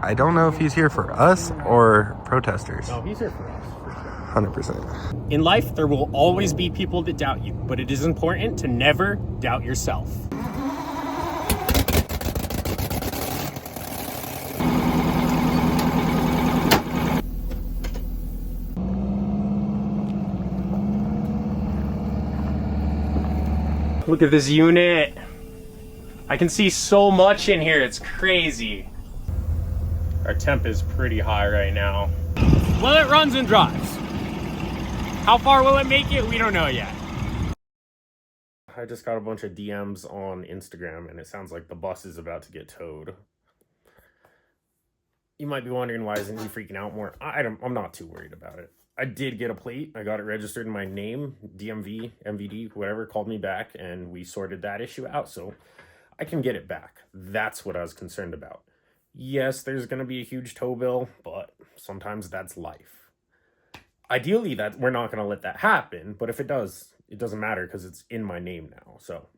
I don't know if he's here for us or protesters. No, he's here for us. 100%. In life, there will always be people that doubt you, but it is important to never doubt yourself. Look at this unit. I can see so much in here, it's crazy. Our temp is pretty high right now. Well, it runs and drives. How far will it make it? We don't know yet. I just got a bunch of DMs on Instagram and it sounds like the bus is about to get towed. You might be wondering, why isn't he freaking out more? I'm not too worried about it. I did get a plate. I got it registered in my name. DMV, MVD, whoever called me back, and we sorted that issue out, so I can get it back. That's what I was concerned about. Yes, there's going to be a huge tow bill, but sometimes that's life. Ideally, that we're not going to let that happen, but if it does, it doesn't matter because it's in my name now. So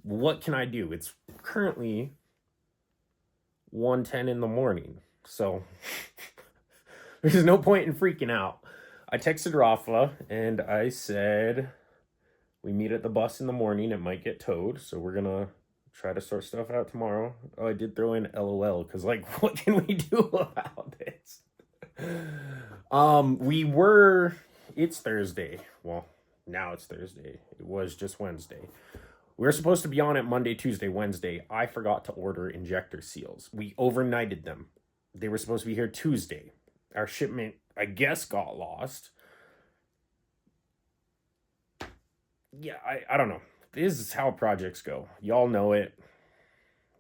what can I do? It's currently 1:10 in the morning, so there's no point in freaking out. I texted Rafa and I said, we meet at the bus in the morning. It might get towed, so we're going to try to sort stuff out tomorrow. Oh, I did throw in LOL because, like, what can we do about this? It's Thursday. Well, now it's Thursday. It was just Wednesday. We were supposed to be on it Monday, Tuesday, Wednesday. I forgot to order injector seals. We overnighted them. They were supposed to be here Tuesday. Our shipment, I guess, got lost. Yeah, I don't know. This is how projects go. Y'all know it.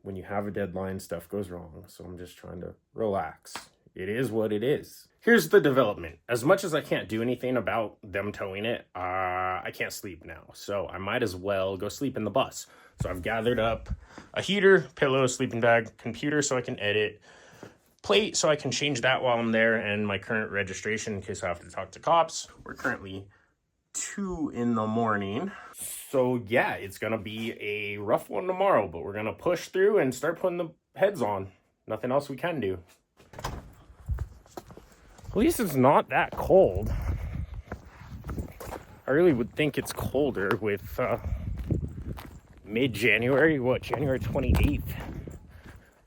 When you have a deadline, stuff goes wrong. So I'm just trying to relax. It is what it is. Here's the development. As much as I can't do anything about them towing it, I can't sleep now. So I might as well go sleep in the bus. So I've gathered up a heater, pillow, sleeping bag, computer so I can edit, plate so I can change that while I'm there, and my current registration in case I have to talk to cops. We're currently 2 in the morning. So yeah, it's gonna be a rough one tomorrow, but we're gonna push through and start putting the heads on. Nothing else we can do. At least it's not that cold. I really would think it's colder with mid-January, January 28th.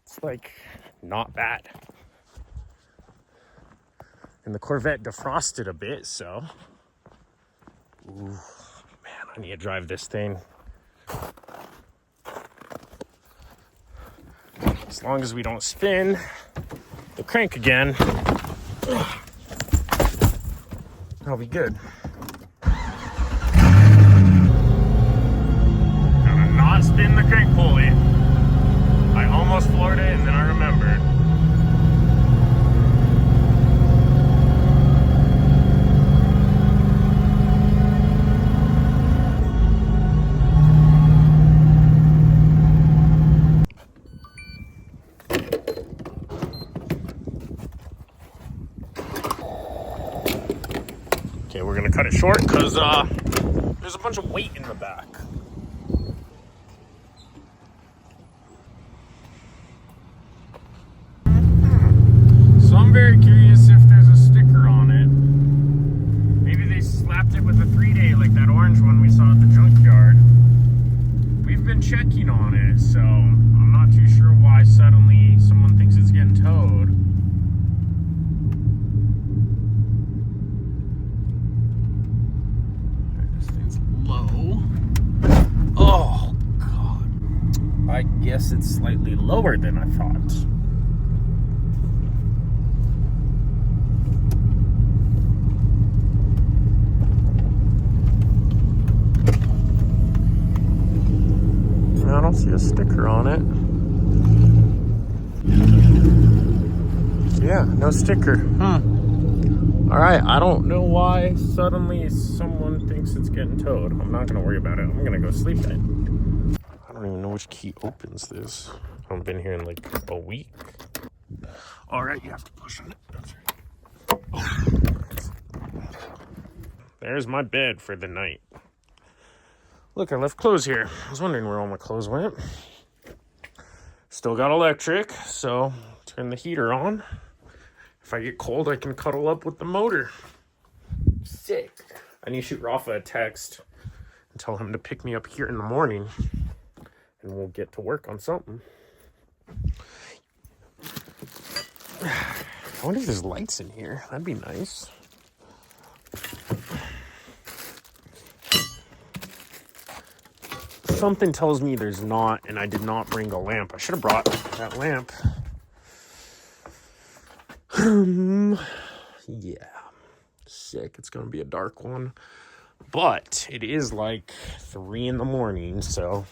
It's like not bad. And the Corvette defrosted a bit, so. Ooh, man, I need to drive this thing. As long as we don't spin the crank again, I'll be good. Gotta not spin the crank pulley. I almost floored it and then I remembered. Okay, we're gonna cut it short because there's a bunch of weight in the back. So I'm very curious if there's a sticker on it. Maybe they slapped it with a 3-day like that orange one we saw at the junkyard. We've been checking on it, so I'm not too sure why suddenly someone thinks it's getting towed. Low. Oh, God. I guess it's slightly lower than I thought. I don't see a sticker on it. Yeah, no sticker. All right, I don't know why suddenly someone thinks it's getting towed. I'm not gonna worry about it. I'm gonna go sleep in it. I don't even know which key opens this. I haven't been here in like a week. All right, you have to push on it. That's right. There's my bed for the night. Look, I left clothes here. I was wondering where all my clothes went. Still got electric, so Turn the heater on. If I get cold, I can cuddle up with the motor. Sick. I need to shoot Rafa a text and tell him to pick me up here in the morning. And we'll get to work on something. I wonder if there's lights in here. That'd be nice. Something tells me there's not, and I did not bring a lamp. I should have brought that lamp. Yeah. Sick. It's going to be a dark one. But it is like 3 in the morning, so.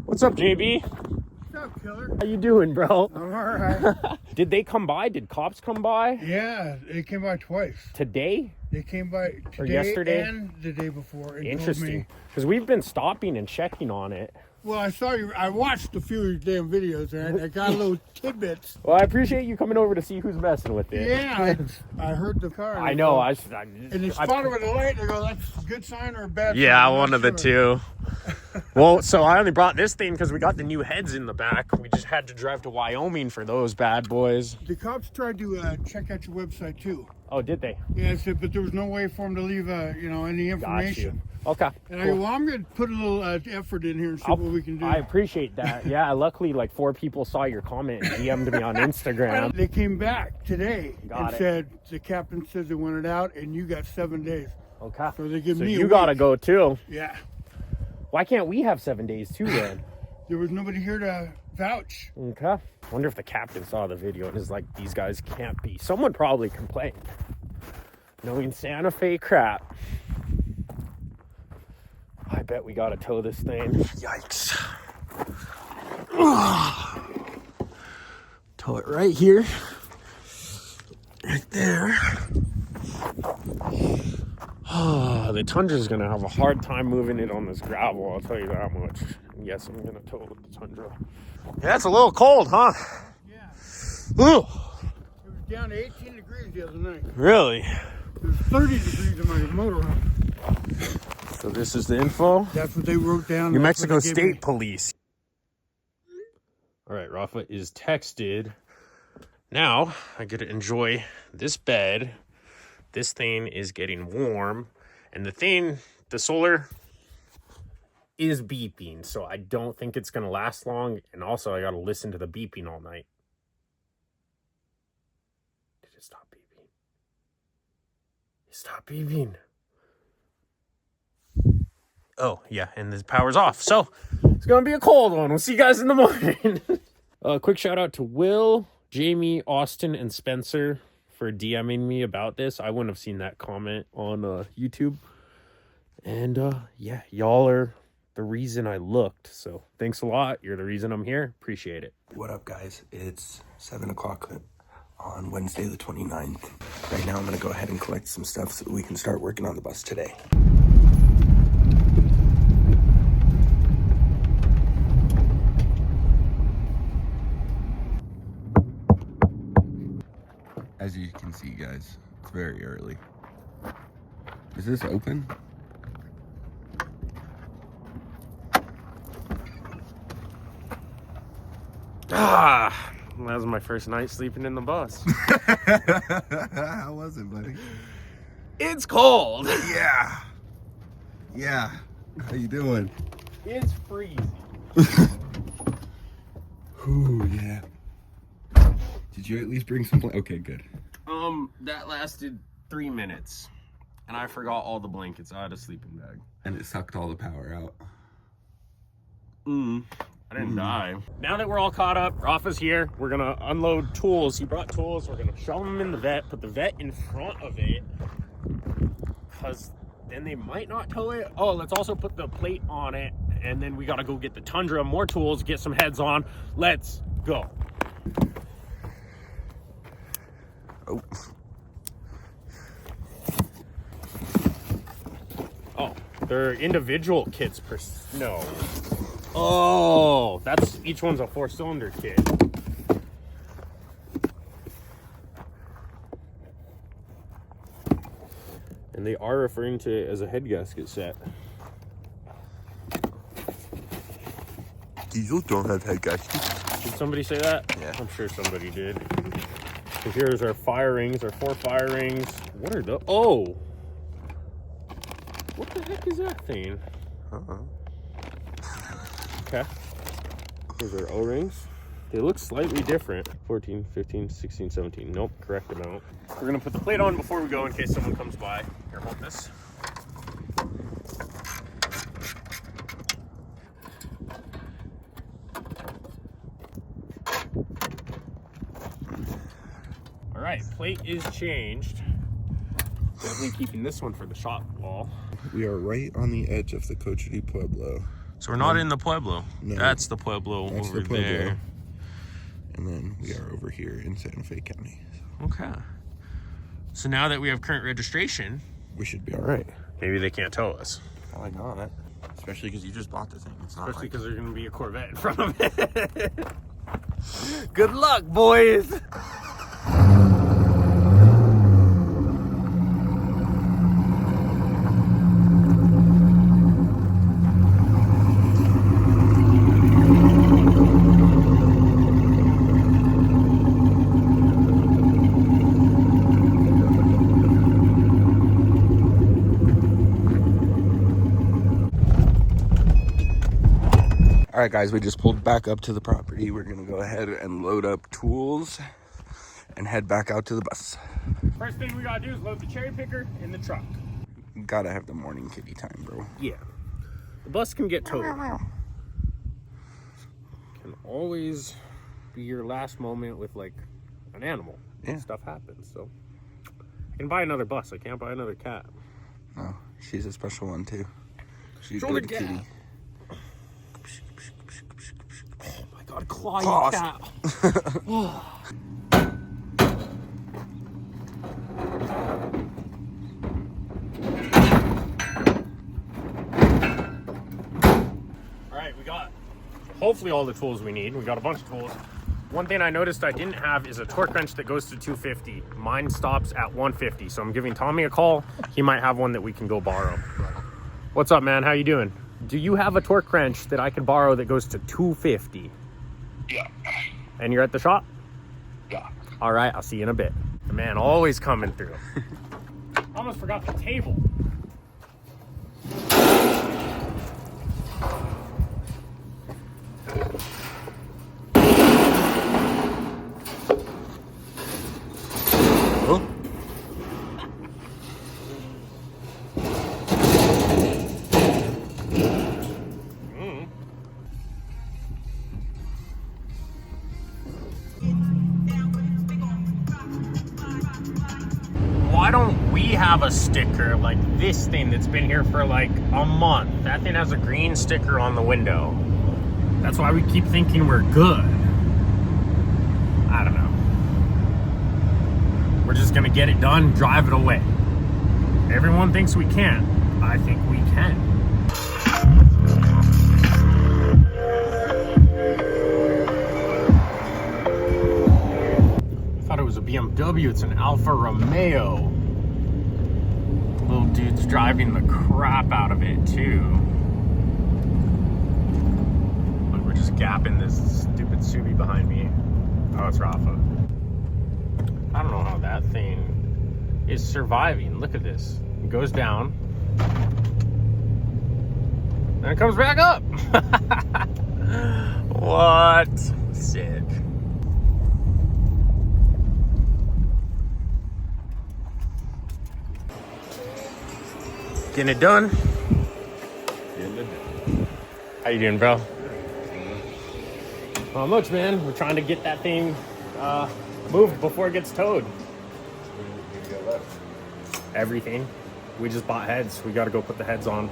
What's up, JB? What's up, killer? How you doing, bro? I'm alright. Did they come by? Did cops come by? Yeah, they came by twice. Today? They came by today or yesterday? And the day before. And Interesting. Because we've been stopping and checking on it. Well, I saw you. I watched a few of your damn videos, and I got little tidbits. Well, I appreciate you coming over to see who's messing with it. Yeah, I heard the car. I know. And they spotted with the light. They go, "That's a good sign or a bad sign?" Yeah, one of the two. Well, so I only brought this thing because we got the new heads in the back. We just had to drive to Wyoming for those bad boys. The cops tried to check out your website too. Oh, did they? Yeah, but there was no way for them to leave, any information. Okay. And I go, well, I'm going to put a little effort in here and see what we can do. I appreciate that. Yeah, luckily, like 4 people saw your comment and DM'd me on Instagram. They came back today and it. said the captain says they wanted out, and you got 7 days. Okay. So they give me. You gotta go too. Yeah. Why can't we have 7 days too then? There was nobody here to vouch. Okay. Wonder if the captain saw the video and is like, these guys can't be. Someone probably complained. Knowing Santa Fe crap. I bet we gotta tow this thing. Yikes. Tow it right here. Right there. Oh, the Tundra's gonna have a hard time moving it on this gravel, I'll tell you that much. Yes, I'm gonna tow it with the Tundra. Yeah, it's a little cold, huh? Yeah. Ooh. It was down to 18 degrees the other night. Really? It was 30 degrees in my motorhome. So this is the info? That's what they wrote down. New Mexico State Police. All right, Rafa is texted. Now I get to enjoy this bed. This thing is getting warm. And the solar is beeping. So I don't think it's going to last long. And also I got to listen to the beeping all night. Did it stop beeping? It stopped beeping. Oh, yeah, and the power's off. So, it's going to be a cold one. We'll see you guys in the morning. Quick shout out to Will, Jamie, Austin, and Spencer for DMing me about this. I wouldn't have seen that comment on YouTube. And, yeah, y'all are the reason I looked. So, thanks a lot. You're the reason I'm here. Appreciate it. What up, guys? It's 7 o'clock on Wednesday the 29th. Right now, I'm going to go ahead and collect some stuff so we can start working on the bus today. As you can see, guys, it's very early. Is this open? That was my first night sleeping in the bus. How was it, buddy? It's cold. Yeah. Yeah. How you doing? It's freezing. Ooh, yeah. Did you at least bring some okay, good. That lasted 3 minutes. And I forgot all the blankets. I had a sleeping bag. And it sucked all the power out. I didn't die. Now that we're all caught up, Rafa's here. We're gonna unload tools. He brought tools. We're gonna shove them in the vet, put the vet in front of it. Because then they might not tow it. Oh, let's also put the plate on it. And then we gotta go get the Tundra, more tools, get some heads on. Let's go. Oh. Oh, they're individual kits per... No. Oh, that's... Each one's a 4-cylinder kit. And they are referring to it as a head gasket set. Diesel don't have head gaskets. Did somebody say that? Yeah. I'm sure somebody did. So here's our fire rings, our 4 fire rings. What are the... Oh! What the heck is that thing? Okay. Here's our O-rings. They look slightly different. 14, 15, 16, 17. Nope, correct amount. We're gonna put the plate on before we go in case someone comes by. Here, hold this. All right, plate is changed. Definitely keeping this one for the shop wall. We are right on the edge of the Coche de Pueblo. So we're not in the Pueblo. No. That's the Pueblo That's over the Pueblo. there. And then we are over here in Santa Fe County. Okay. So now that we have current registration, We should be all right. maybe they can't tow us. Probably not. Especially because you just bought the thing. It's not Especially like... because there's going to be a Corvette in front of it. Good luck, boys. All right, guys, we just pulled back up to the property. We're going to go ahead and load up tools and head back out to the bus. First thing we got to do is load the cherry picker in the truck. Gotta have the morning kitty time, bro. Yeah. The bus can get towed. Can always be your last moment with, like, an animal. Yeah. Stuff happens, so. I can buy another bus. I can't buy another cat. No, she's a special one, too. She's a Shoulder good cat. kitty. Oh my god, claw Claws. your cat. Alright, we got hopefully all the tools we need. We got a bunch of tools. One thing I noticed I didn't have is a torque wrench that goes to 250. Mine stops at 150, so I'm giving Tommy a call. He might have one that we can go borrow. What's up, man? How you doing? Do you have a torque wrench that I can borrow that goes to 250? Yeah. And you're at the shop? Yeah. All right, I'll see you in a bit. The man always coming through. Almost forgot the table. Oh. Why don't we have a sticker like this thing that's been here for like a month? That thing has a green sticker on the window. That's why we keep thinking we're good. I don't know. We're just gonna get it done, drive it away. Everyone thinks we can't. I think we can. Thought it was a BMW. It's an Alfa Romeo. Little dude's driving the crap out of it too. Look, we're just gapping this stupid Subi behind me. Oh, it's Rafa. I don't know how that thing is surviving. Look at this. It goes down. And it comes back up. What? Sick. Getting it done. How you doing, bro? Not much, man. We're trying to get that thing moved before it gets towed. Everything. We just bought heads. We got to go put the heads on.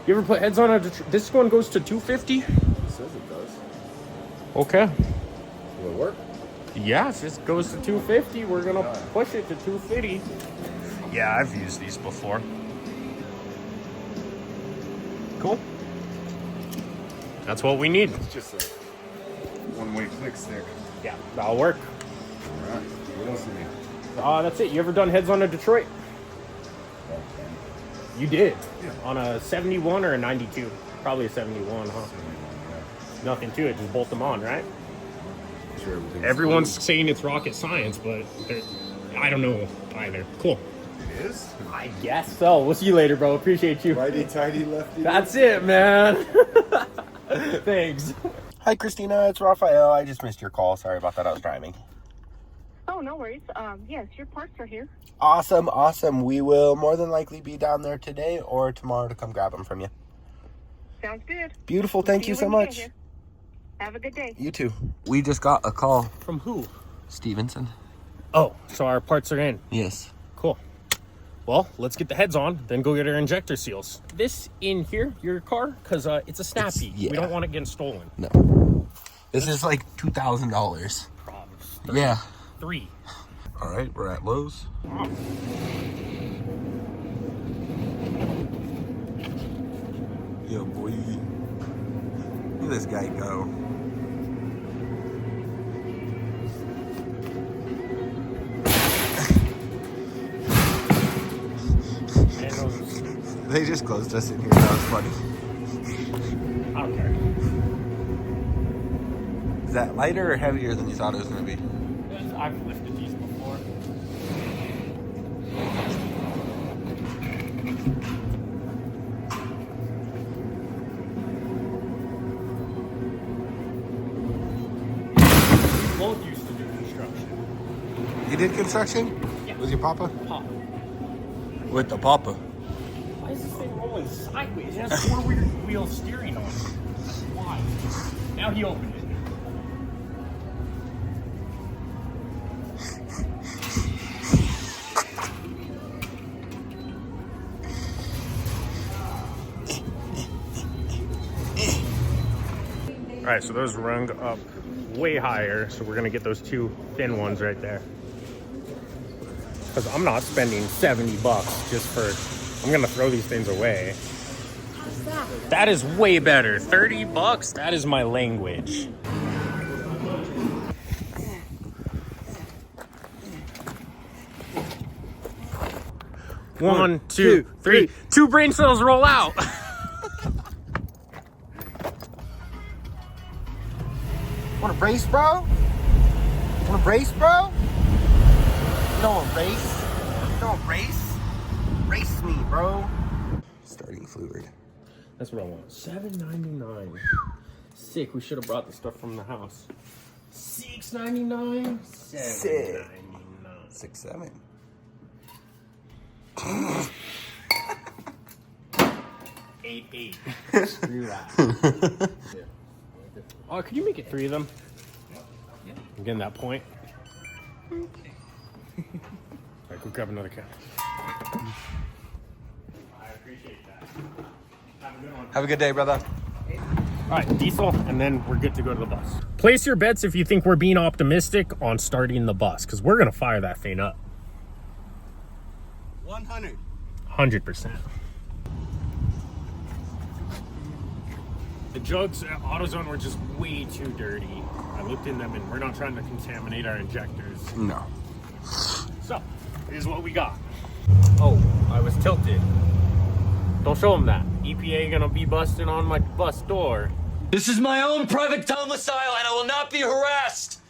You ever put heads on a... This one goes to 250? It says it does. Okay. Will it work? Yeah, if it goes to 250, we're going to push it to 250. Yeah, I've used these before. Cool. That's what we need. It's just a one-way click stick. Yeah, that'll work. All right. What else do you need? That's it. You ever done heads on a Detroit? Okay. You did. Yeah. On a 71 or a 92? Probably a 71, huh? 71, Nothing to it, just bolt them on, right? Sure, everything's Everyone's saying it's rocket science, but I don't know either. Cool. It is? I guess so. We'll see you later, bro. Appreciate you. Righty tighty, lefty. That's it, man. Thanks. Hi, Christina. It's Raphael. I just missed your call. Sorry about that. I was driving. Oh, no worries. Yes, your parts are here. Awesome, awesome. We will more than likely be down there today or tomorrow to come grab them from you. Sounds good. Beautiful. Thank you so when you get much. here. Have a good day. You too. We just got a call. From who? Stevenson. Oh, so our parts are in. Yes. Cool. Well, let's get the heads on, then go get our injector seals. This in here, your car, because it's a snappy. Yeah. We don't want it getting stolen. No. This is like $2,000. Problems. Yeah. 3. All right, we're at Lowe's. Yo, boy. Look at this guy go. They just closed us in here. That was funny. I don't care. Is that lighter or heavier than you thought it was going to be? I've lifted these before. We both used to do construction. You did construction? Yeah. With your papa? Pop. With the papa. Why is this thing rolling sideways? It has 4-wheel steering on it. That's why. Now he opened it. All right, so those rung up way higher, so we're gonna get those 2 thin ones right there. Because I'm not spending $70 just for, I'm gonna throw these things away. That is way better. $30, that is my language. One, two, three. 2 brain cells roll out. Want to race, bro? Want to race, bro? You don't want to race? You don't race? Race me, bro. Starting fluid. That's what I want. $7.99. Sick. We should have brought the stuff from the house. $6.99. Sick. $7.99. 6, 7. 8. Screw that. Oh, could you make it 3 of them? Yeah. I'm getting that point. All right, go grab another can. I appreciate that. Have a good one. Have a good day, brother. All right, diesel, and then we're good to go to the bus. Place your bets if you think we're being optimistic on starting the bus, because we're going to fire that thing up. 100. 100%. The jugs at AutoZone were just way too dirty. I looked in them, and we're not trying to contaminate our injectors. No. So, here's what we got. Oh, I was tilted. Don't show them that. EPA gonna be busting on my bus door. This is my own private domicile and I will not be harassed!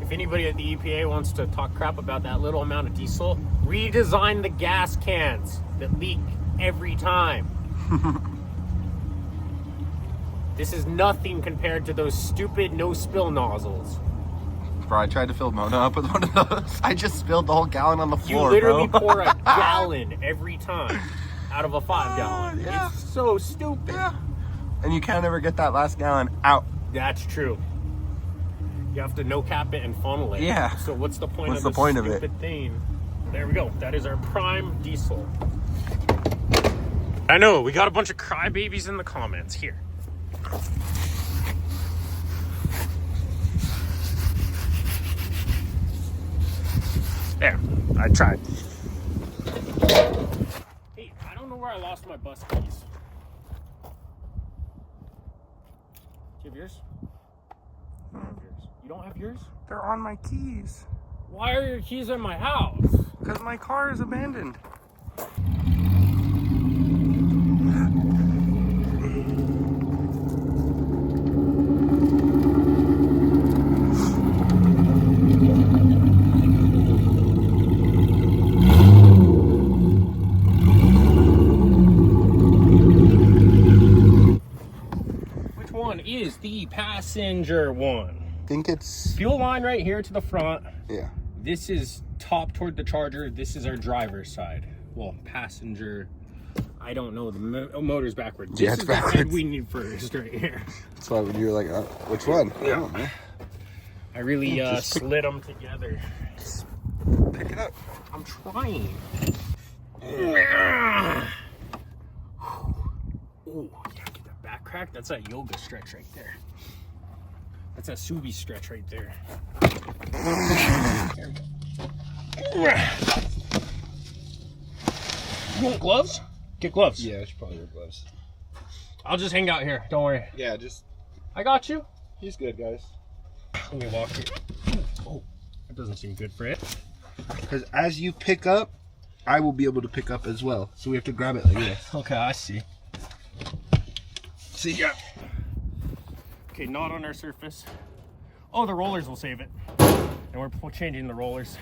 If anybody at the EPA wants to talk crap about that little amount of diesel, redesign the gas cans that leak every time. This is nothing compared to those stupid no-spill nozzles. Bro, I tried to fill Mona up with one of those. I just spilled the whole gallon on the You floor, literally bro. pour a gallon every time out of a 5-gallon. Yeah. It's so stupid. Yeah. And you can't ever get that last gallon out. That's true. You have to no-cap it and funnel it. Yeah. So what's the point What's of the this point of it? stupid thing? There we go. That is our prime diesel. I know, we got a bunch of crybabies in the comments. Here. There, I tried. Hey, I don't know where I lost my bus keys. Do you have yours? I don't have yours. You don't have yours? They're on my keys. Why are your keys in my house? Because my car is abandoned. passenger one. I think it's... Fuel line right here to the front. Yeah. This is top toward the charger. This is our driver's side. Well, passenger. I don't know. The motor's backwards. Yeah, this it's is backwards. the head we need first right here. That's why when you're like, which one? Yeah. I really slid them together. Pick it up. I'm trying. Oh, yeah, get that back crack. That's that yoga stretch right there. That's a Subi stretch right there. You want gloves? Get gloves. Yeah, I should probably wear gloves. I'll just hang out here. Don't worry. Yeah, just... I got you. He's good, guys. Let me walk it. Oh, that doesn't seem good for it. Because as you pick up, I will be able to pick up as well. So we have to grab it like this. Okay, I see. See, yeah. Okay, not on our surface. Oh, the rollers will save it. And we're changing the rollers.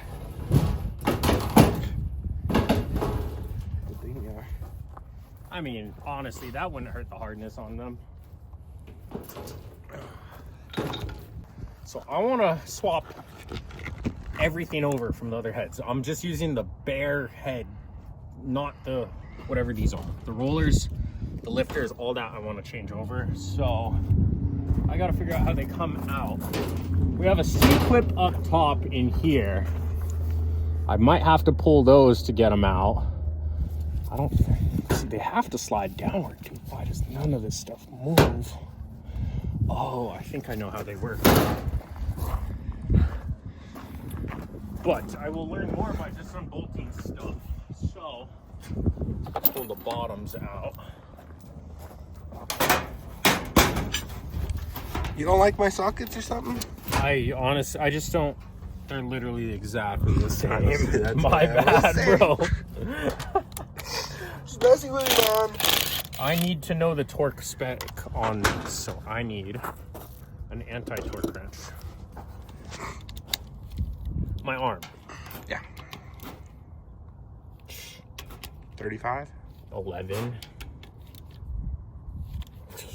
I mean, honestly, that wouldn't hurt the hardness on them. So I want to swap everything over from the other heads. I'm just using the bare head, not the whatever these are. The rollers, the lifters, all that I want to change over. So I got to figure out how they come out. We have a C-clip up top in here. I might have to pull those to get them out. I don't see, they have to slide downward, dude. Why does none of this stuff move? Oh, I think I know how they work. But I will learn more by just unbolting stuff. So, pull the bottoms out. You don't like my sockets or something? I just don't. They're literally exactly the same. That's My what I was bad, saying. bro. Just messing with you, man. I need to know the torque spec on this, so I need an anti-torque wrench. My arm. Yeah. 35? 11.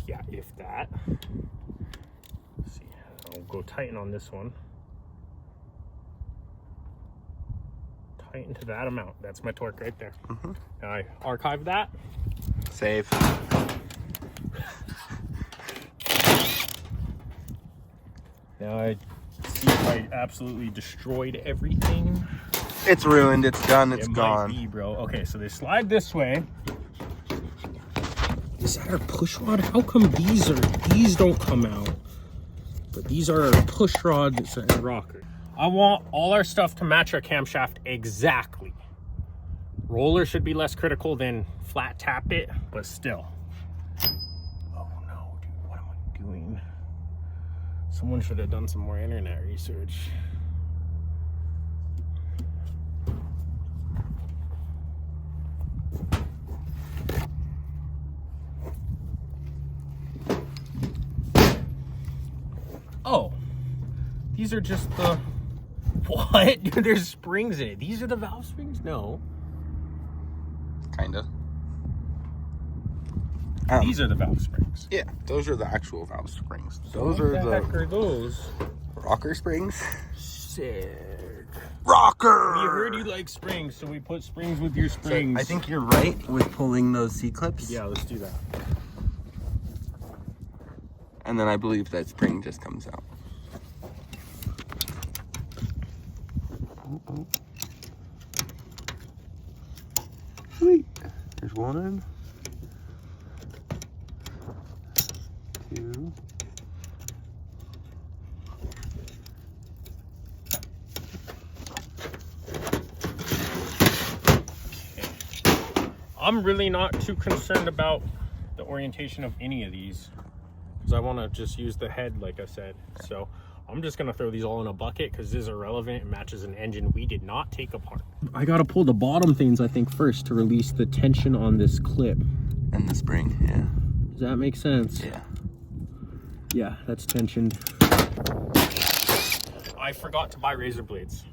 Yeah, if that. Let's see, I'll go tighten on this one. Tighten to that amount. That's my torque right there. Now I archive that. Save. Now I see if I absolutely destroyed everything. It's ruined. It's done. It's It gone. might be, bro. Okay, so they slide this way. Is that our push rod? How come these don't come out? But these are our push rods and rocker. I want all our stuff to match our camshaft exactly. Roller should be less critical than flat tap it, but still. Oh no, dude, what am I doing? Someone should have done some more internet research. Oh, these are just the, what? Dude, there's springs in it. These are the valve springs? No. Kind of. These are the valve springs. Yeah, those are the actual valve springs. So Those what are the heck the are those? rocker springs. Sick. Rocker! We heard you like springs, so we put springs with your springs. I think you're right with pulling those C-clips. Yeah, let's do that. And then I believe that spring just comes out. Sweet. There's one. Two. I'm really not too concerned about the orientation of any of these because I want to just use the head like I said. So I'm just going to throw these all in a bucket because this is irrelevant. It matches an engine we did not take apart. I got to pull the bottom things I think first to release the tension on this clip. And the spring, yeah. Does that make sense? Yeah. Yeah, that's tensioned. I forgot to buy razor blades.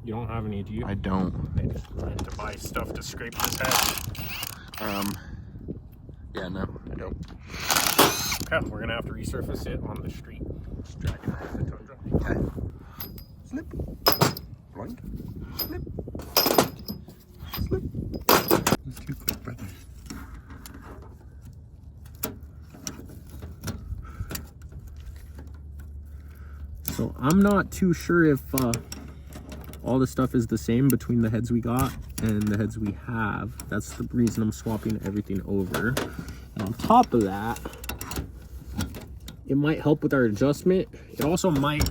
You don't have any, do you? I don't. I need to buy stuff to scrape this head. Yeah, no, I don't. Okay, we're gonna have to resurface it on the street. Just drag it around the tundra. Okay. Slip. Blind. Slip. Slip. It's too quick, brother. So I'm not too sure if all the stuff is the same between the heads we got and the heads we have. That's the reason I'm swapping everything over. And on top of that, it might help with our adjustment. It also might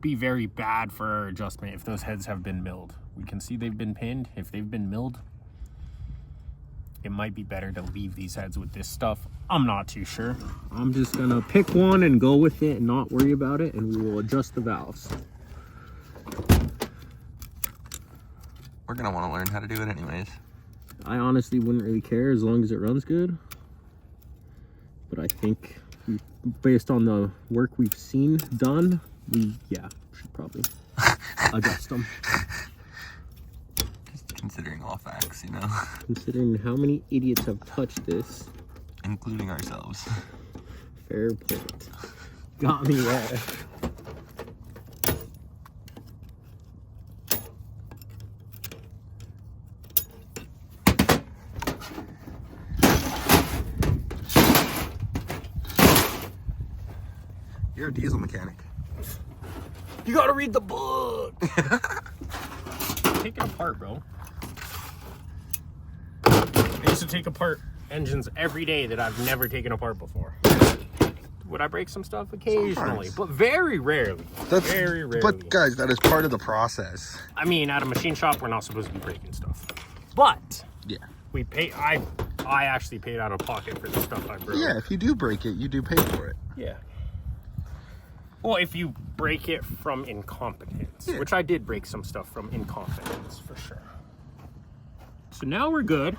be very bad for our adjustment if those heads have been milled. We can see they've been pinned. If they've been milled, it might be better to leave these heads with this stuff. I'm not too sure. I'm just gonna pick one and go with it and not worry about it, and we will adjust the valves. We're gonna want to learn how to do it anyways. I honestly wouldn't really care as long as it runs good. But I think based on the work we've seen done, we should probably adjust them. Just considering all facts, you know. Considering how many idiots have touched this. Including ourselves. Fair point. Got me there. You're a diesel mechanic. You gotta read the book. Take it apart, bro. I used to take apart engines every day that I've never taken apart before. Would I break some stuff? Occasionally, Sometimes. but very rarely. Very rarely. But guys, that is part of the process. I mean, at a machine shop, we're not supposed to be breaking stuff. But Yeah. we pay. I actually paid out of pocket for the stuff I broke. Yeah, if you do break it, you do pay for it. Yeah. Well, if you break it from incompetence, Yeah. which I did break some stuff from incompetence for sure. So now we're good.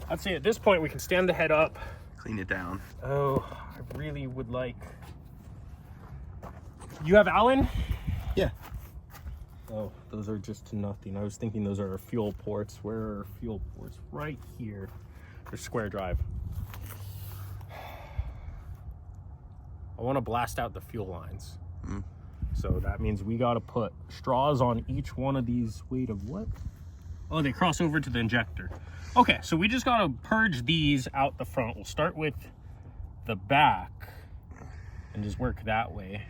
I'd say at this point we can stand the head up. Clean it down. Oh, I really would like. You have Allen? Yeah. Oh, those are just to nothing. I was thinking those are our fuel ports. Where are our fuel ports? Right here. There's square drive. I want to blast out the fuel lines. So that means we got to put straws on each one of these. Wait, of what? Oh, they cross over to the injector. Okay, so we just got to purge these out the front. We'll start with the back and just work that way.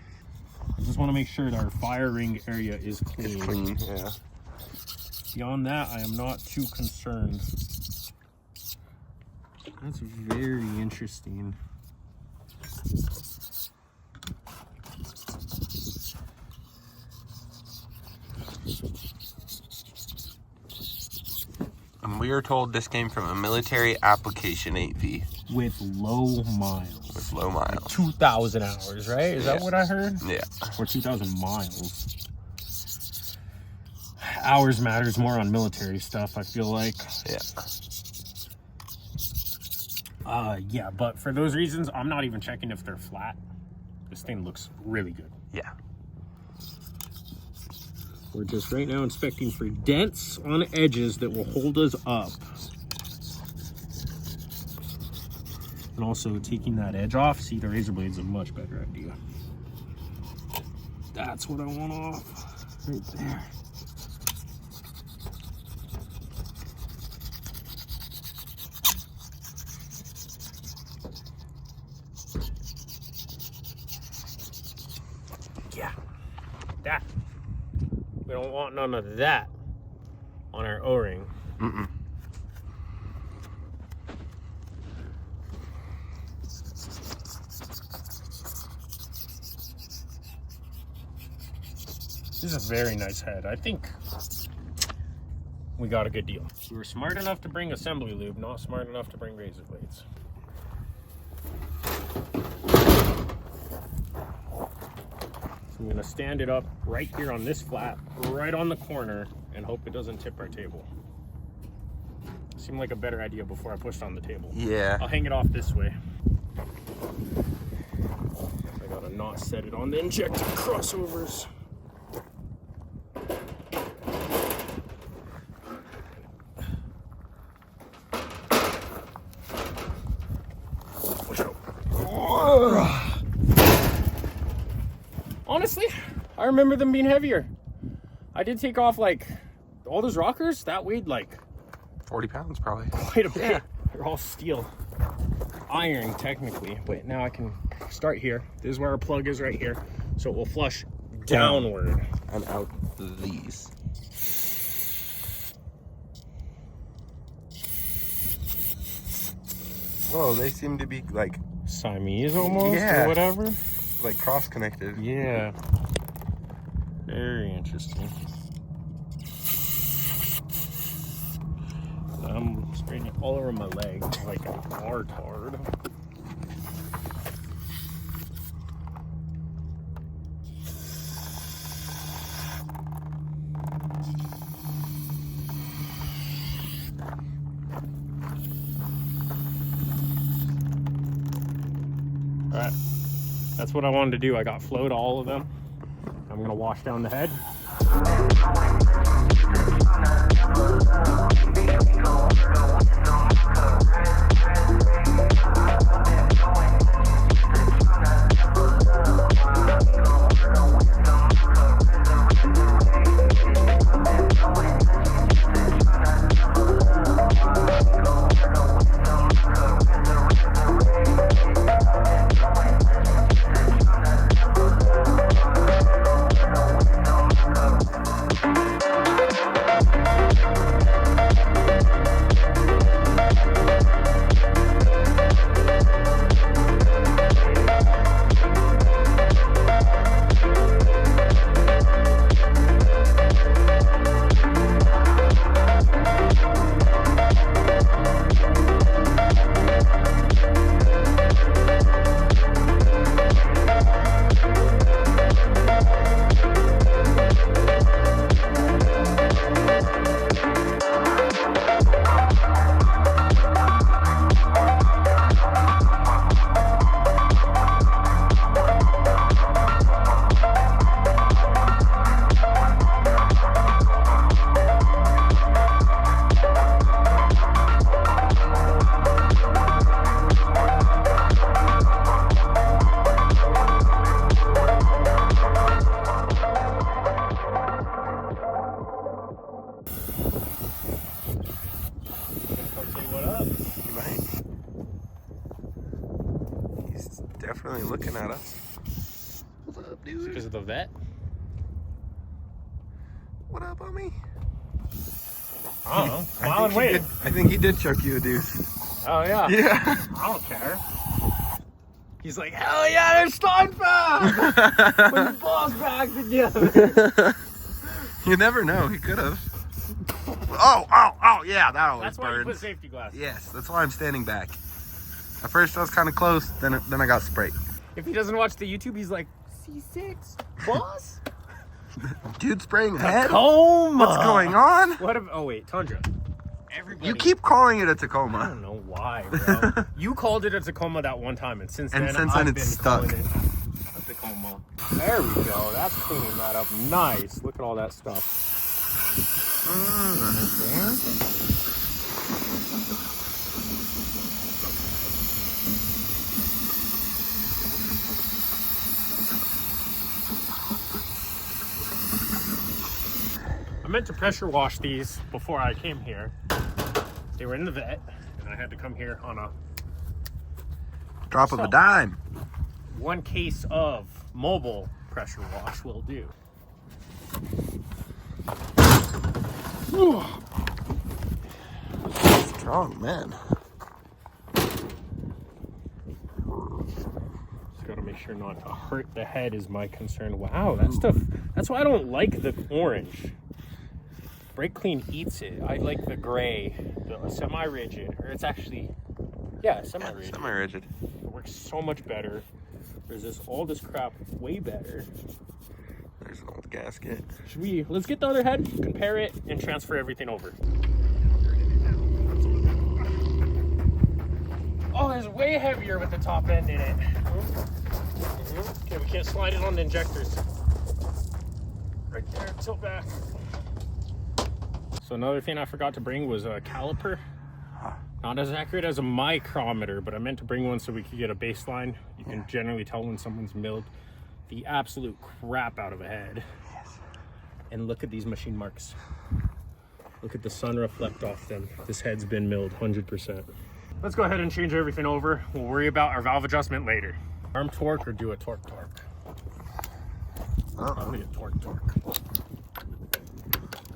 I just want to make sure that our firing area is clean. It's clean, yeah. Beyond that, I am not too concerned. That's very interesting. And we are told this came from a military application 8V With low miles. with low miles. 2,000 hours, right? Is that Yeah. what I heard? Yeah. Or 2,000 miles. Hours matters more on military stuff, I feel like. Yeah. Yeah, but for those reasons, I'm not even checking if they're flat. This thing looks really good. Yeah. We're just right now inspecting for dents on edges that will hold us up. And also taking that edge off. See, the razor blade's a much better idea. That's what I want off. Right there. Yeah. That. We don't want none of that on our O-ring. Mm-mm. This is a very nice head. I think we got a good deal. We were smart enough to bring assembly lube, not smart enough to bring razor blades. I'm gonna stand it up right here on this flat, right on the corner, and hope it doesn't tip our table. Seemed like a better idea before I pushed on the table. Yeah. I'll hang it off this way. I gotta not set it on the injector crossovers. Watch out. Honestly, I remember them being heavier. I did take off like all those rockers that weighed like 40 pounds probably. quite a bit. They're all steel, iron technically, but now I can start here. This is where our plug is right here, so it will flush downward and out these. Whoa, they seem to be like Siamese almost, Yeah. or whatever. cross connected. Yeah, very interesting. I'm spraying it all over my leg like a retard. Alright, that's what I wanted to do. I got flow to all of them. I'm gonna wash down the head. Definitely looking at us. What's up, dude? Because of the vet? What up, homie? I don't know. Smile and wait. I think he did chuck you a deuce. Oh, yeah. Yeah. I don't care. He's like, hell yeah, there's Steinfeld! Put your balls back together. You never know. He could have. Oh, yeah, that always That's why you burns. put safety glasses. Yes, that's why I'm standing back. At first I was kind of close, then I got sprayed. If he doesn't watch the YouTube, he's like, C6, boss? Dude spraying head? Tacoma! What's going on? What if, oh wait, Tundra. Everybody. You keep calling it a I Tacoma. don't know why, bro. You called it a Tacoma that one time, and since then, I've it's been stuck. calling it a Tacoma. There we go. That's cleaning that up. Nice. Look at all that stuff. I meant to pressure wash these before I came here. They were in the vet, and I had to come here on a Drop of a dime. one case of mobile pressure wash will do. Strong man. Just gotta make sure not to hurt the head is my concern. Wow, that stuff, that's why I don't like the orange. Brake Clean eats it. I like the gray, the semi-rigid, or it's actually, yeah, semi-rigid. Semi-rigid. It works so much better. There's all this crap way better. There's an old gasket. Let's get the other head, compare it, and transfer everything over. Oh, it's way heavier with the top end in it. Okay, we can't slide it on the injectors. Right there, tilt back. So another thing I forgot to bring was a caliper. Not as accurate as a micrometer, but I meant to bring one so we could get a baseline. You can generally tell when someone's milled the absolute crap out of a head. And look at these machine marks. Look at the sun reflect off them. This head's been milled 100%. Let's go ahead and change everything over. We'll worry about our valve adjustment later. Arm torque or do a torque. I'm gonna get torque.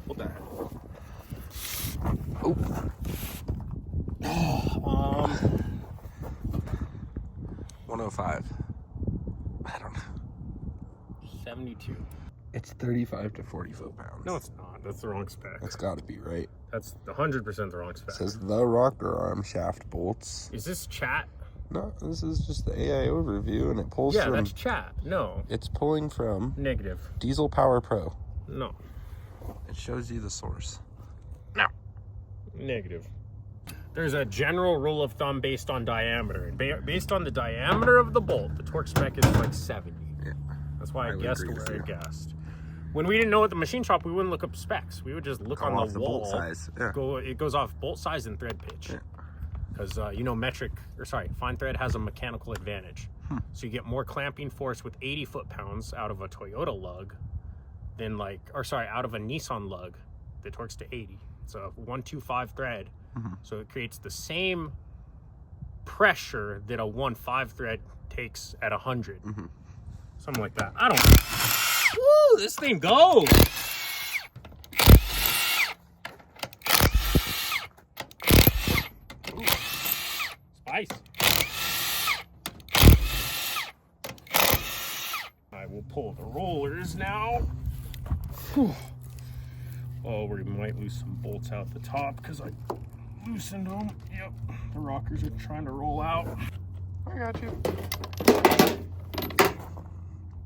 Hold that. Oh. 105. I don't know. 72. It's 35 to 40 foot-pounds. No, it's not. That's the wrong spec. That's got to be right. That's 100% the wrong spec. It says the rocker arm shaft bolts. Is this chat? No, this is just the AI overview, and it pulls Yeah, from... that's chat. No. It's pulling from Negative. Diesel Power Pro. No. It shows you the source. No. Negative. There's a general rule of thumb based on diameter. And based on the diameter of the bolt, the torque spec is like 70. Yeah. That's why I would guessed agree where with I you. guessed. When we didn't know at the machine shop, we wouldn't look up specs. We would just look Go on off the the wall. bolt size. Yeah. It goes off bolt size and thread pitch. Yeah. Because fine thread has a mechanical advantage. So you get more clamping force with 80 foot-pounds out of a Toyota lug than out of a Nissan lug that torques to 80. It's a 125 thread. So it creates the same pressure that a 1.5 thread takes at 100. Something like that. I don't know. Woo, this thing goes. Ooh. Spice. I will pull the rollers now. Whew. Oh, we might lose some bolts out the top because I loosened them. Yep, the rockers are trying to roll out. I got you.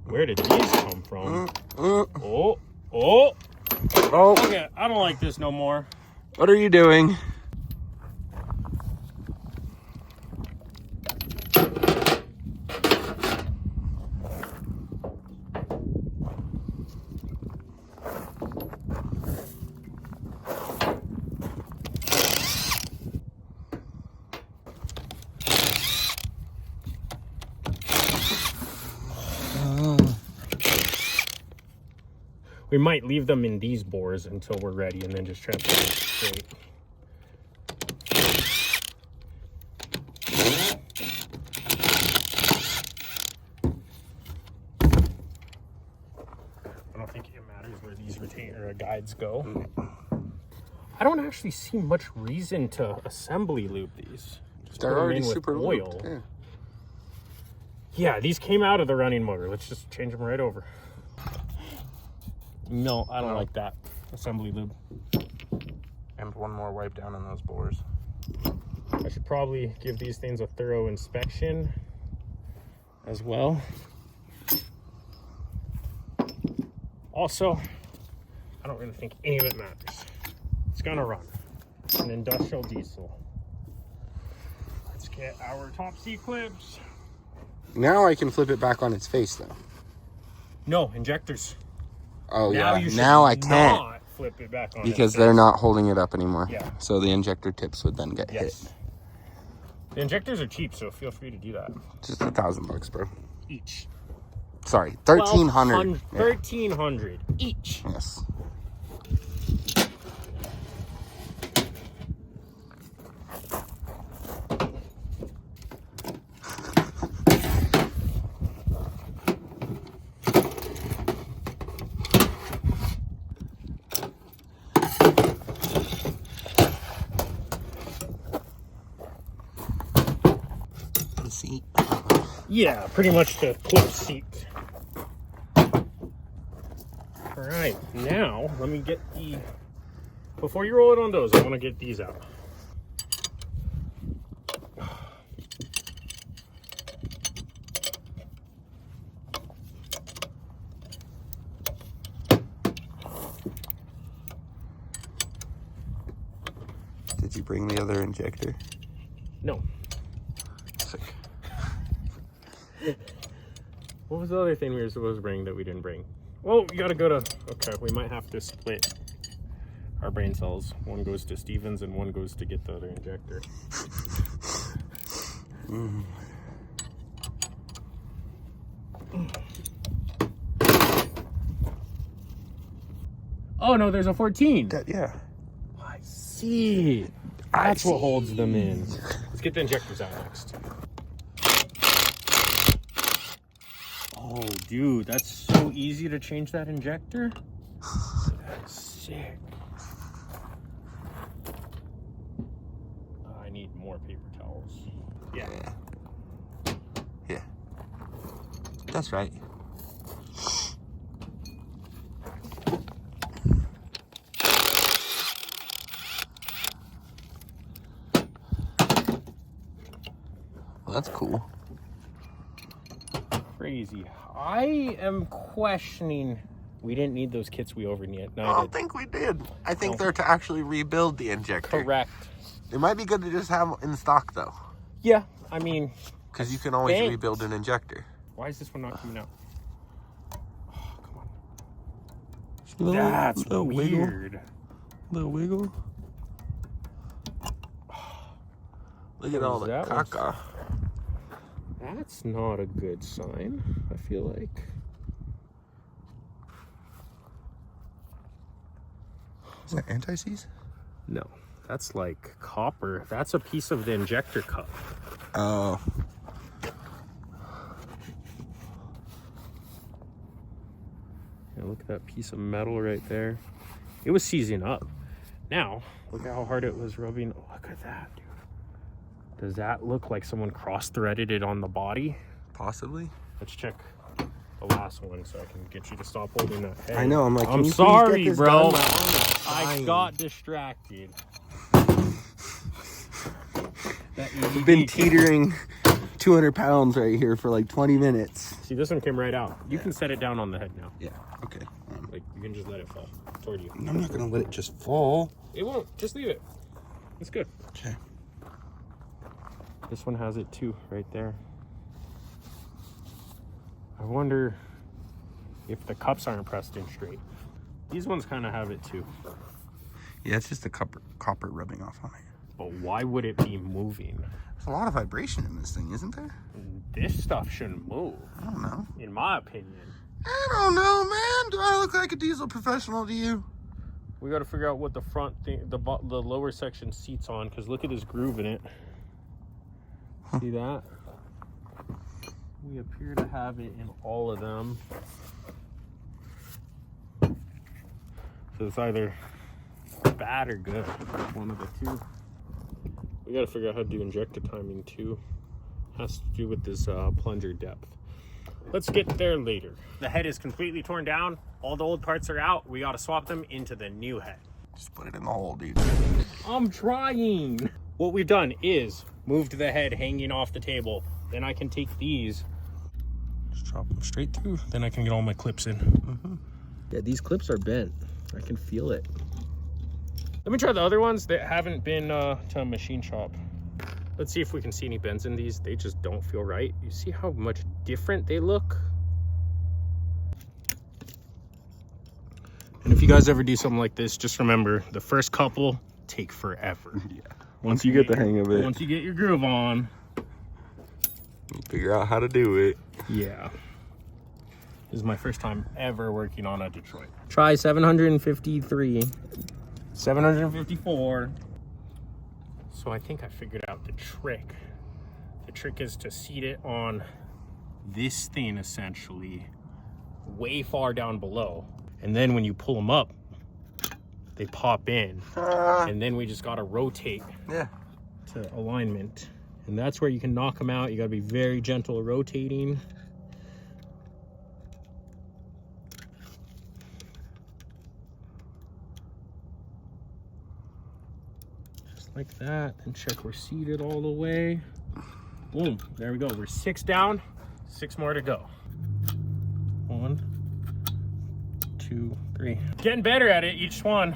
Where did these come from? Oh. Oh. Okay, I don't like this no more. What are you doing? We might leave them in these bores until we're ready and then just transfer them straight. I don't think it matters where these retainer guides go. I don't actually see much reason to assembly loop these. Just They're put 'em already in with super oil. looped. Yeah. Yeah, these came out of the running motor. Let's just change them right over. No, I don't like that. Assembly lube. And one more wipe down on those bores. I should probably give these things a thorough inspection as well. Also, I don't really think any of it matters. It's gonna run. It's an industrial diesel. Let's get our top C clips. Now I can flip it back on its face, though. No, injectors. Oh, Now yeah. you should Now I can't. not flip it back on. Because its they're face. not holding it up anymore. Yeah. So the injector tips would then get hit. The injectors are cheap, so feel free to do that. Just $1,000, bro. Each. Sorry, 1,300. 1,300 each. Yes. The seat. Yeah, pretty much the clip seat. All right, now let me get the, before you roll it on those, I want to get these out. Did you bring the other injector? No. Sick. What was the other thing we were supposed to bring that we didn't bring? Well, we gotta go to, okay, we might have to split our brain cells. One goes to Stevens and one goes to get the other injector. Oh no, there's a 14. Yeah. I see. That's what holds them in. Let's get the injectors out next. Oh, dude, that's so easy to change that injector. That's sick. I need more paper towels. Yeah. Yeah. That's right. Well, that's cool. Crazy. I am questioning. We didn't need those kits we overnighted. I don't think we did. I think they're to actually rebuild the injector. Correct. It might be good to just have in stock though. Yeah, I mean, Because you can always rebuild an injector. why is this one not coming out? Oh, come on. Little, That's little weird. Wiggle. Little wiggle. Look at all the That was- caca. That's not a good sign, I feel like. Is that anti-seize? No, that's like copper. That's a piece of the injector cup. Oh. Yeah, look at that piece of metal right there. It was seizing up. Now, look at how hard it was rubbing. Oh, look at that, dude. Does that look like someone cross-threaded it on the body? Possibly. Let's check the last one so I can get you to stop holding that head. I know, I'm like, I'm can you please sorry, get this bro. done? My arm is I dying. got distracted. I've been teetering 200 pounds right here for like 20 minutes. See, this one came right out. You can set it down on the head now. Yeah, okay. Like, you can just let it fall toward you. I'm not gonna let it just fall. It won't. Just leave it. It's good. Okay. This one has it too, right there. I wonder if the cups aren't pressed in straight. These ones kind of have it too. Yeah, it's just the copper rubbing off on it. But why would it be moving? There's a lot of vibration in this thing, isn't there? This stuff shouldn't move, I don't know. in my opinion. I don't know, man. Do I look like a diesel professional to you? We got to figure out what the front thing, the lower section seats on, because look at this groove in it. See that? We appear to have it in all of them. So it's either bad or good. One of the two. We got to figure out how to do injector timing too. Has to do with this plunger depth. Let's get there later. The head is completely torn down. All the old parts are out. We got to swap them into the new head. Just put it in the hole, dude. I'm trying. What we've done is moved the head hanging off the table. Then I can take these, just drop them straight through. Then I can get all my clips in. Yeah, these clips are bent. I can feel it. Let me try the other ones that haven't been to a machine shop. Let's see if we can see any bends in these. They just don't feel right. You see how much different they look? And if you guys ever do something like this, just remember the first couple take forever. Yeah. Once you get the hang of it. Once you get your groove on. Figure out how to do it. Yeah. This is my first time ever working on a Detroit. Try 753. 754. So I think I figured out the trick. The trick is to seat it on this thing essentially way far down below. And then when you pull them up, they pop in. And then we just gotta rotate to alignment. And that's where you can knock them out. You gotta be very gentle rotating. Just like that. And check we're seated all the way. Boom, there we go. We're 6 down, 6 more to go. 1, 2, 3. Getting better at it, each one.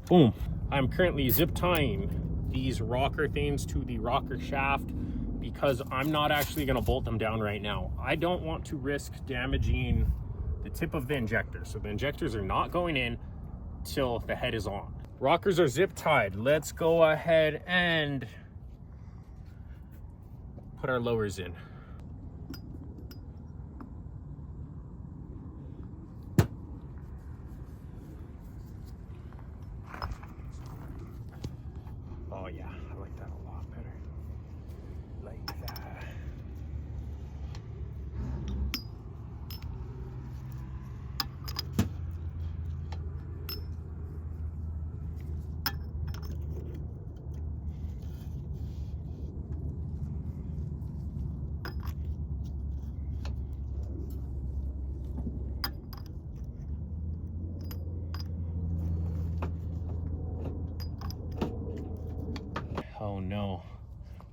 Boom. I'm currently zip tying these rocker things to the rocker shaft because I'm not actually going to bolt them down right now. I don't want to risk damaging the tip of the injector. So the injectors are not going in till the head is on. Rockers are zip tied. Let's go ahead and put our lowers in.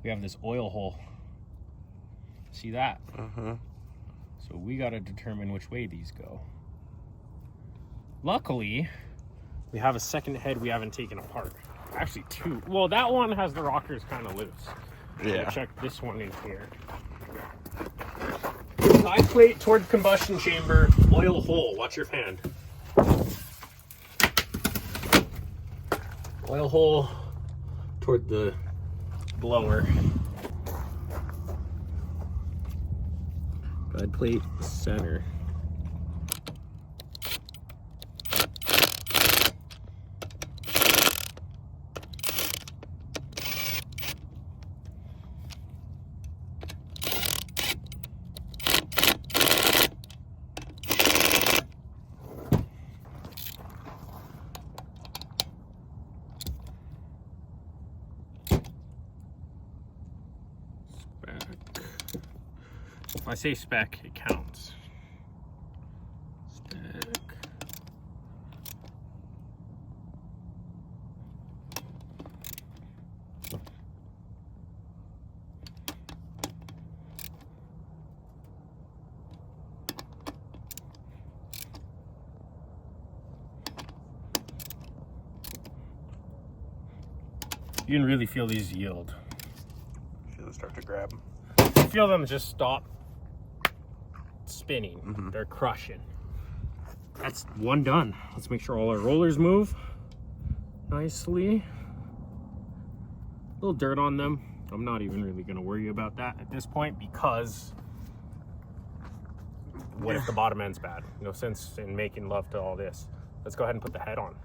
we have this oil hole. See that? Uh-huh. So we got to determine which way these go. Luckily, we have a second head we haven't taken apart. Actually, two. Well, that one has the rockers kind of loose. Yeah. Check this one in here. Side plate toward combustion chamber, oil hole. Watch your hand. Oil hole toward the blower. Side plate center. If I say spec, it counts. Spec. You can really feel these yield. Feel it start to grab. You feel them just stop spinning. They're crushing. That's one done. Let's make sure all our rollers move nicely. A little dirt on them. I'm not even really going to worry about that at this point, because what if the bottom end's bad? No sense in making love to all this. Let's go ahead and put the head on.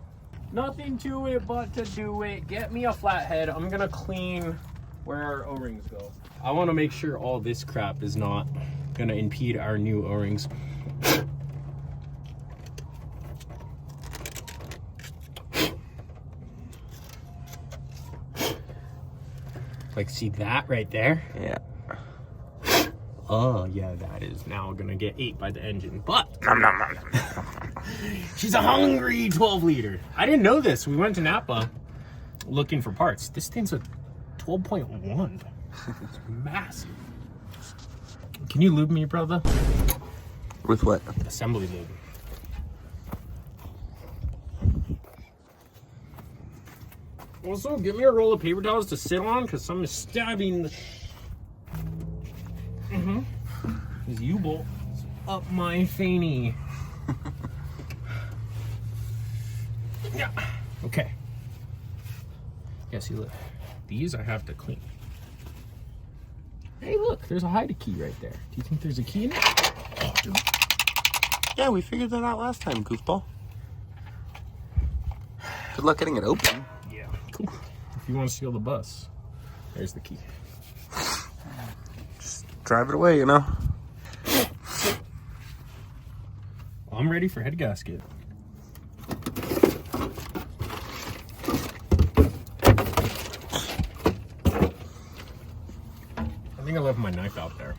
Nothing to it but to do it. Get me a flat head. I'm going to clean where our O-rings go. I want to make sure all this crap is not going to impede our new O-rings. Like, see that right there? Yeah. Oh, yeah, that is now going to get ate by the engine. But she's a hungry 12-liter. I didn't know this. We went to Napa looking for parts. This thing's a 12.1. It's massive. Can you lube me, brother? With what? Assembly lube. Also, get me a roll of paper towels to sit on, because I'm stabbing the this U-bolt up my fanny. Yeah. Okay. Yeah, see, look. These I have to clean. Hey, look, there's a hide key right there. Do you think there's a key in it? Yeah, we figured that out last time, goofball. Good luck getting it open. Yeah, cool. If you want to steal the bus, there's the key. Just drive it away, you know? I'm ready for head gasket. I think I left my knife out there.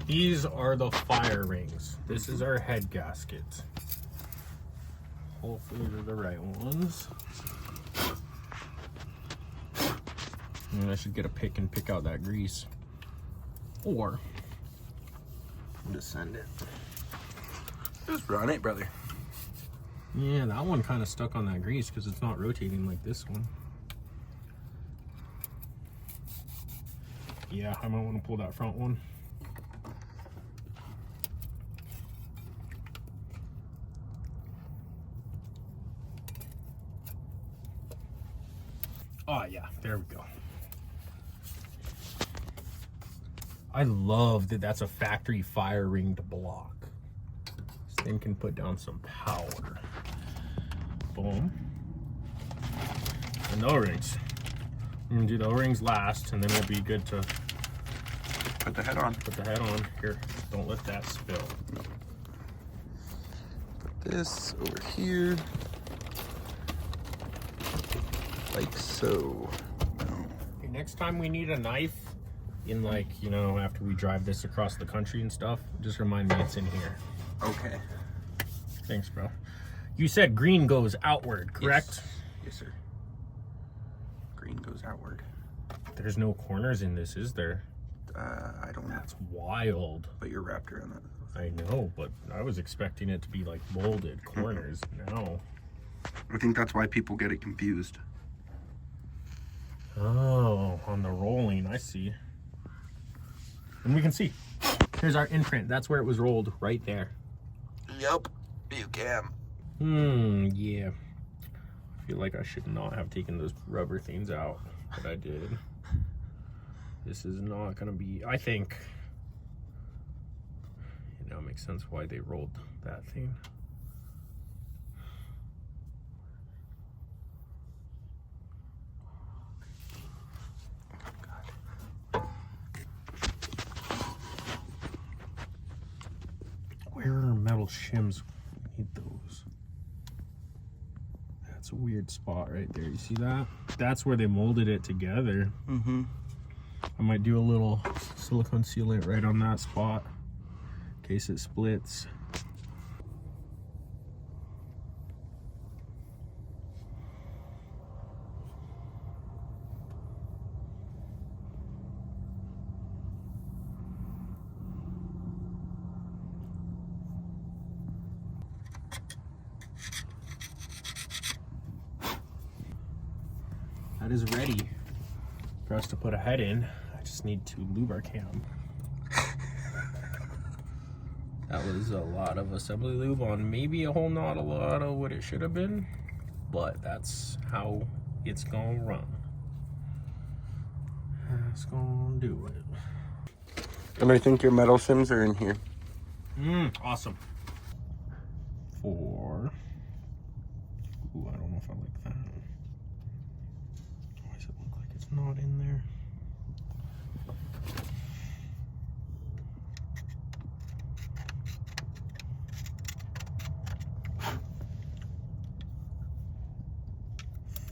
These are the fire rings. This is our head gasket. Hopefully they're the right ones. And I should get a pick and pick out that grease. Or just send it. Just run it, brother. Yeah, that one kind of stuck on that grease because it's not rotating like this one. Yeah, I might want to pull that front one. Oh yeah, there we go. I love that that's a factory fire ring to block. This thing can put down some power. Boom. And the O-rings. I'm gonna do the O-rings last, and then we'll be good to Put the head on. put the head on. Here, don't let that spill. Put this over here. Like so. Okay, next time we need a knife, in like, you know, after we drive this across the country and stuff, just remind me it's in here. Okay. Thanks, bro. You said green goes outward, correct? Yes, sir. Green goes outward. There's no corners in this, is there? I don't know. That's wild. But you're wrapped around that. I know, but I was expecting it to be like molded corners. No. I think that's why people get it confused. Oh, on the rolling, I see. And we can see. Here's our imprint. That's where it was rolled, right there. Yep, you can. Yeah. I feel like I should not have taken those rubber things out, but I did. This is not gonna be, I think, it now makes sense why they rolled that thing. Where are metal shims? We need those. That's a weird spot right there. You see that? That's where they molded it together. Mm-hmm. I might do a little silicone sealant right on that spot in case it splits. That is ready for us to put a head in. I just need to lube our cam. That was a lot of assembly lube on maybe a whole not a lot of what it should have been, but that's how it's gonna run. It's gonna do it. And I think your metal shims are in here. Awesome. 4. Ooh, I don't know if I like that. Why does it look like it's not in there?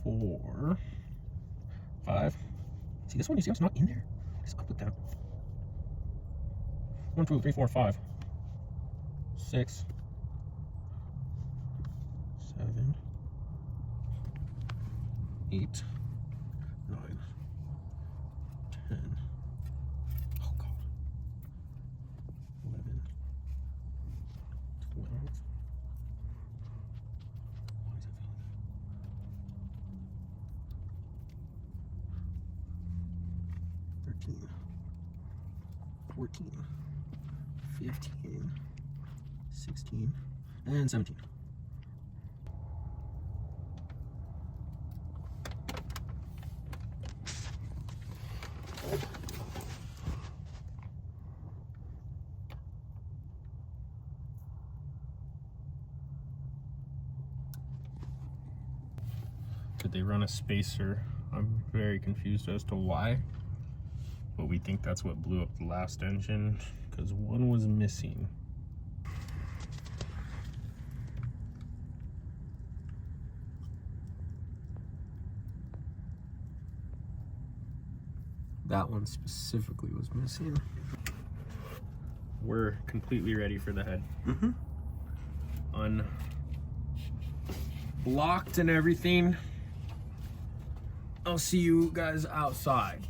Four, 5. See this one? You see how it's not in there? What is up with that? 1, 2, 3, 4, 5, 6, 7, 8, 9, 10. Oh God. 11, 12. Why is it feeling that? 13, 14, 15, 16, and 17. Did they run a spacer? I'm very confused as to why, but we think that's what blew up the last engine because one was missing. That one specifically was missing. We're completely ready for the head. Unblocked and everything. I'll see you guys outside.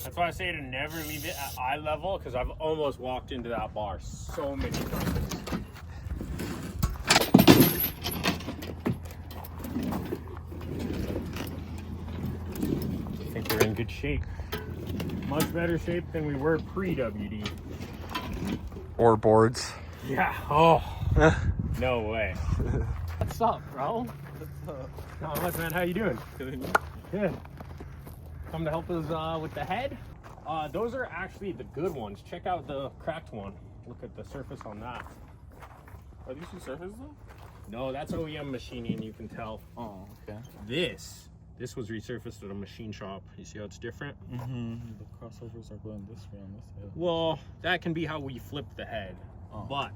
That's why I say to never leave it at eye level, because I've almost walked into that bar so many times. I think we're in good shape. Much better shape than we were pre-WD. Or boards. Yeah. Oh. No way. What's up, bro? Not much, man. How you doing? Good. Come to help us with the head. Those are actually the good ones. Check out the cracked one. Look at the surface on that. Are these resurfaced though? No, that's OEM machining, you can tell. Oh, okay. This was resurfaced at a machine shop. You see how it's different? Mm-hmm. The crossovers are going this way on this side. Well, that can be how we flip the head, Oh. but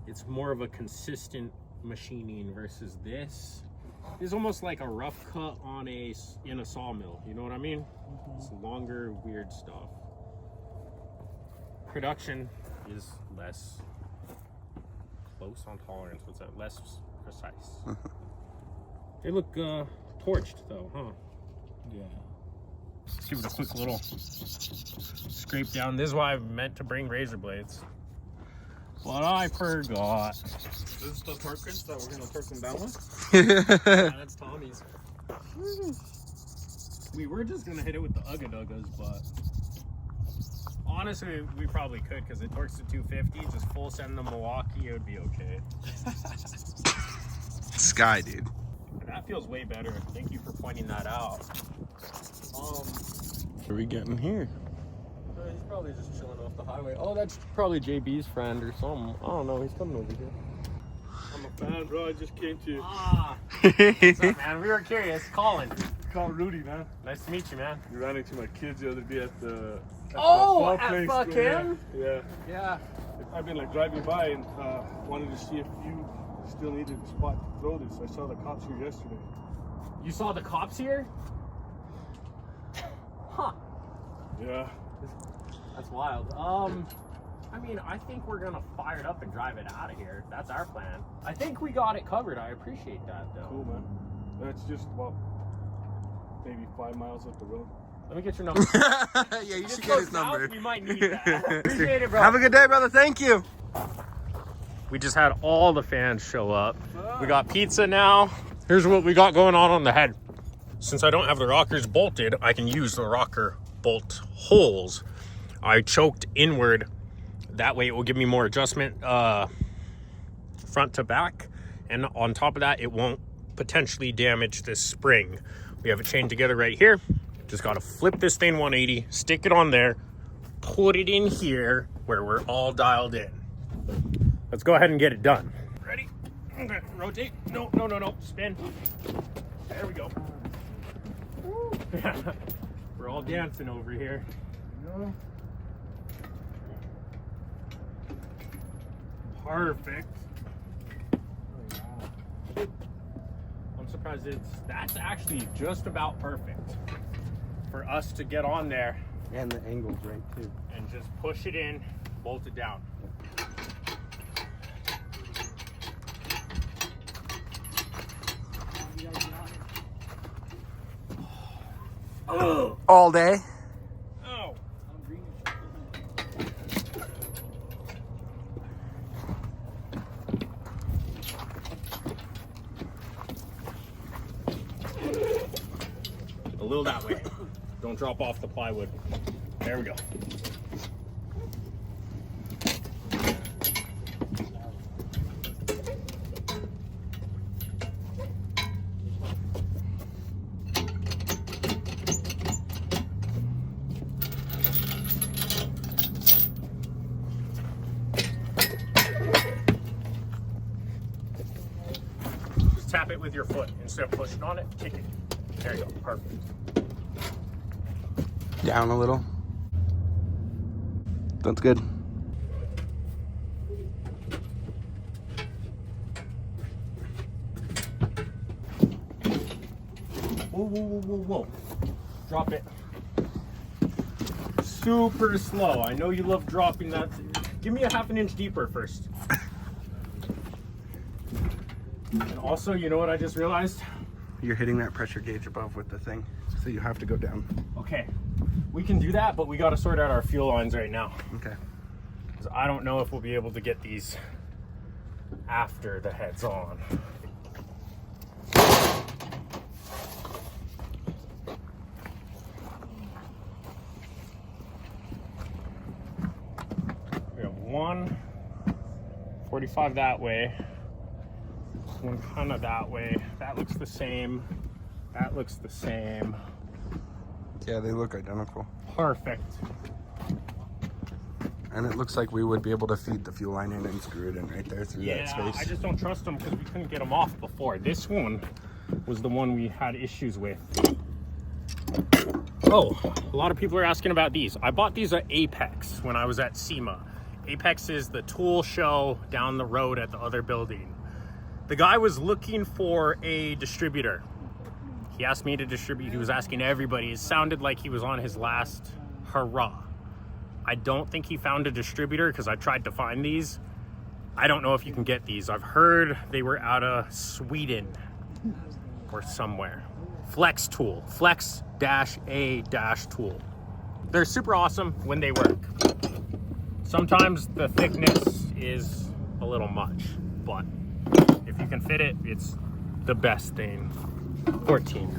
it's more of a consistent machining versus this. It's almost like a rough cut on in a sawmill. You know what I mean? Mm-hmm. It's longer, weird stuff. Production is less close on tolerance. What's that? Less precise. They look torched though, huh? Yeah. Let's give it a quick little scrape down. This is why I meant to bring razor blades, but I forgot. This is the torque wrench that we're gonna torque them down with? Yeah, that's Tommy's. We were just gonna hit it with the Ugga-Duggas, but honestly, we probably could because it torques to 250. Just full send to Milwaukee, it would be okay. Sky, dude. That feels way better. Thank you for pointing that out. What are we getting here? He's probably just chilling off the highway. Oh, that's probably JB's friend or something. I don't know. He's coming over here. I'm a fan, bro. I just came to What's up, man? We were curious. Colin. call Rudy, man. Nice to meet you, man. We ran into my kids the other day at the Oh, the at place. fucking? Yeah. Yeah. I've been like driving by and wanted to see if you still needed a spot to throw this. I saw the cops here yesterday. You saw the cops here? Huh. Yeah. That's wild. I mean, I think we're gonna fire it up and drive it out of here. That's our plan. I think we got it covered. I appreciate that, though. Cool, man. That's just about maybe 5 miles up the road. Let me get your number. Yeah, you should get his number. We might need that. Appreciate it, bro. Have a good day, brother. Thank you. We just had all the fans show up. We got pizza now. Here's what we got going on the head. Since I don't have the rockers bolted, I can use the rocker bolt holes. I choked inward. That way it will give me more adjustment front to back. And on top of that, it won't potentially damage this spring. We have it chained together right here. Just got to flip this thing 180, stick it on there, put it in here where we're all dialed in. Let's go ahead and get it done. Ready? Okay, rotate. No. Spin. There we go. We're all dancing over here. Perfect. I'm surprised that's actually just about perfect for us to get on there And the angle's right, too. and just push it in, bolt it down. All day. Oh. A little that way. Don't drop off the plywood. There we go. Just tap it with your foot instead of pushing on it. Kick it. There you go. Perfect. Down a little. That's good. Whoa. Drop it. Super slow. I know you love dropping that. Give me a half an inch deeper first. And also, you know what I just realized? You're hitting that pressure gauge above with the thing, so you have to go down. Okay, we can do that, but we got to sort out our fuel lines right now. Okay. 'Cause I don't know if we'll be able to get these after the head's on. We have one 45 that way, one kind of that way. That looks the same. That looks the same. Yeah, they look identical. Perfect. And it looks like we would be able to feed the fuel line in and screw it in right there through that Yeah, space. I just don't trust them because we couldn't get them off before. This one was the one we had issues with. Oh, a lot of people are asking about these. I bought these at Apex when I was at SEMA. Apex is the tool show down the road at the other building. The guy was looking for a distributor. He asked me to distribute. He was asking everybody. It sounded like he was on his last hurrah. I don't think he found a distributor because I tried to find these. I don't know if you can get these. I've heard they were out of Sweden or somewhere. Flex tool, flex-a-tool. They're super awesome when they work. Sometimes the thickness is a little much, but if you can fit it, it's the best thing. 14.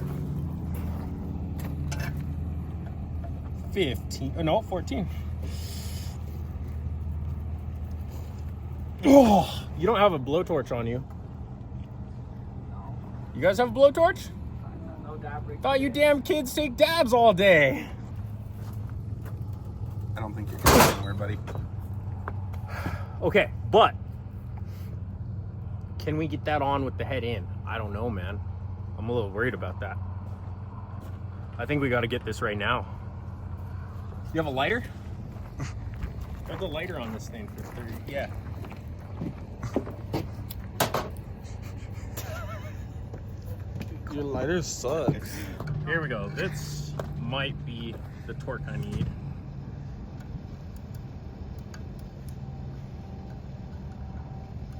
15, no, 14. Oh, you don't have a blowtorch on you. You guys have a blowtorch? No dab rig. Thought you damn kids take dabs all day. I don't think you're going anywhere, buddy. Okay, but can we get that on with the head in? I don't know, man. I'm a little worried about that. I think we got to get this right now. You have a lighter? Got the lighter on this thing for 30. Yeah. Your lighter sucks. Here we go. This might be the torque I need.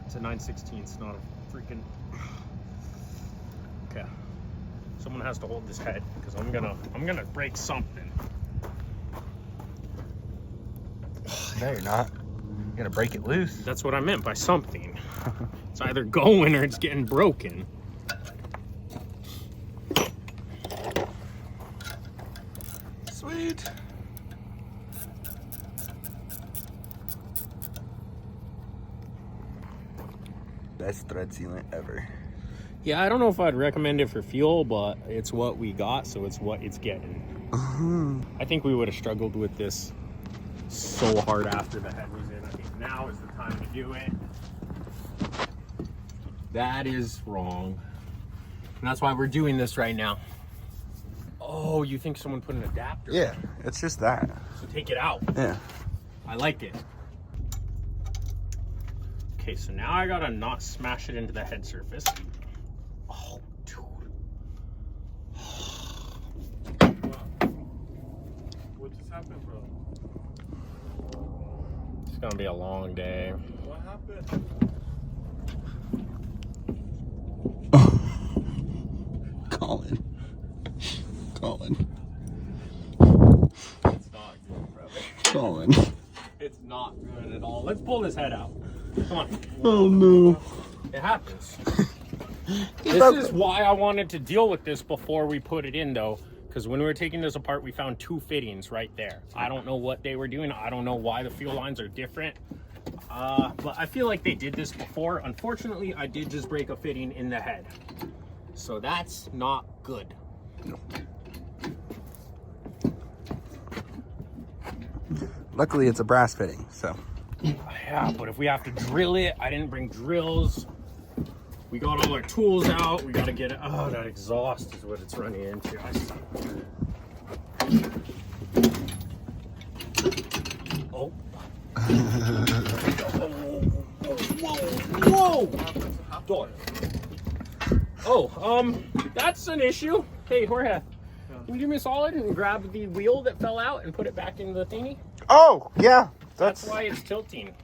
It's a 9/16. It's not a freaking. Okay. Someone has to hold this head because I'm gonna break something. No, you're not. You're gonna break it loose. That's what I meant by something. It's either going or it's getting broken. Sweet. Best thread sealant ever. Yeah, I don't know if I'd recommend it for fuel, but it's what we got, so it's what it's getting. I think we would have struggled with this so hard after the head was in. I think now is the time to do it. That is wrong. And that's why we're doing this right now. Oh, you think someone put an adapter? Yeah, it's just that. So take it out. Yeah. I like it. Okay, so now I gotta not smash it into the head surface. Oh, dude. What just happened, bro? It's gonna be a long day. What happened? Colin. It's not good, brother. Colin. It's not good at all. Let's pull this head out. Come on. Oh no. It happens. This is why I wanted to deal with this before we put it in, though, because when we were taking this apart, we found 2 fittings right there. I don't know what they were doing. I don't know why the fuel lines are different. But I feel like they did this before. Unfortunately, I did just break a fitting in the head. So that's not good. No. Luckily, it's a brass fitting, so. Yeah, but if we have to drill it, I didn't bring drills. We got all our tools out. We got to get it. Oh, that exhaust is what it's running into. I suck. Oh. Whoa. Door. Oh, that's an issue. Hey, Jorge, can you do me a solid and grab the wheel that fell out and put it back into the thingy? Oh, yeah. That's why it's tilting.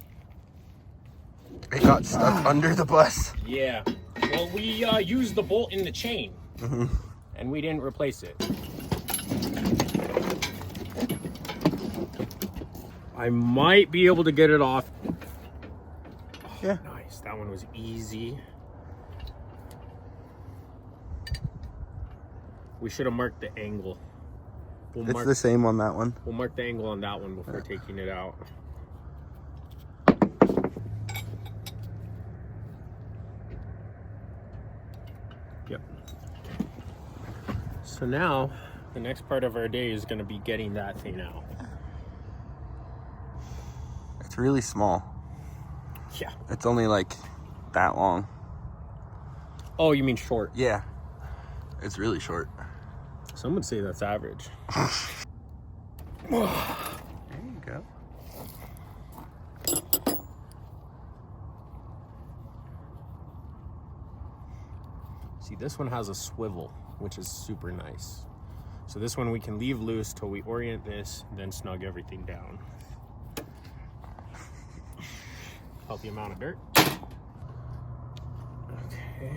It got stuck under the bus. Yeah. Well, we used the bolt in the chain, and we didn't replace it. I might be able to get it off. Oh, Yeah. Nice. That one was easy. We should have marked the angle. It's the same on that one. We'll mark the angle on that one before taking it out. Yep. So now, the next part of our day is going to be getting that thing out. really small. Yeah. It's only like that long. Oh, you mean short? Yeah. It's really short. Some would say that's average. There you go. See, this one has a swivel, which is super nice. So this one we can leave loose till we orient this, then snug everything down. Healthy amount of dirt. Okay.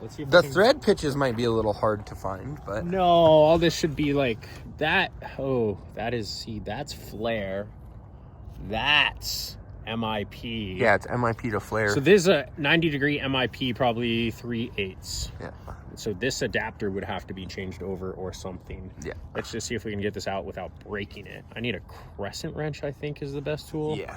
Let's see if The we can... thread pitches might be a little hard to find, but No, all this should be like that. Oh, that is, see, that's flare. That's MIP. yeah, it's MIP to flare. So this is a 90-degree MIP, probably 3/8. Yeah. So this adapter would have to be changed over or something. Yeah. Let's just see if we can get this out without breaking it. I need a crescent wrench, I think, is the best tool. Yeah.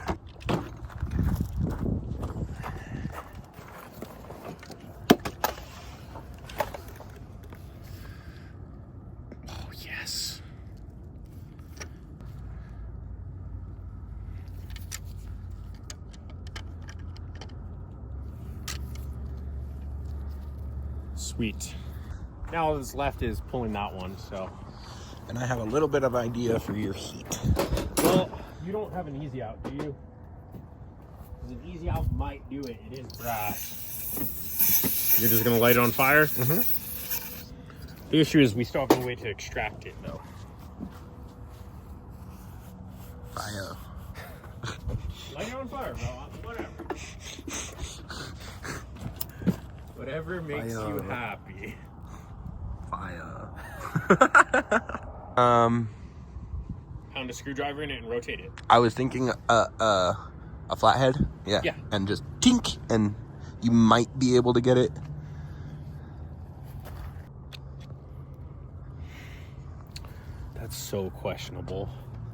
Oh, yes. Sweet. Now all that's left is pulling that one, so. And I have a little bit of idea for your heat. Well, you don't have an easy out, do you? Because an easy out might do it. It is brass. You're just gonna light it on fire? Mm-hmm. The issue is we still have no way to extract it, though. Fire. Light it on fire, bro. Whatever. Whatever makes you Fire. happy. Fire. Pound a screwdriver in it and rotate it. I was thinking a flathead. Yeah. Yeah. And just tink, and you might be able to get it. That's so questionable.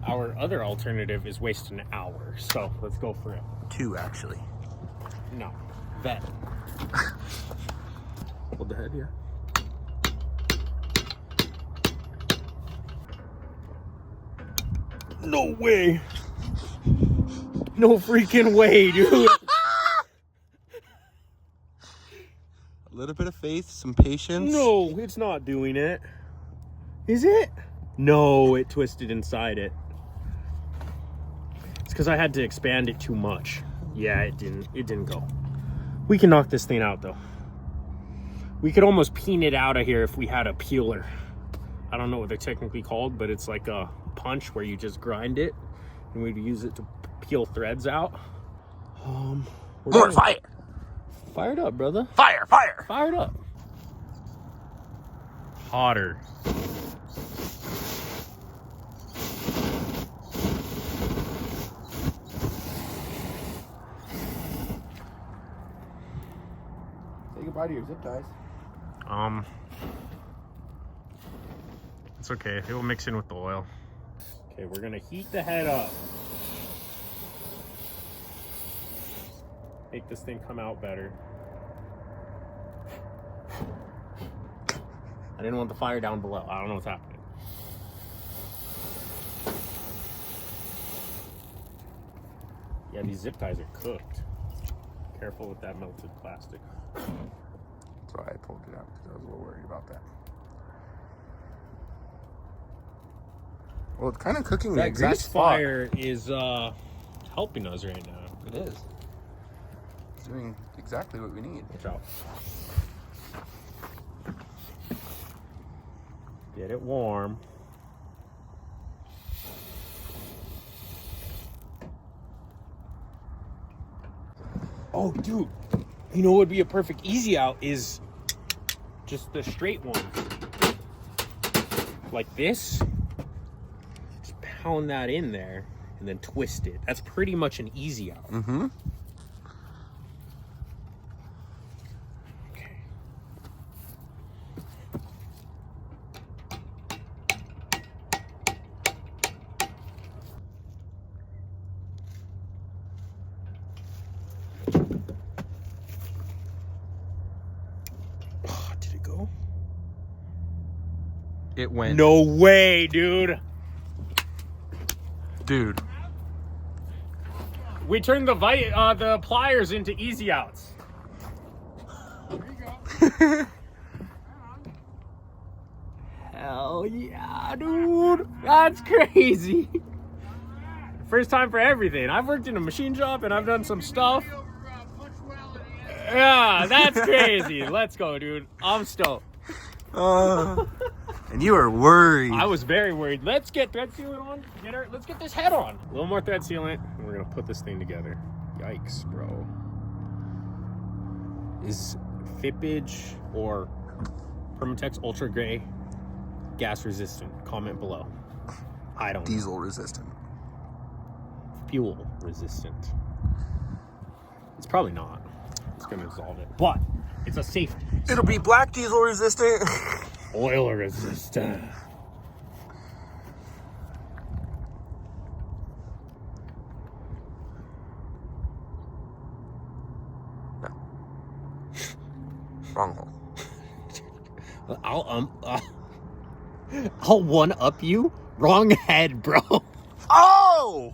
Our other alternative is waste an hour, so let's go for it. 2, actually. No. Vet. Hold the head, yeah. No way. No freaking way, dude. A little bit of faith, some patience. No, it's not doing it. Is it? No, it twisted inside it. It's because I had to expand it too much. Yeah, it didn't go. We can knock this thing out, though. We could almost peen it out of here if we had a peeler. I don't know what they're technically called, but it's like a punch where you just grind it, and we'd use it to peel threads out. More fire! Fired up, brother. Fire! Fire! Fired up. Hotter. Say goodbye to your zip ties. It's okay. It will mix in with the oil. Okay, we're gonna heat the head up. Make this thing come out better. I didn't want the fire down below. I don't know what's happening. Yeah, these zip ties are cooked. Careful with that melted plastic. That's why I pulled it out, because I was a little worried about that. Well, it's kind of cooking the That exact grease spot. fire is helping us right now. It is. It's doing exactly what we need. Watch out. Get it warm. Oh, dude. You know what would be a perfect easy out is just the straight one. Like this. Just pound that in there and then twist it. That's pretty much an easy out. Mm-hmm. Okay. Oh, did it go? It went. No way, dude. Dude. We turned the pliers into easy outs. Hell yeah, dude. That's crazy. First time for everything. I've worked in a machine shop and I've done some stuff. Yeah, that's crazy. Let's go, dude. I'm stoked. And you were worried. I was very worried. Let's get thread sealant on. Let's get this head on. A little more thread sealant, and we're gonna put this thing together. Yikes, bro. Is Fipage or Permatex Ultra Gray gas resistant? Comment below. I don't know. Diesel resistant. Fuel resistant. It's probably not. It's gonna dissolve it, but it's a safety. It'll be black diesel resistant. Oil resistant. No. Wrong hole. I'll one up you. Wrong head, bro. Oh!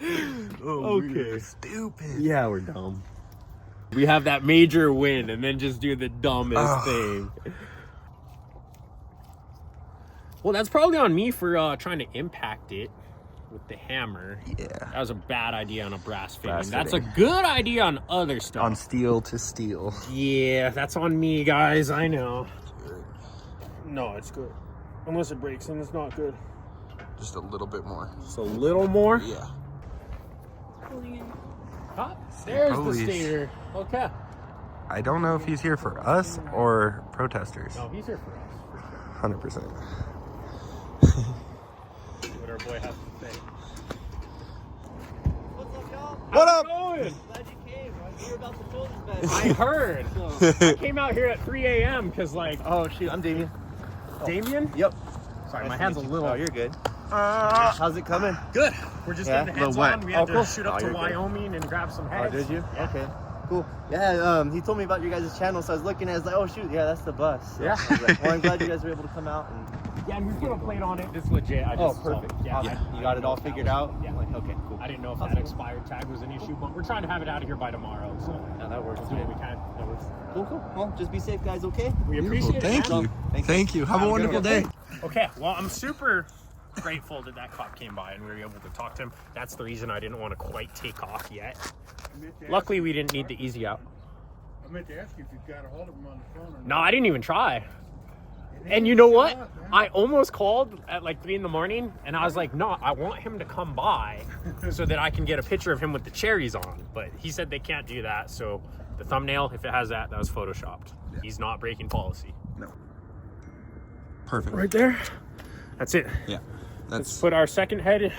Okay. Stupid. Yeah, we're dumb. We have that major win and then just do the dumbest thing. Well, that's probably on me for trying to impact it with the hammer. Yeah. That was a bad idea on a brass fitting. Brass That's fitting. a good idea on other stuff. On steel to steel. Yeah, that's on me, guys. I know. No, it's good. Unless it breaks, and it's not good. Just a little bit more. Just a little more. Yeah. Ah, there's Police. the stator. Okay. I don't know if he's here for us or protesters. No, he's here for us, for sure. 100%. See what our boy has to say. What's up, y'all? What up? Going? Glad you came. I hear about the children's bed. I heard. I came out here at 3 a.m. because, like, Oh, shoot. I'm Damien. Damien? Yep. Sorry, my Nice to hand's a meet you. little. Oh, you're good. How's it coming? Good. We're just Yeah? getting the heads But what? on. We had Oh, to cool. shoot up Oh, to you're good. Wyoming and grab some Oh, heads. did you? Yeah. Okay. Cool. Yeah, he told me about your guys' channel, so I was looking at it, I was like, oh, shoot, yeah, that's the bus. So Yeah. I was like, well, I'm glad you guys were able to come out. And... Yeah, and we put a plate on it. It's legit. I Oh, just perfect. Yeah, Awesome. I You got it all didn't know if figured that out? was- Yeah. I'm like, okay, cool. I didn't know if That's that cool. expired tag was an issue, but we're trying to have it out of here by tomorrow. So Yeah, that works. we'll do what we can. That works. Cool. Well, just be safe, guys, okay? We Beautiful. appreciate Thank it. man. you. Thank you. Thank you. Have a wonderful day. Okay, well, I'm super grateful that cop came by and we were able to talk to him. That's the reason I didn't want to quite take off yet. Luckily, we didn't need the easy out. I meant to ask you if you got a hold of him on the phone or No, I didn't even try. And you know what? I almost called at like 3 in the morning and I was like, no, I want him to come by so that I can get a picture of him with the cherries on. But he said they can't do that. So the thumbnail, if it has that, that was photoshopped. Yeah. He's not breaking policy. No. Perfect. Right there. That's it. Yeah. Let's That's put our second head.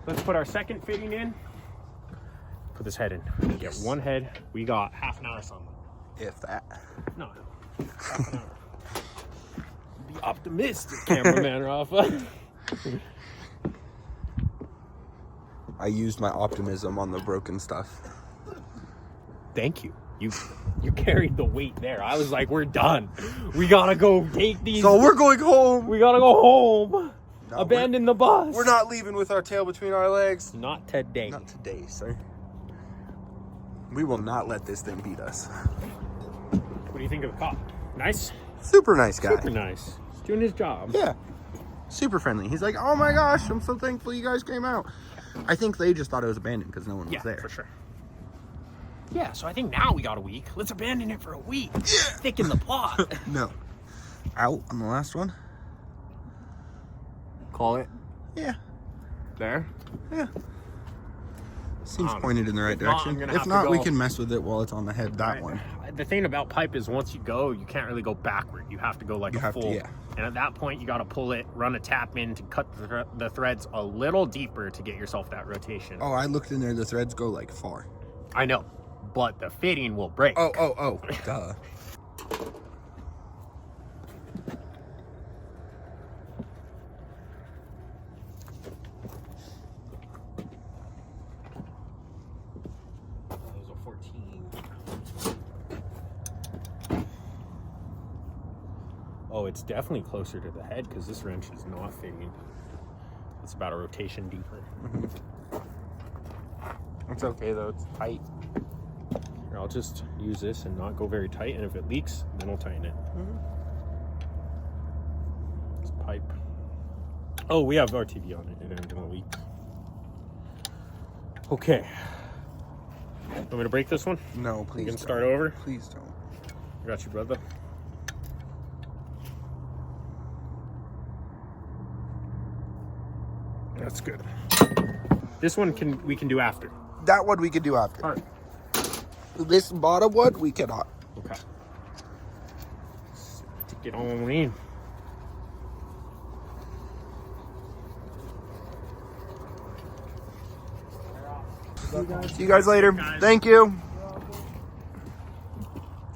Let's put our second fitting in. Put this head in. We get one head. We got half an hour something. if that. No. Half an hour. Be optimistic, cameraman Rafa. I used my optimism on the broken stuff. Thank you. You carried the weight there. I was like, we're done. We gotta go take these. So we're going home. We gotta go home. No, Abandon the bus. We're not leaving with our tail between our legs. Not today. Not today, sir. We will not let this thing beat us. What do you think of the cop? Nice? Super nice guy. Super nice. He's doing his job. Yeah. Super friendly. He's like, oh my gosh, I'm so thankful you guys came out. I think they just thought it was abandoned because no one was there. For sure. Yeah, so I think now we got a week. Let's abandon it for a week. Thicken the plot. No. Out on the last one? Call it. Yeah. There. Yeah. Seems pointed in the right if not, I'm direction. gonna If have to not, we go- can mess with it while it's on the head, that one. The thing about pipe is once you go, you can't really go backward. You have to go like You a have to, full. yeah. And at that point, you got to pull it, run a tap in to cut the threads a little deeper to get yourself that rotation. Oh, I looked in there, the threads go like far. I know, but the fitting will break. Oh, duh. Those are 14. Oh, it's definitely closer to the head because this wrench is not fitting. It's about a rotation deeper. It's okay though, it's tight. Here, I'll just use this and not go very tight, and if it leaks, then I'll tighten it. It's pipe. Oh, we have RTV on it. It ain't gonna leak. Okay. Want me to break this one? No, please. You can don't. start over. Please don't. I got you, brother. That's good. This one we can do after. That one we could do after. All right. This bottom one we cannot. Okay. To get on in. See you guys later. Thank you.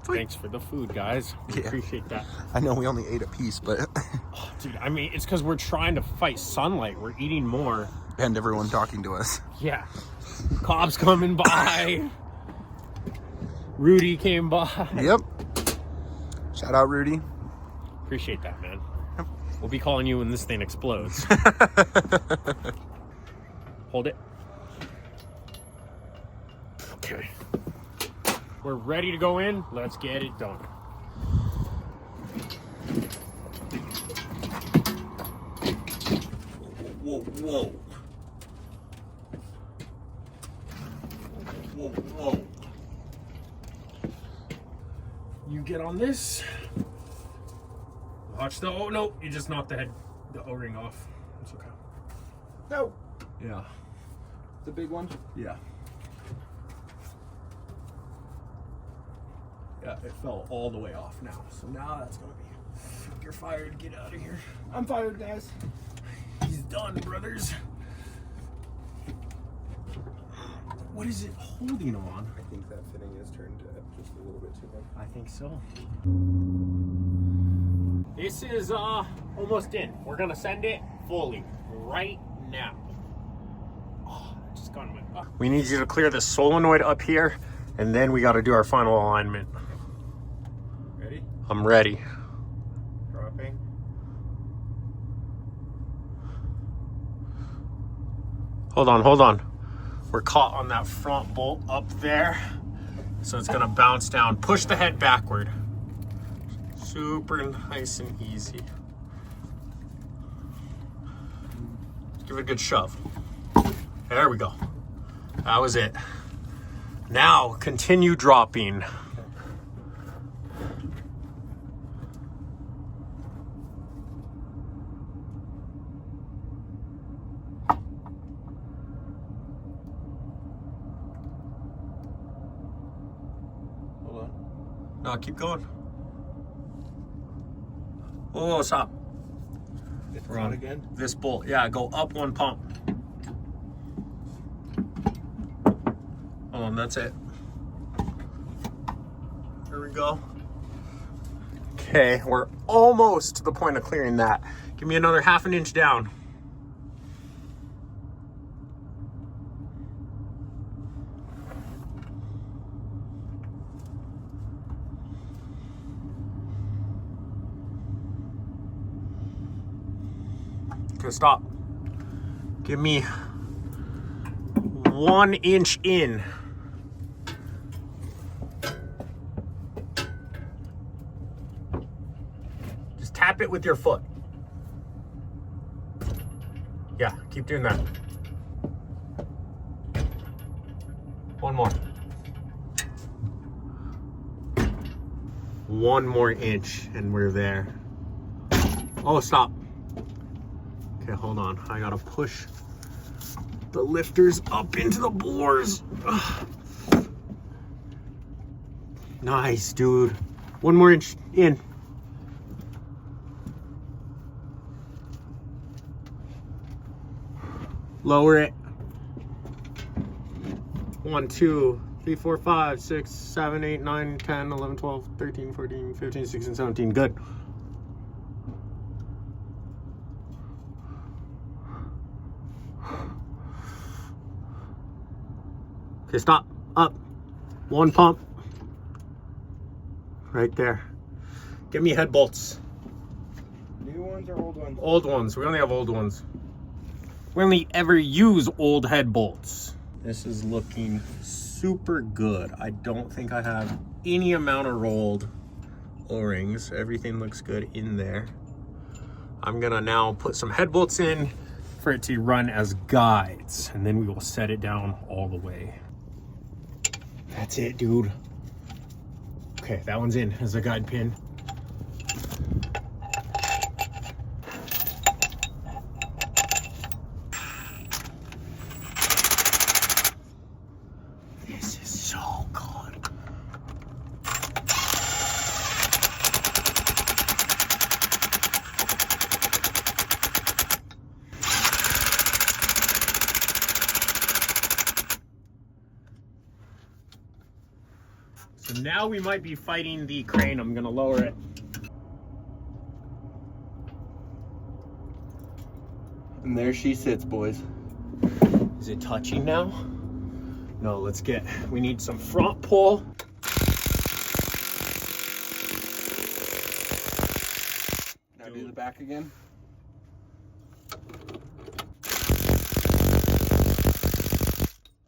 Thanks for the food, guys. Yeah. Appreciate that. I know we only ate a piece, but Oh, dude, I mean, it's because we're trying to fight sunlight. We're eating more. and everyone talking to us. Yeah. Cops coming by. Rudy came by. Yep. Shout out Rudy. Appreciate that, man. We'll be calling you when this thing explodes. Hold it. Okay. We're ready to go in. Let's get it done. Whoa, whoa. Whoa, whoa. You get on this. Watch the, oh no, you just knocked the O-ring off. It's okay. No. Yeah. The big one? Yeah. Yeah, it fell all the way off now. So now that's gonna be, you're fired, get out of here. I'm fired, guys. He's done, brothers. What is it holding on? I think that fitting is turned just a little bit too much. I think so. This is almost in. We're gonna send it fully right now. Oh, I just got in my. We need you to clear the solenoid up here, and then we got to do our final alignment. Ready? I'm ready. Dropping. Hold on, hold on. We're caught on that front bolt up there, so it's gonna bounce down. Push the head backward. Super nice and easy. Give it a good shove. There we go. That was it. Now continue dropping. Hold on. No, keep going. Oh, stop. It's We're on on again. this bolt. Yeah, go up one pump. Hold on, that's it. There we go. Okay, we're almost to the point of clearing that. Give me another ½ an inch down. Okay, stop. Give me 1 inch in. Just tap it with your foot. Yeah, keep doing that. One more. 1 more inch and we're there. Oh, stop. Okay, hold on. I gotta push the lifters up into the bores. Ugh. Nice, dude. 1 more inch in. Lower it. 1, 2, 3, 4, 5, 6, 7, 8, 9, 10, 11, 12, 13, 14, 15, 16, 17. Good. Okay, stop. Up. 1 pump. Right there. Give me head bolts. New ones or old ones? Old ones. We only have old ones. We only ever use old head bolts. This is looking super good. I don't think I have any amount of rolled O-rings. Everything looks good in there. I'm gonna now put some head bolts in for it to run as guides, and then we will set it down all the way. That's it, dude. Okay, that one's in as a guide pin. This is so good. So now we might be fighting the crane. I'm gonna lower it. And there she sits, boys. Is it touching now? No, we need some front pull. Now do the back again.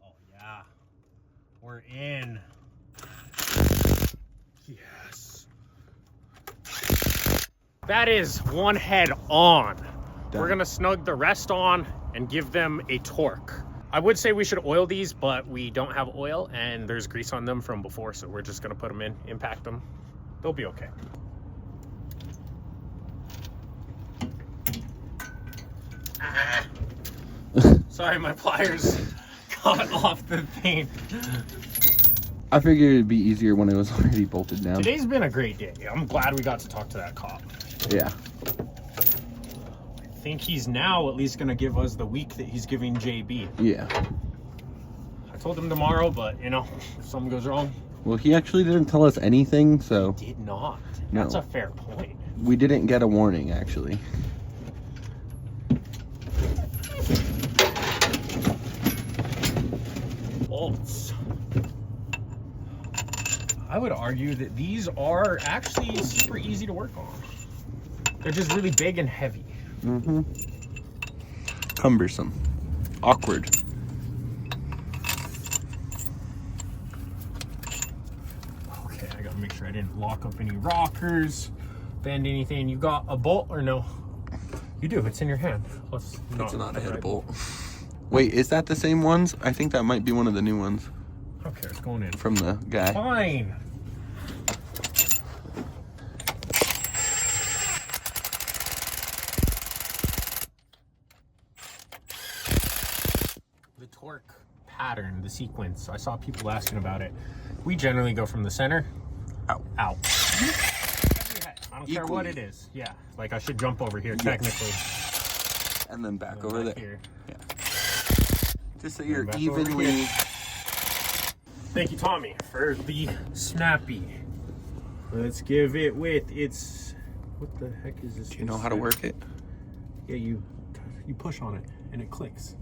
Oh yeah, we're in. Yes. That is one head on. Done. We're gonna snug the rest on and give them a torque. I would say we should oil these, but we don't have oil and there's grease on them from before, so we're just gonna put them in, impact them. They'll be okay. Sorry, my pliers got off the thing. I figured it'd be easier when it was already bolted down. Today's been a great day. I'm glad we got to talk to that cop. Yeah. I think he's now at least gonna give us the week that he's giving JB. Yeah. I told him tomorrow, but you know, if something goes wrong. Well, he actually didn't tell us anything, so Did not. No. That's a fair point. we didn't get a warning, actually. Bolts. I would argue that these are actually super easy to work on. They're just really big and heavy. Mm-hmm. Cumbersome. Awkward. Okay, I gotta make sure I didn't lock up any rockers, bend anything. You got a bolt or no? You do, it's in your hand. Let's It's not a head right. bolt. Wait, is that the same ones? I think that might be one of the new ones Okay, it's going in. from the guy. Fine. The torque pattern, the sequence, I saw people asking about it. We generally go from the center Out. out. I don't care what it is. Yeah, like I should jump over here technically. And then back And over back there. here. Yeah. Just so you're back over evenly. here. Thank you, Tommy, for the snappy. Let's give it width. It's, what the heck is this? Do you know how to work it? Yeah, you push on it and it clicks.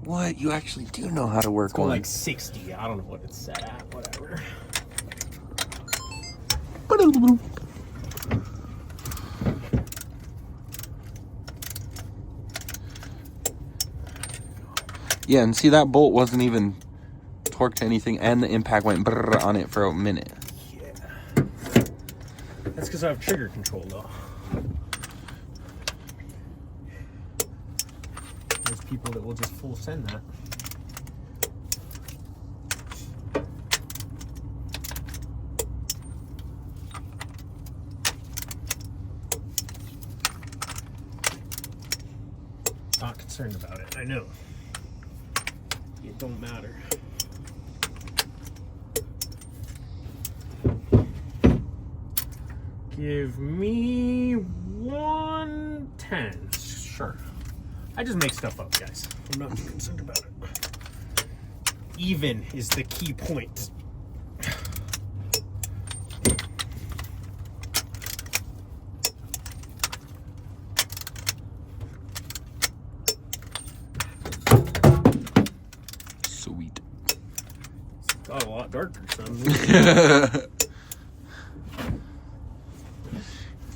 What? You actually do know how to work Go one. like 60. I don't know what it's set at. Whatever. Yeah, and see that bolt wasn't even torqued to anything, and the impact went brrr on it for a minute. Yeah. That's because I have trigger control though. There's people that will just full send that. Not concerned about it, I know. It don't matter. Give me 110. Sure. I just make stuff up, guys. I'm not too concerned about it. Even is the key point. Sweet. It's got a lot darker, son.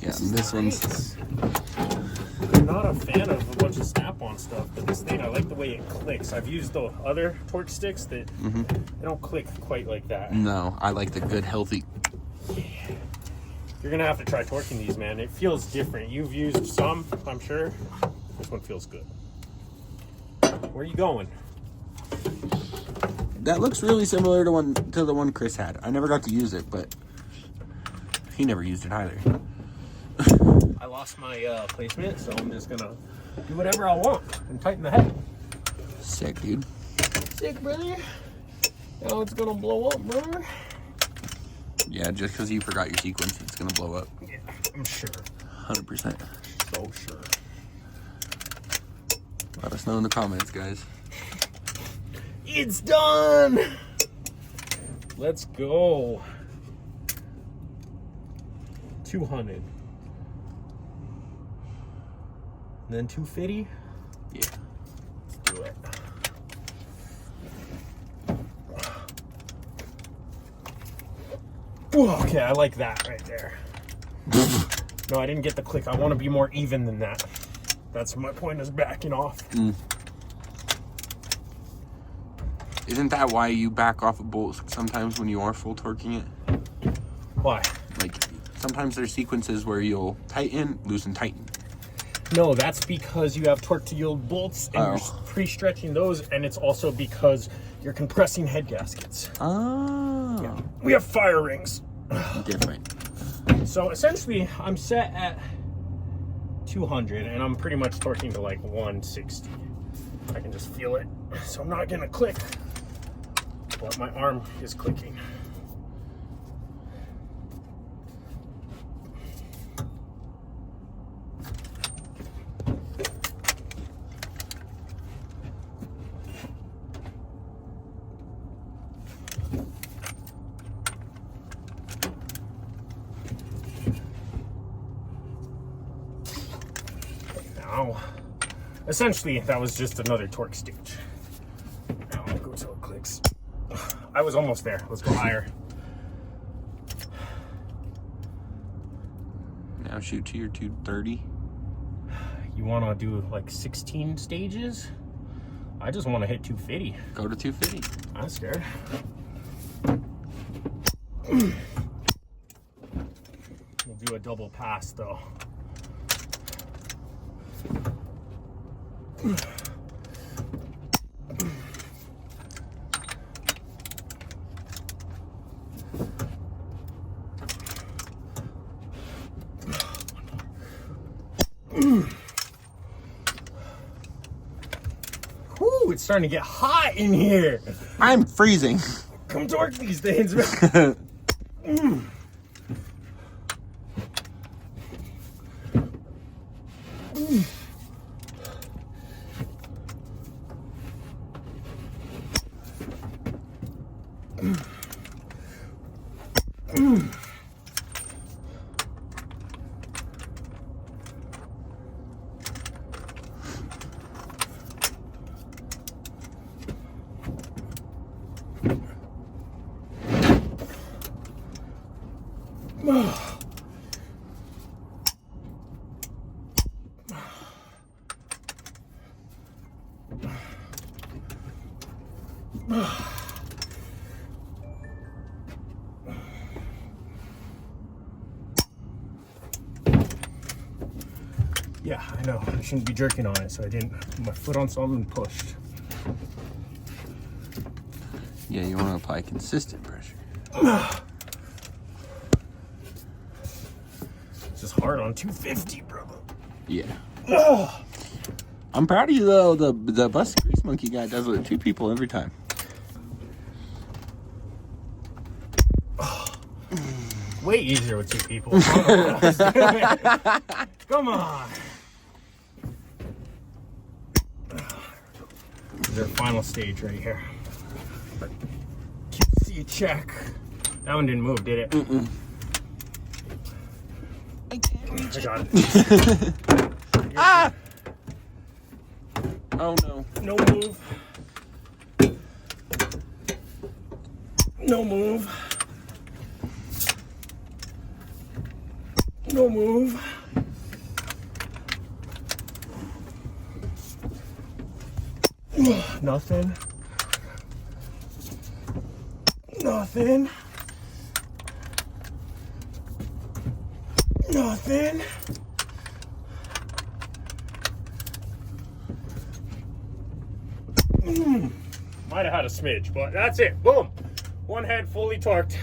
Yeah. This one's. I'm not a fan of a bunch of snap-on stuff, but this thing, I like the way it clicks. I've used the other torque sticks that they don't click quite like that. No, I like the good, healthy. You're gonna have to try torquing these, man. It feels different. You've used some, I'm sure. This one feels good. Where are you going? That looks really similar to the one Chris had. I never got to use it, but he never used it either. I lost my placement, so I'm just gonna do whatever I want and tighten the head. Sick, dude. Sick, brother. Now it's gonna blow up, brother. Yeah, just because you forgot your sequence, it's gonna blow up. Yeah, I'm sure. 100%. So sure. Let us know in the comments, guys. It's done! Let's go. 200. And then 250? Yeah. Let's do it. Ooh, okay, I like that right there. No, I didn't get the click. I want to be more even than that. That's my point, is backing off. Isn't that why you back off of bolts sometimes when you are full torquing it? Why? Like, sometimes there's sequences where you'll tighten, loosen, tighten. No, that's because you have torque to yield bolts and you're pre-stretching those, and it's also because you're compressing head gaskets. Oh. Yeah. We have fire rings. Different. So essentially, I'm set at 200, and I'm pretty much torquing to like 160. I can just feel it, so I'm not gonna click, but my arm is clicking. Now, essentially, that was just another torque stage. Now I'll go till it clicks. I was almost there. Let's go higher. Now shoot to your 230. You want to do like 16 stages? I just want to hit 250. Go to 250. I'm scared. We'll do a double pass though. Ooh, it's starting to get hot in here. I'm freezing. Come torque these things, man. Yeah, I know. I shouldn't be jerking on it, so I didn't put my foot on something and pushed. Yeah, you want to apply consistent pressure. It's just hard on 250, bro. Yeah. I'm proud of you though. The bus grease monkey guy does it with 2 people every time. Way easier with 2 people. Come on. This is our final stage right here. QC check. That one didn't move, did it? I can't reach I got it. Ah! Oh no. No move. No move. No Don't move. Nothing. Nothing. Nothing. Might have had a smidge, but that's it. Boom. One head fully torqued.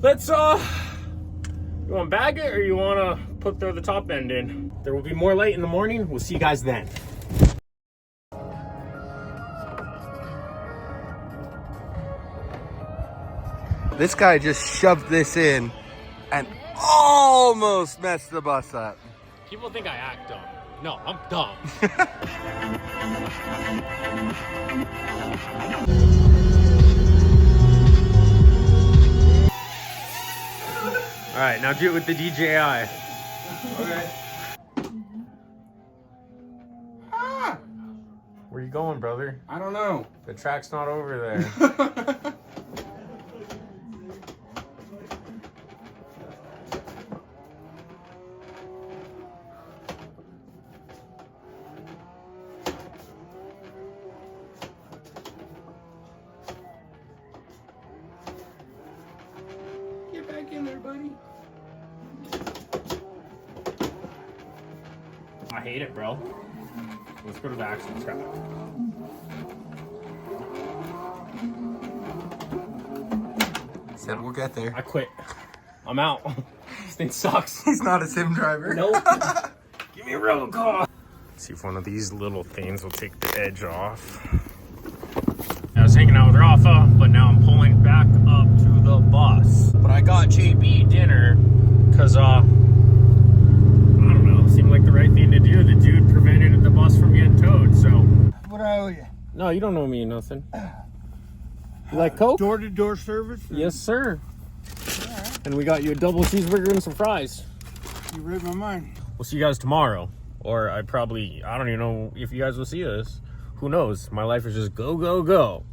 Let's, you want to bag it or you want to throw the top end in? There will be more light in the morning. We'll see you guys then. This guy just shoved this in and almost messed the bus up. People think I act dumb. No, I'm dumb. All right, now do it with the DJI. Okay. Where you going, brother? I don't know. The track's not over there. Get back in there, buddy. I hate it, bro. Let's go to the action track. Said we'll get there. I quit. I'm out. This thing sucks. He's not a sim driver. Nope. Give me a real car. See if one of these little things will take the edge off. I was hanging out with Rafa, but now I'm pulling back up to the bus. But I got JB dinner because, I don't know, it seemed like the right thing to do. The dude prevented the bus from getting towed, so. What I owe you? No, you don't owe me nothing. You like Coke? Door-to-door service? Yes, sir. And we got you a double cheeseburger and some fries. You read my mind. We'll see you guys tomorrow. Or I don't even know if you guys will see this. Who knows? My life is just go, go, go.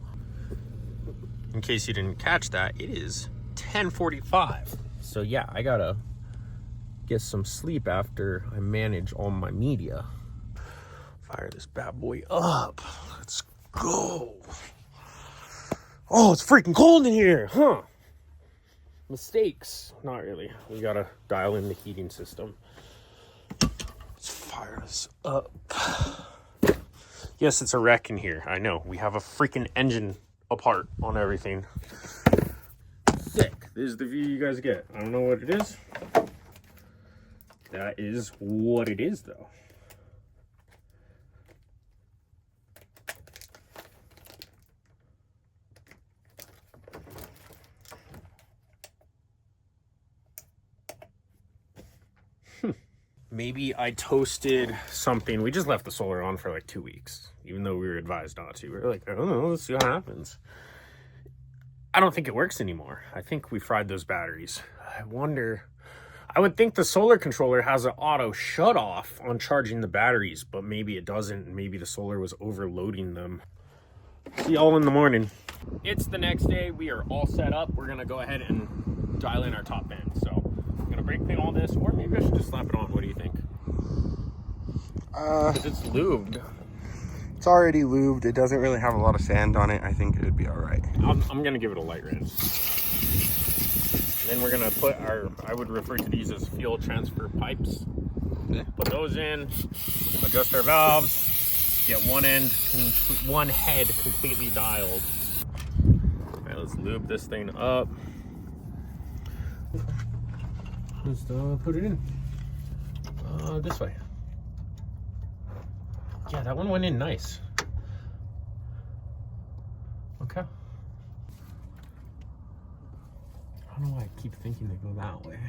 In case you didn't catch that, it is 10:45. So yeah, I gotta get some sleep after I manage all my media. Fire this bad boy up. Let's go. Oh, it's freaking cold in here, huh? Mistakes. Not really. We gotta dial in the heating system. Let's fire this up. Yes, it's a wreck in here. I know. We have a freaking engine apart on everything. Sick. This is the view you guys get. I don't know what it is. That is what it is, though. Maybe I toasted something. We just left the solar on for like 2 weeks, even though we were advised not to. We were like, I don't know, let's see what happens. I don't think it works anymore. I think we fried those batteries. I wonder, I would think the solar controller has an auto shut off on charging the batteries, but maybe it doesn't. Maybe the solar was overloading them. See y'all in the morning. It's the next day. We are all set up. We're gonna go ahead and dial in our top end. So I'm gonna brake clean all this, or maybe I should just slap it on. What do you think? Because it's lubed. It's already lubed. It doesn't really have a lot of sand on it. I think it'd be all right. I'm gonna give it a light rinse. And then we're gonna put our, I would refer to these as fuel transfer pipes. Yeah. Put those in, adjust our valves, get one head completely dialed. All right, let's lube this thing up. Just put it in this way. Yeah, that one went in nice. Okay. I don't know why I keep thinking they go that way.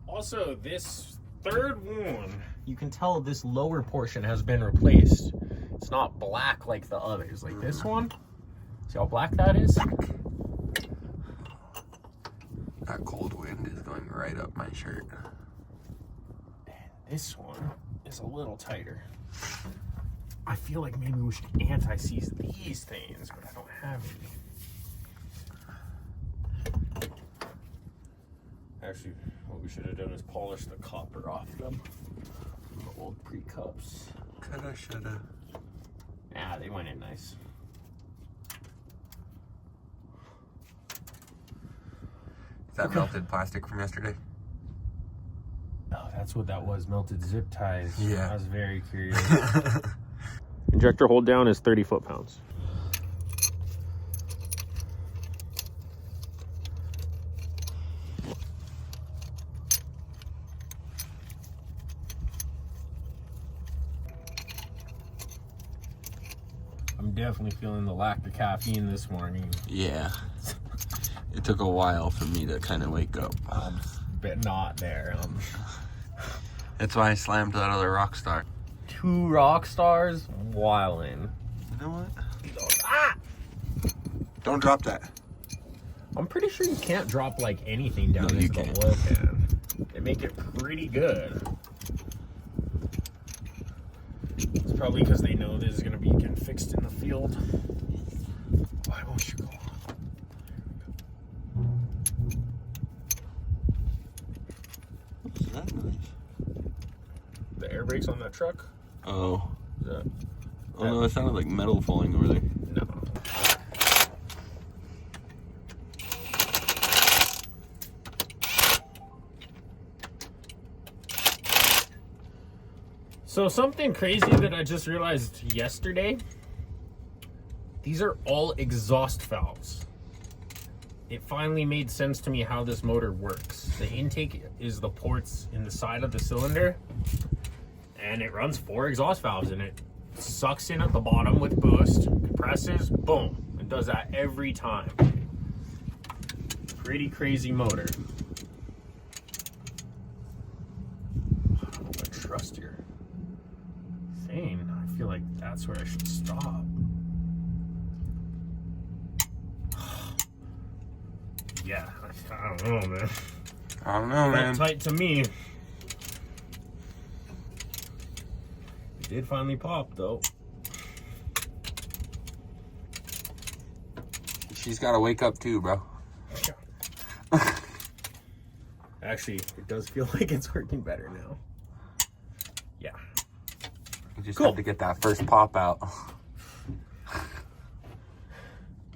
Also, this third one, you can tell this lower portion has been replaced. It's not black like the others. Like this one, see how black that is? That cold wind is going right up my shirt. And this one is a little tighter. I feel like maybe we should anti-seize these things, but I don't have any. Actually, what we should have done is polish the copper off them. The old pre-cups. Coulda, shoulda. Yeah, they went in nice. Is that melted plastic from yesterday? Oh, that's what that was, melted zip ties. Yeah. I was very curious. Injector hold down is 30 foot-pounds. I'm definitely feeling the lack of caffeine this morning. Yeah. It took a while for me to kind of wake up. But not there. That's why I slammed that other rock star. 2 rock stars wildin'. You know what? Ah! Don't drop that. I'm pretty sure you can't drop like anything down No, you into can't. the oil pan. They make it pretty good. It's probably because they know this is going to be getting fixed in the field. Why won't you go on? What's that noise? The air brakes on that truck? Oh. Is that, Oh no, it sounded like metal falling over there. no. So something crazy that I just realized yesterday, these are all exhaust valves. It finally made sense to me how this motor works. The intake is the ports in the side of the cylinder, and it runs 4 exhaust valves, and it sucks in at the bottom with boost, compresses, boom, and does that every time. Pretty crazy motor. I don't know if I trust your thing. I feel like that's where I should stop. Yeah, I don't know, man. I don't know, man. Felt tight to me. It did finally pop, though. She's got to wake up too, bro. Actually, it does feel like it's working better now. Yeah. You just Cool. had to get that first pop out.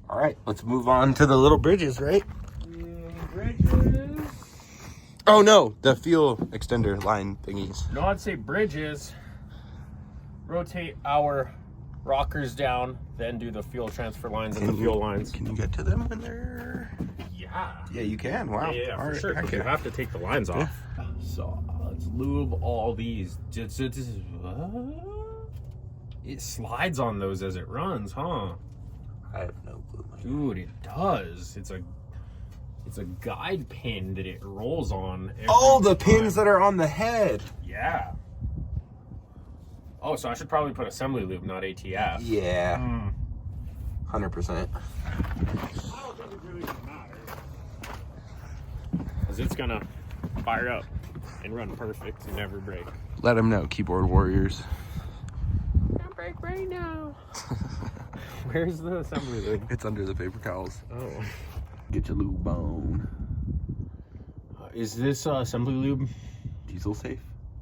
All right, let's move on to the little bridges, right? Bridges. Oh no, the fuel extender line thingies. No, I'd say bridges. Rotate our rockers down, then do the fuel transfer lines and the fuel lines. Can you get to them when they're... Yeah. Yeah, you can. Wow. Yeah, All for right, sure. 'Cause you have to take the lines off. So let's lube all these. It slides on those as it runs, huh? I have no clue. Dude, it does. It's a guide pin that it rolls on. Oh, the time. pins that are on the head. Yeah. Oh, so I should probably put assembly lube, not ATF. Yeah. 100%. I don't think it really matters. Because it's gonna fire up and run perfect and never break. Let them know, keyboard warriors. Don't break right now. Where's the assembly lube? It's under the paper towels. Oh. Get your lube on. Is this assembly lube Diesel safe?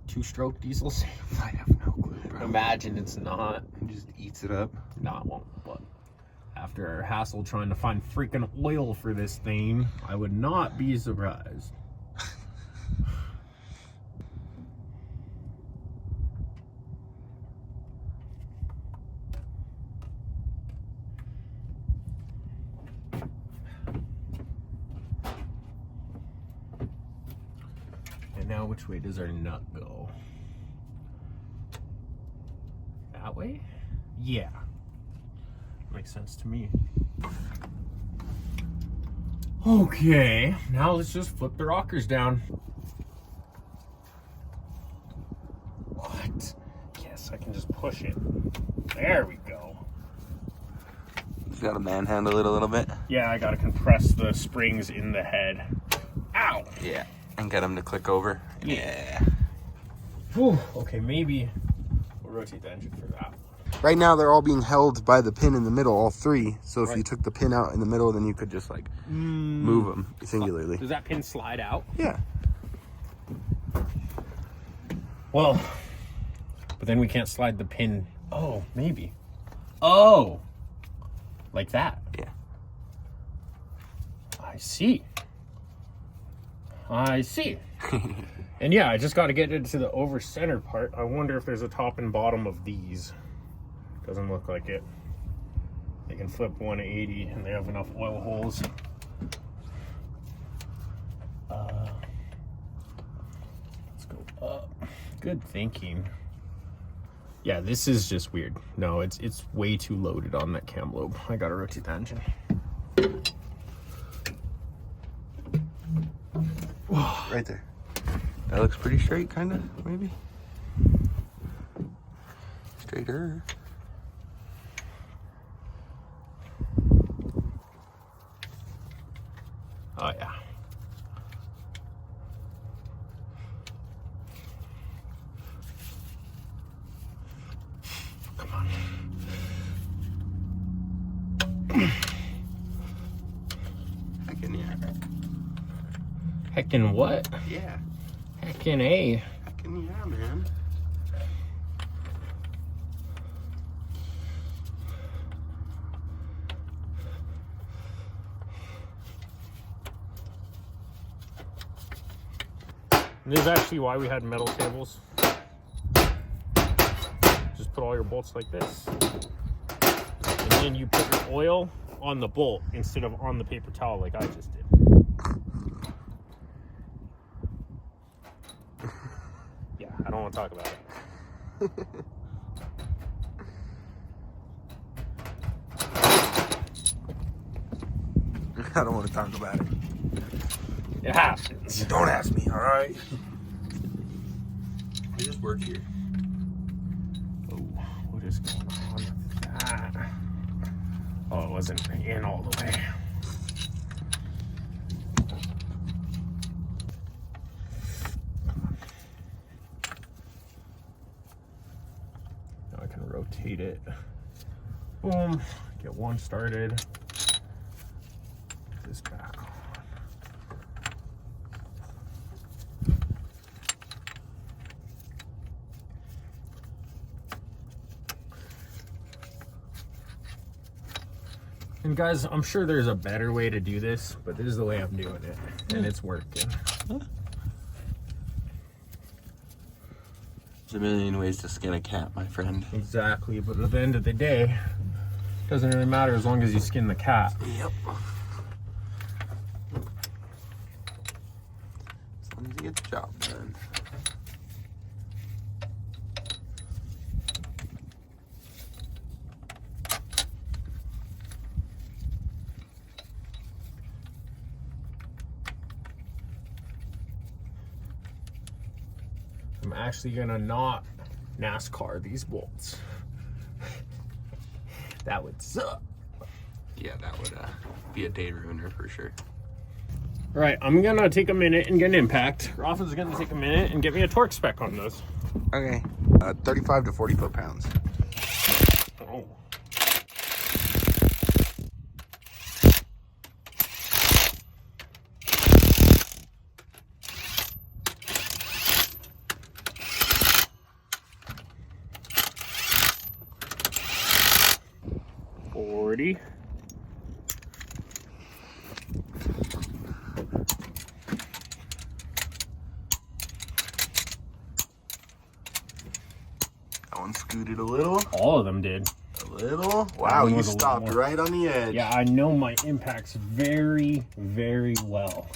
2-stroke diesel safe? I have no clue, bro. Imagine it's not. It just eats it up. No, it won't. But after our hassle trying to find freaking oil for this thing, I would not be surprised. And now which way does our nut go? That way? Yeah. Makes sense to me. Okay, now let's just flip the rockers down. What? Yes, I can just push it. There we go. You gotta manhandle it a little bit. Yeah, I gotta compress the springs in the head. Ow! Yeah. And get them to click over. Yeah. Whew. Okay, maybe we'll rotate the engine for that. Right now, they're all being held by the pin in the middle, all three. So if you took the pin out in the middle, then you could just like move them singularly. Does that pin slide out? Yeah. Well, but then we can't slide the pin. Oh, maybe. Oh, like that. Yeah. I see. And yeah, I just got to get into the over center part. I wonder if there's a top and bottom of these. Doesn't look like it. They can flip 180 and they have enough oil holes. Let's go up. Good thinking. Yeah, this is just weird. No, it's way too loaded on that cam lobe. I gotta rotate the engine. Right there. That looks pretty straight, kind of, maybe. Straighter. Oh, yeah. Come on. Heckin' yeah. Heckin' what? Yeah. Heckin' A. Heckin' yeah, man. This is actually why we had metal cables. Just put all your bolts like this. And then you put your oil on the bolt instead of on the paper towel like I just did. Yeah, I don't want to talk about it. I don't want to talk about it. It happens. Don't ask me, all right? I just work here. Oh, what is going on with that? Oh, it wasn't in all the way. Now I can rotate it. Boom. Get one started. Put this back on. And guys, I'm sure there's a better way to do this, but this is the way I'm doing it, and it's working. There's a million ways to skin a cat, my friend. Exactly, but at the end of the day, it doesn't really matter as long as you skin the cat. Yep. As long as you get the job done. I'm actually gonna not NASCAR these bolts. That would suck. Yeah, that would be a day ruiner for sure. All right, I'm gonna take a minute and get an impact. Rafa's gonna take a minute and get me a torque spec on those. Okay. 35 to 40 foot-pounds. Oh. That one scooted a little. All of them did. A little? Wow, one you was a lot stopped more. right on the edge. Yeah, I know my impacts very, very well.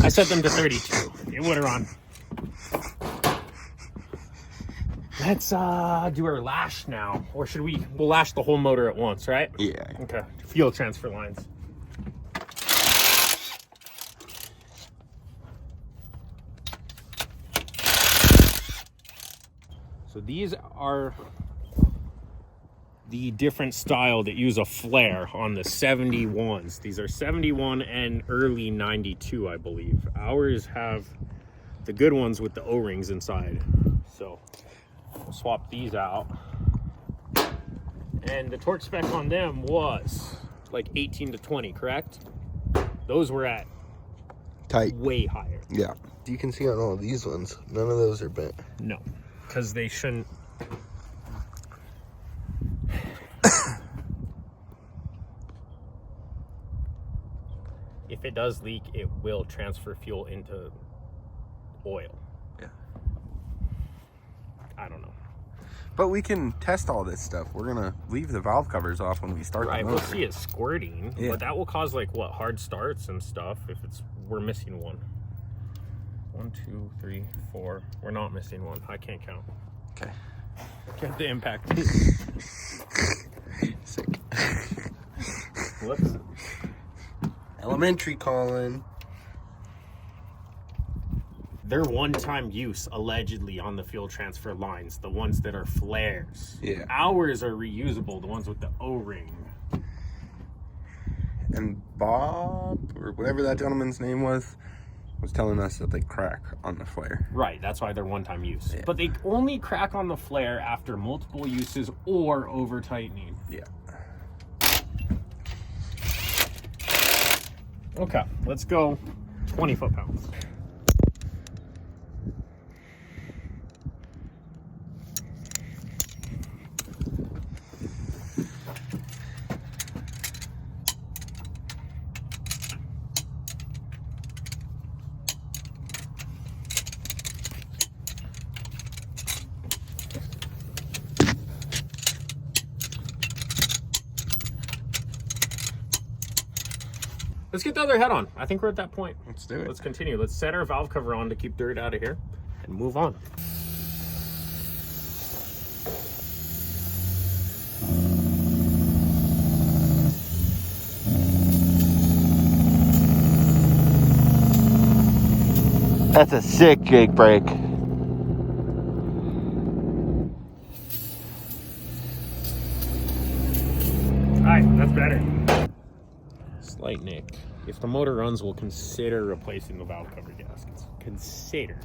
I set them to 32. It would have run. Let's do our lash now. Or should we? We'll lash the whole motor at once, right? Yeah. Okay. Fuel transfer lines. So these are the different style that use a flare on the 71s. These are 71 and early 92, I believe. Ours have the good ones with the O-rings inside. So we'll swap these out. And the torque spec on them was like 18 to 20, correct? Those were at Tight. way higher. Yeah. You can see on all of these ones, none of those are bent. No, because they shouldn't. If it does leak, it will transfer fuel into oil. Yeah. I don't know. But we can test all this stuff. We're gonna leave the valve covers off when we start Right, the we'll motor. see it squirting, Yeah. but that will cause like what, hard starts and stuff if we're missing one. 1, 2, 3, 4. We're not missing one. I can't count. Okay. Count the impact. Sick. Whoops. Elementary calling. They're one-time use, allegedly, on the fuel transfer lines, the ones that are flares. Yeah. Ours are reusable, the ones with the O-ring. And Bob, or whatever that gentleman's name was telling us that they crack on the flare. Right, that's why they're one-time use. Yeah. But they only crack on the flare after multiple uses or over-tightening. Yeah. Okay, let's go 20 foot-pounds. Let's get the other head on. I think we're at that point. Let's do it. Let's continue. Let's set our valve cover on to keep dirt out of here and move on. That's a sick Jake brake. Alright, that's better. Slight nick. If the motor runs, we'll consider replacing the valve cover gaskets. Consider.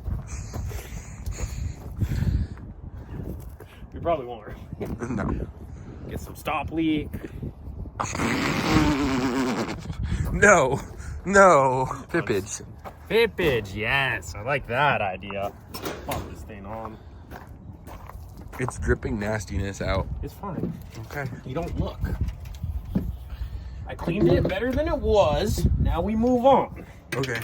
We probably won't. No. Get some stop leak. No. No. Pippage. Pippage, yes. I like that idea. Pop this thing on. It's dripping nastiness out. It's fine. Okay. You don't look. I cleaned it better than it was. Now we move on. Okay.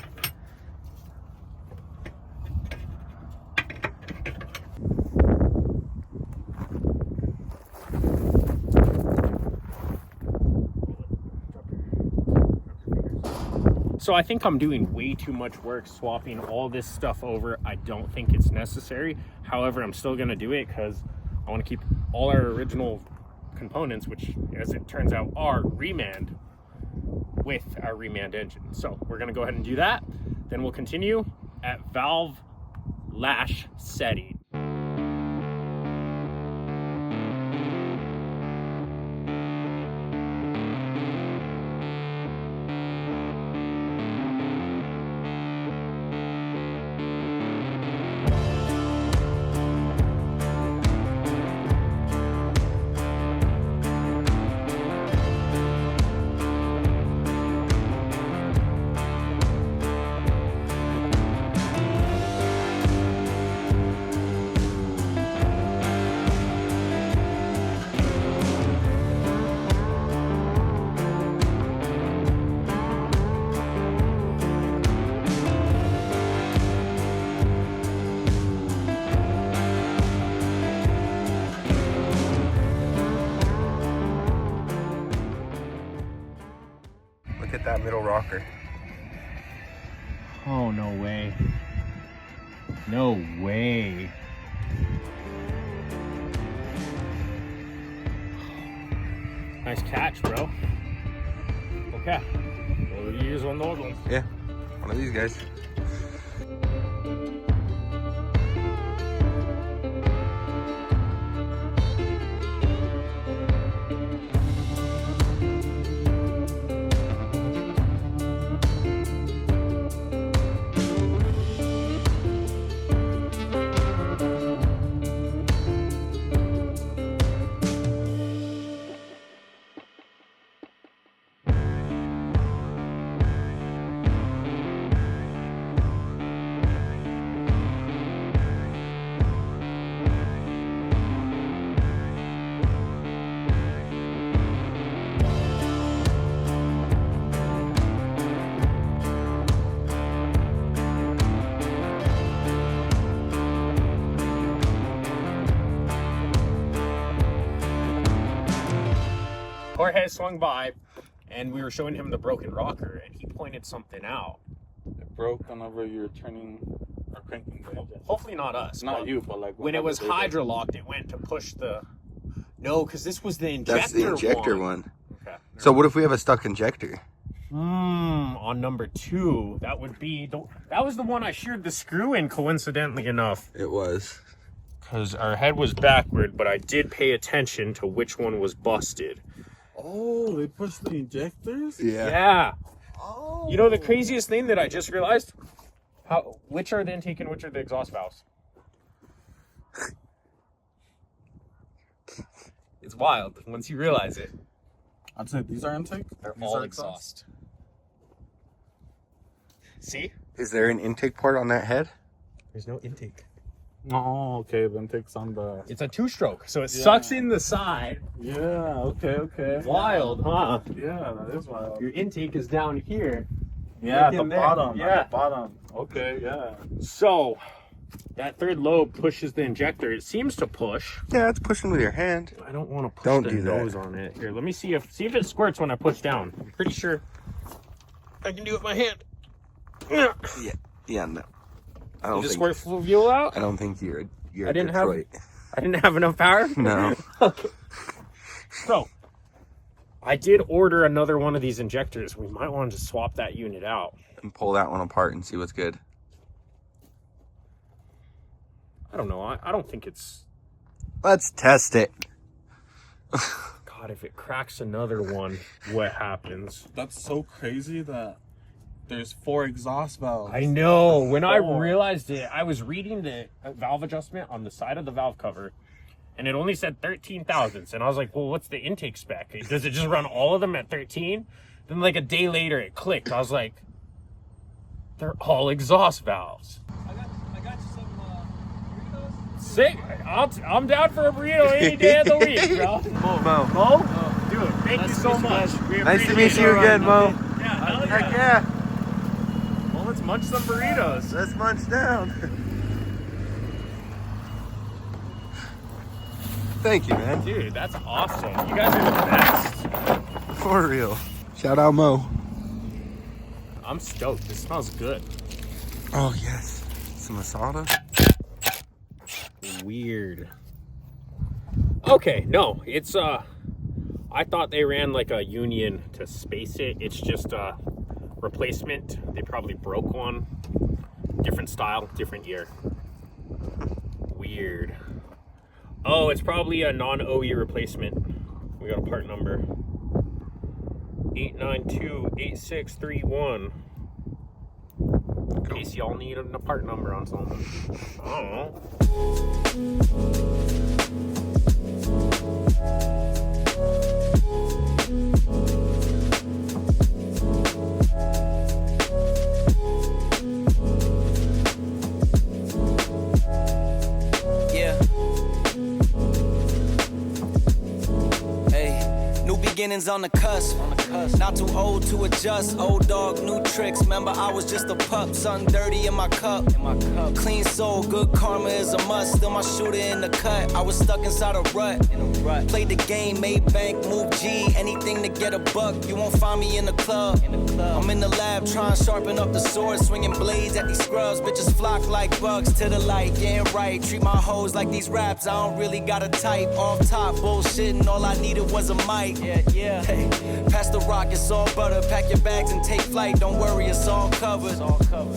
So I think I'm doing way too much work swapping all this stuff over. I don't think it's necessary. However, I'm still gonna do it because I want to keep all our original components, which as it turns out are remand, with our remand engine. So we're gonna go ahead and do that. Then we'll continue at valve lash setting. Look at that middle rocker. Oh, no way. No way. Nice catch, bro. Okay. We'll use one of those ones. Yeah. One of these guys. had swung by, and we were showing him the broken rocker, and he pointed something out. It broke whenever you're turning or cranking the engine. Hopefully not us. Not you, but like when it was hydrolocked, it went to push the. No, because this was the injector. That's the injector one. Okay. So what if we have a stuck injector? On number 2, that would be that was the one I sheared the screw in, coincidentally enough. It was. Because our head was backward, but I did pay attention to which one was busted. Oh, they pushed the injectors? Yeah. Oh. You know the craziest thing that I just realized? Which are the intake and which are the exhaust valves? It's wild once you realize it. I'd say these are intake. They're These all are exhaust. See? Is there an intake port on that head? There's no intake. Oh, okay. The intake's on the. It's a 2-stroke, so it sucks in the side. Yeah. Okay. Wild, huh? Yeah, that is wild. Your intake is down here. Yeah, at Right the in there. bottom. Yeah. At the bottom. Okay. Yeah. So, that third lobe pushes the injector. It seems to push. Yeah, it's pushing with your hand. I don't want to push Don't the do that. nose on it. Here, let me see if it squirts when I push down. I'm pretty sure I can do it with my hand. Yeah, no. I Did don't it think. squirt fuel out? I don't think you're I didn't have- Detroit. I didn't have enough power? No. Okay. So, I did order another one of these injectors. We might want to just swap that unit out. And pull that one apart and see what's good. I don't know. I don't think it's... Let's test it. God, if it cracks another one, what happens? That's so crazy that there's 4 exhaust valves. I know. When I Oh. realized it, I was reading the valve adjustment on the side of the valve cover, and it only said 13 thousandths. And I was like, well, what's the intake spec? Does it just run all of them at 13? Then like a day later, it clicked. I was like, they're all exhaust valves. I got you some burritos. Sick. I'm down for a burrito any day of the week, bro. Mo. Mo? Dude, thank you so much. We Nice to appreciate meet you it. again, Mo. Yeah, hell Heck yeah. yeah. Well, let's munch some burritos. Let's munch down. Thank you, man. Dude, that's awesome. You guys are the best. For real. Shout out Mo. I'm stoked. This smells good. Oh, yes. Some masala. Weird. Okay, no, it's I thought they ran like a union to space it. It's just a replacement. They probably broke one. Different style, different year. Weird. Oh, it's probably a non-OE replacement. We got a part number 8928631. In case y'all need a part number on something. I don't know. Yeah. Hey, new beginnings on the cusp. Not too old to adjust. Old dog, new tricks. Remember, I was just a pup. Something dirty in my cup. Clean soul, good karma is a must. Still my shooter in the cut. I was stuck inside a rut. Played the game, made bank, move G. Anything to get a buck. You won't find me in the club. I'm in the lab trying to sharpen up the sword. Swinging blades at these scrubs. Bitches flock like bugs to the light. Getting right. Treat my hoes like these raps. I don't really got a type. Off top, bullshitting. All I needed was a mic. Yeah. Hey, pass the rock, it's all butter. Pack your bags and take flight. Don't worry, it's all covered.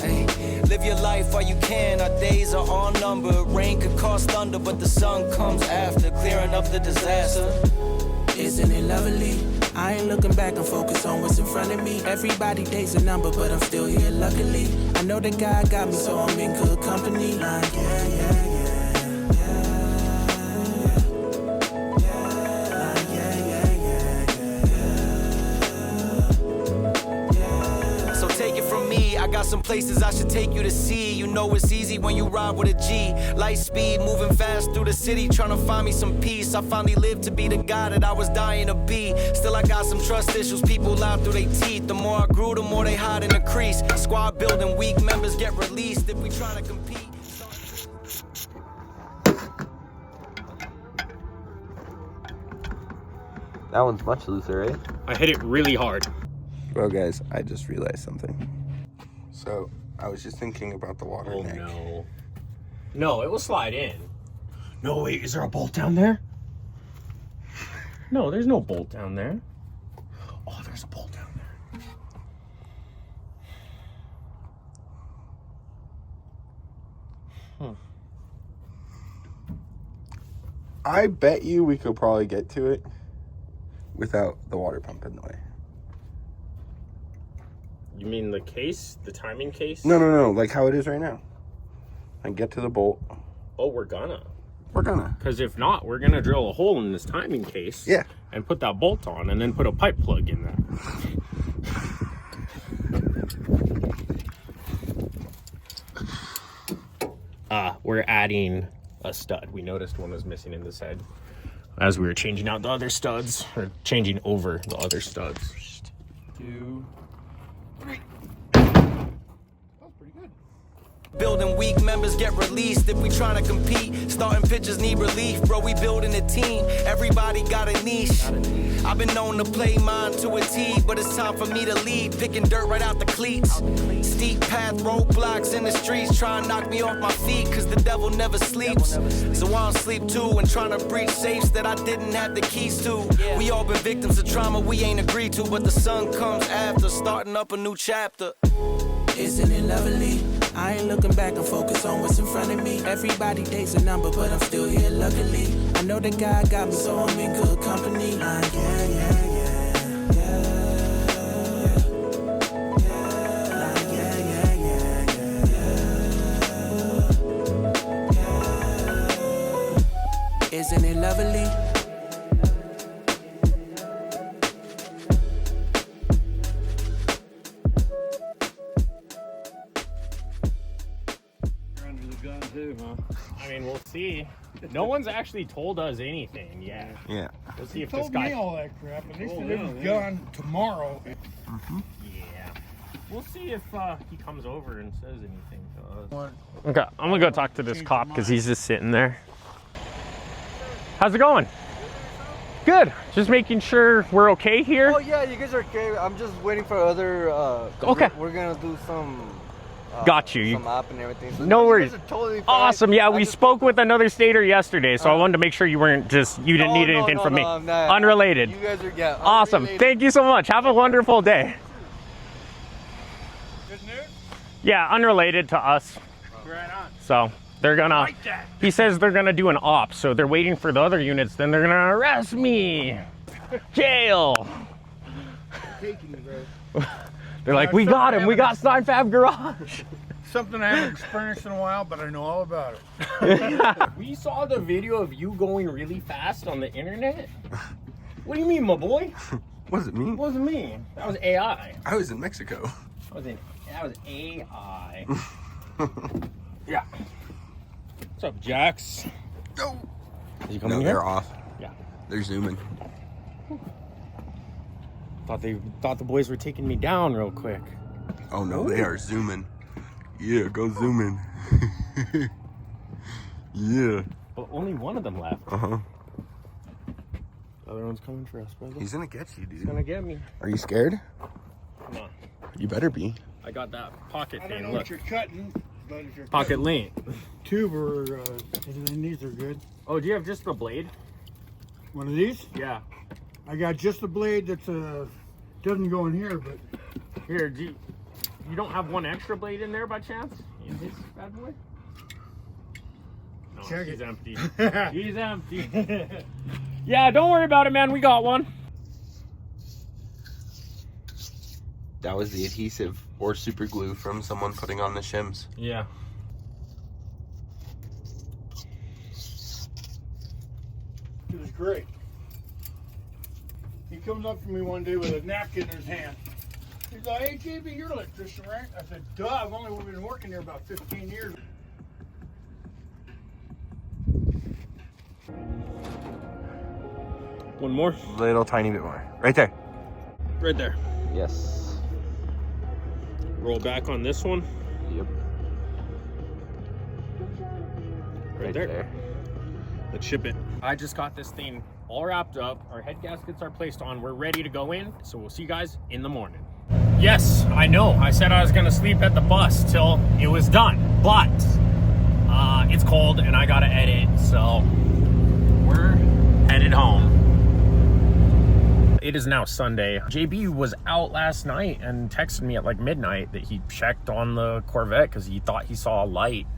Hey, live your life while you can. Our days are all numbered. Rain could cause thunder, but the sun comes after, clearing up the disaster. Isn't it lovely? I ain't looking back, I'm focused on what's in front of me. Everybody dates a number, but I'm still here luckily. I know that God got me, so I'm in good company. Like, yeah. So take it from me, I got some places I should take you to see. You know it's easy when you ride with a G. Light speed, moving fast through the city, trying to find me some peace. I finally lived to be the guy that I was dying to be. Still I got some trust issues, people lie through their teeth. The more I grew, the more they hide in the crease. Squad building, weak members get released if we try to compete. That one's much looser, right? I hit it really hard. Well, guys, I just realized something. So, I was just thinking about the water neck. No. No, it will slide in. No, wait, is there a bolt down there? No, there's no bolt down there. Oh, there's a bolt down there. I bet you we could probably get to it without the water pump in the way. You mean the case? The timing case? No, like how it is right now. And get to the bolt. Oh, we're gonna. We're gonna. Because if not, we're gonna drill a hole in this timing case. Yeah. And put that bolt on and then put a pipe plug in there. We're adding a stud. We noticed one was missing in this head as we were changing out the other studs, or changing over the other studs. 2, 3. Building weak members get released if we tryna compete. Starting pitchers need relief, bro. We building a team. Everybody got a niche. I've been known to play mine to a T, but it's time for me to lead. Picking dirt right out the cleats. Steep path, roadblocks in the streets, trying to knock me off my feet, cause the devil never sleeps. So I don't sleep too, and trying to breach safes that I didn't have the keys to. We all been victims of trauma we ain't agreed to, but the sun comes after, starting up a new chapter. Isn't it lovely? I ain't looking back and focus on what's in front of me. Everybody dates a number, but I'm still here luckily. I know that God got me, so I'm in good company. Isn't it lovely? I mean, we'll see. No one's actually told us anything yet. Yeah. We'll see if Told this guy... me all that crap, and they said it was gone tomorrow. Yeah. We'll see if he comes over and says anything to us. Okay, I'm gonna go talk to this cop because he's just sitting there. How's it going? Good. Just making sure we're okay here. Oh yeah, you guys are okay. I'm just waiting for other. Okay. We're gonna do some. Got you. Some app and everything. So No you worries. guys are totally fine. Awesome. Yeah, we just spoke with another stater yesterday, so I wanted to make sure you weren't just, you didn't need anything from me. Nah, Unrelated. You guys are, yeah. Awesome. Unrelated. Thank you so much. Have a wonderful day. Good news? Yeah, unrelated to us. Right on. So they're gonna, Like that. he says they're gonna do an op, so they're waiting for the other units, then they're gonna arrest me. Jail. Taking you, bro. They're like, we got him, we got Sign Fab Garage. Something I haven't experienced in a while, but I know all about it. We saw the video of you going really fast on the internet. What do you mean, my boy? What does it mean? It wasn't me. That was AI. I was in Mexico. That was AI. Yeah. What's up, Jax? No. Is he coming No, here? they're off. Yeah. They're zooming. Thought the boys were taking me down real quick. Oh no, they are zooming. Yeah, go zoom in. Yeah. But only one of them left. Uh-huh. The other one's coming for us, brother. He's gonna get you, dude. He's gonna get me. Are you scared? Come on. You better be. I got that pocket I don't thing. know Look. what you're cutting, but if you're Pocket lint. tube or these are good. Oh, do you have just the blade? One of these? Yeah. I got just a blade that's doesn't go in here, but Here, you don't have one extra blade in there by chance? In this bad boy? No, Check he's it. empty. He's empty. Yeah, don't worry about it, man. We got one. That was the adhesive or super glue from someone putting on the shims. Yeah. it was great. He comes up to me one day with a napkin in his hand. He's like, "Hey, JB, you're an electrician, right?" I said, "Duh, I've only been working here about 15 years." One more? Little tiny bit more. Right there. Right there. Yes. Roll back on this one. Yep. Right there. Let's ship it. I just got this thing all wrapped up. Our head gaskets are placed on. We're ready to go in. So we'll see you guys in the morning. Yes, I know. I said I was going to sleep at the bus till it was done. But it's cold and I got to edit. So we're headed home. It is now Sunday. JB was out last night and texted me at like midnight that he checked on the Corvette because he thought he saw a light,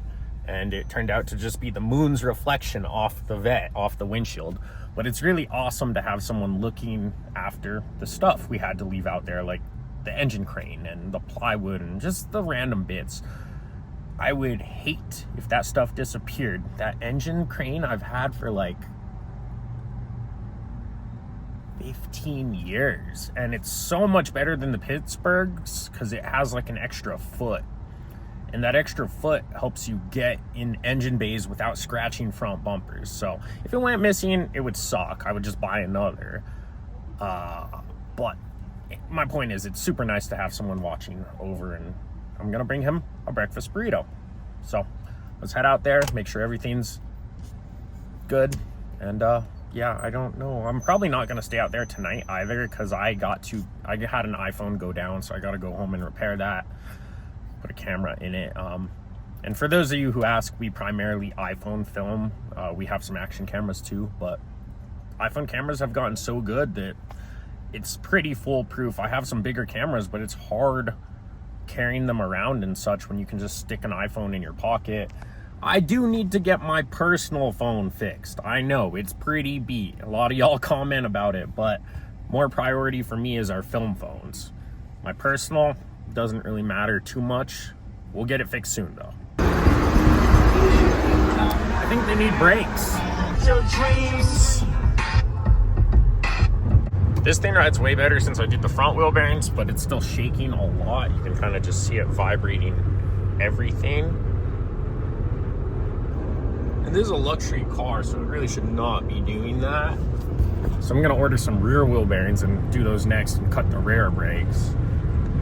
and it turned out to just be the moon's reflection off the windshield. But it's really awesome to have someone looking after the stuff we had to leave out there, like the engine crane and the plywood and just the random bits. I would hate if that stuff disappeared. That engine crane I've had for like 15 years, and it's so much better than the Pittsburghs because it has like an extra foot, and that extra foot helps you get in engine bays without scratching front bumpers. So if it went missing, it would suck. I would just buy another. But my point is, it's super nice to have someone watching over, and I'm gonna bring him a breakfast burrito. So let's head out there, make sure everything's good, and yeah, I don't know. I'm probably not gonna stay out there tonight either because I had an iPhone go down, so I gotta go home and repair that, put a camera in it. And for those of you who ask, we primarily iPhone film. We have some action cameras too, but iPhone cameras have gotten so good that it's pretty foolproof. I have some bigger cameras, but it's hard carrying them around and such when you can just stick an iPhone in your pocket. I do need to get my personal phone fixed. I know, it's pretty beat. A lot of y'all comment about it, but more priority for me is our film phones. My personal doesn't really matter too much. We'll get it fixed soon though. I think they need brakes. Your dreams. This thing rides way better since I did the front wheel bearings, but it's still shaking a lot. You can kind of just see it vibrating everything. And this is a luxury car, so it really should not be doing that. So I'm gonna order some rear wheel bearings and do those next and cut the rear brakes.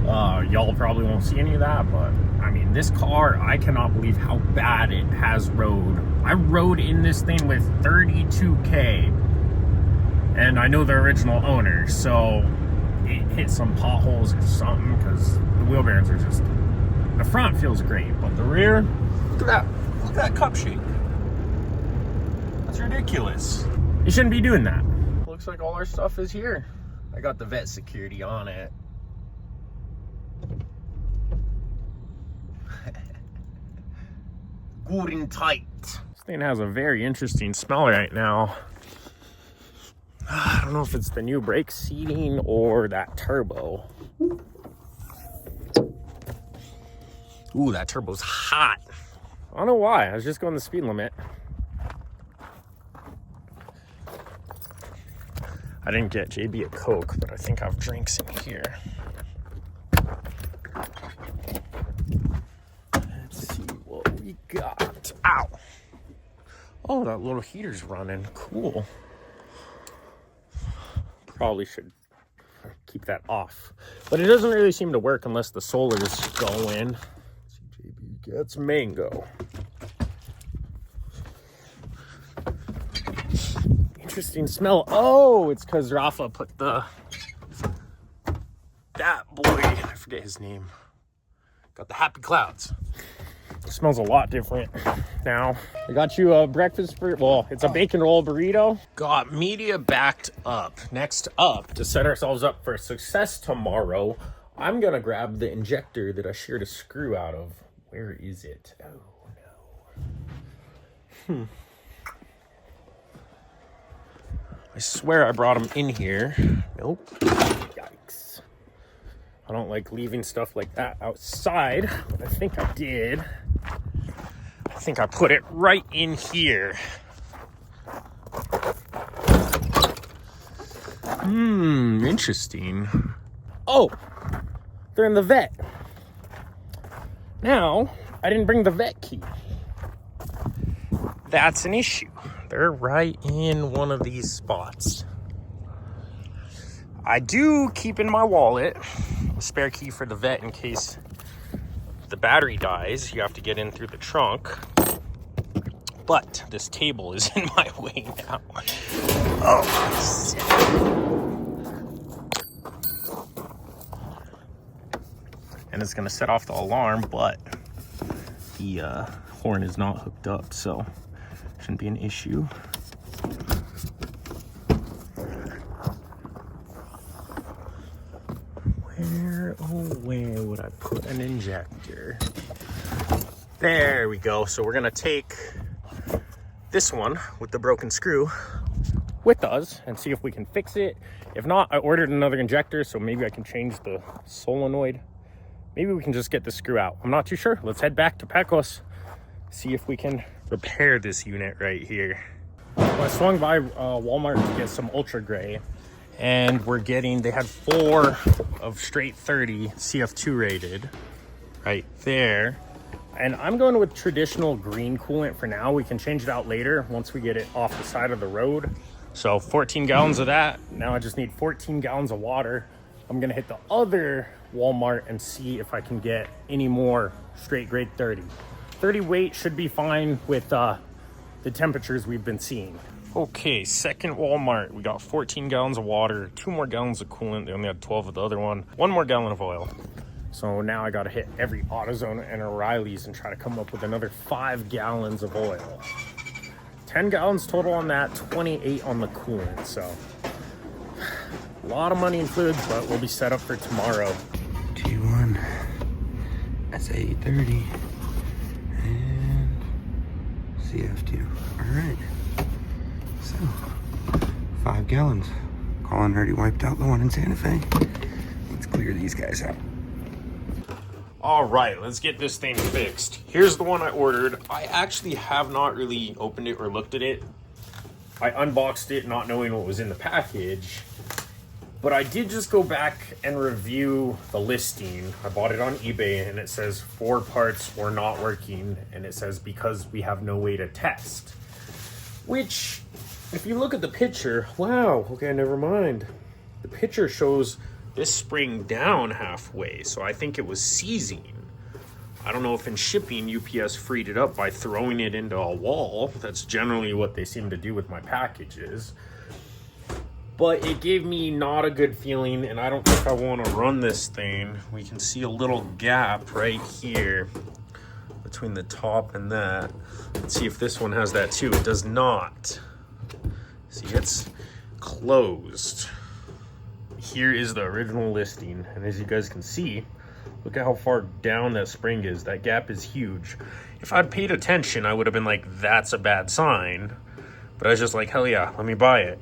Y'all probably won't see any of that, but I mean, this car, I cannot believe how bad it has rode. I rode in this thing with 32K, and I know the original owner, so it hit some potholes or something because the wheel bearings are just, the front feels great, but the rear, look at that cup shake. That's ridiculous. You shouldn't be doing that. Looks like all our stuff is here. I got the vet security on it. Good and tight. This thing has a very interesting smell right now. I don't know if it's the new brake seating or that turbo. Ooh, that turbo's hot. I don't know why. I was just going the speed limit. I didn't get JB a Coke, but I think I have drinks in here. Let's see what we got. Ow! Oh, that little heater's running. Cool. Probably should keep that off. But it doesn't really seem to work unless the solar's going. JB gets mango. Interesting smell. Oh, it's because Rafa put that boy, I forget his name, got the happy clouds. It smells a lot different now. I got you a breakfast burrito. Well, it's a bacon roll burrito. Got media backed up. Next up, to set ourselves up for success tomorrow, I'm gonna grab the injector that I sheared a screw out of. Where is it? Oh no. I swear I brought them in here. Nope. Yikes. I don't like leaving stuff like that outside, but I think I did. I think I put it right in here. Interesting. Oh, they're in the vet. Now, I didn't bring the vet key. That's an issue. They're right in one of these spots. I do keep in my wallet a spare key for the vet in case the battery dies. You have to get in through the trunk. But this table is in my way now. Oh, shit. And it's gonna set off the alarm, but the horn is not hooked up, so shouldn't be an issue. Where would I put an injector? There we go. So we're gonna take this one with the broken screw with us and see if we can fix it. If not, I ordered another injector, so maybe I can change the solenoid. Maybe we can just get the screw out. I'm not too sure. Let's head back to Pecos, see if we can repair this unit right here. Well, I swung by Walmart to get some Ultra Gray, and they had 4 of straight 30 CF2 rated right there. And I'm going with traditional green coolant for now. We can change it out later once we get it off the side of the road. So 14 gallons of that. Now I just need 14 gallons of water. I'm gonna hit the other Walmart and see if I can get any more straight grade 30. 30 weight should be fine with the temperatures we've been seeing. Okay, second Walmart. We got 14 gallons of water, 2 more gallons of coolant. They only had 12 of the other one. 1 more gallon of oil. So now I gotta hit every AutoZone and O'Reilly's and try to come up with another 5 gallons of oil. 10 gallons total on that, 28 on the coolant. So a lot of money in fluids, but we'll be set up for tomorrow. T1, SA30, and CF2. All right. So, 5 gallons. Colin already wiped out the one in Santa Fe. Let's clear these guys out. All right, let's get this thing fixed. Here's the one I ordered. I actually have not really opened it or looked at it. I unboxed it not knowing what was in the package, but I did just go back and review the listing. I bought it on eBay and it says 4 parts were not working, and it says because we have no way to test. Which, if you look at the picture, wow, okay, never mind. The picture shows this spring down halfway, so I think it was seizing. I don't know if in shipping UPS freed it up by throwing it into a wall. That's generally what they seem to do with my packages. But it gave me not a good feeling, and I don't think I want to run this thing. We can see a little gap right here between the top and that. Let's see if this one has that too. It does not. See, it's closed. Here is the original listing, and as you guys can see, look at how far down that spring is. That gap is huge. If I'd paid attention, I would have been like, that's a bad sign. But I was just like, hell yeah, let me buy it.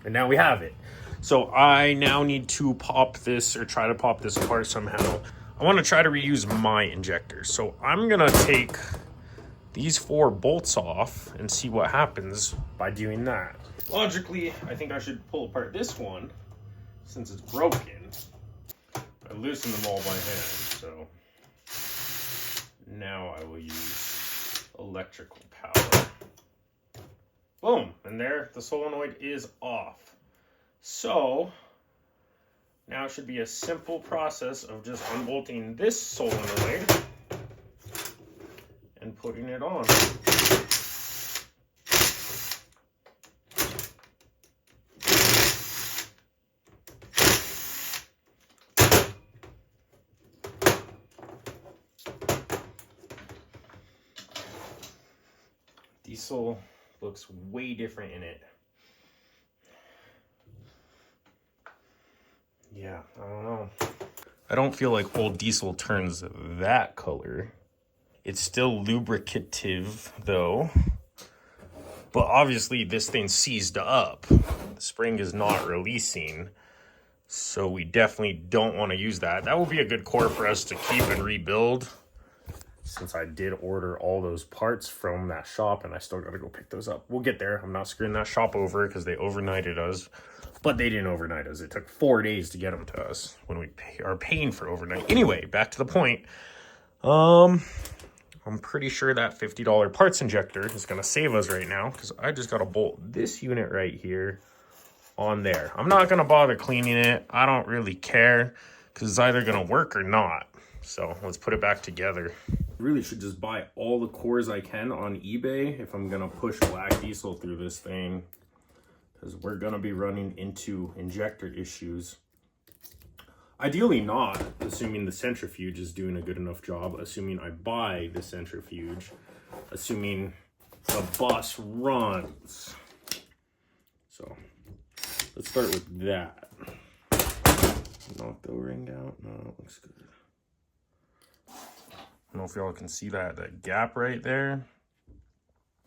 And now we have it. So I now need to pop this, or try to pop this apart somehow. I want to try to reuse my injector. So I'm gonna take these 4 bolts off and see what happens by doing that. Logically, I think I should pull apart this one since it's broken. I loosened them all by hand, so now I will use electrical power. Boom, and there, the solenoid is off. So now it should be a simple process of just unbolting this solenoid and putting it on. Diesel looks way different in it. Yeah, I don't know. I don't feel like old diesel turns that color. It's still lubricative though. But obviously this thing seized up. The spring is not releasing. So we definitely don't want to use that. That will be a good core for us to keep and rebuild, since I did order all those parts from that shop and I still got to go pick those up. We'll get there. I'm not screwing that shop over because they overnighted us. But they didn't overnight us. It took 4 days to get them to us when we are paying for overnight. Anyway, back to the point. I'm pretty sure that $50 parts injector is going to save us right now, because I just got to bolt this unit right here on there. I'm not going to bother cleaning it. I don't really care, because it's either going to work or not. So let's put it back together. I really should just buy all the cores I can on eBay if I'm going to push black diesel through this thing. because we're going to be running into injector issues. Ideally not, assuming the centrifuge is doing a good enough job, assuming I buy the centrifuge, assuming the bus runs. So let's start with that. Knock the O-ring out. No, it looks good. I don't know if y'all can see that gap right there.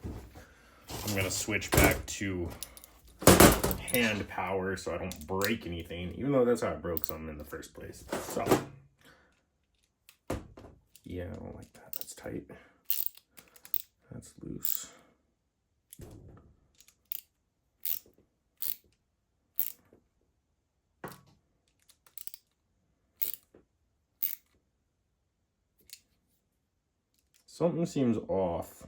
I'm gonna switch back to hand power so I don't break anything, even though that's how I broke something in the first place. So yeah, I don't like that. That's tight. That's loose. Something seems off.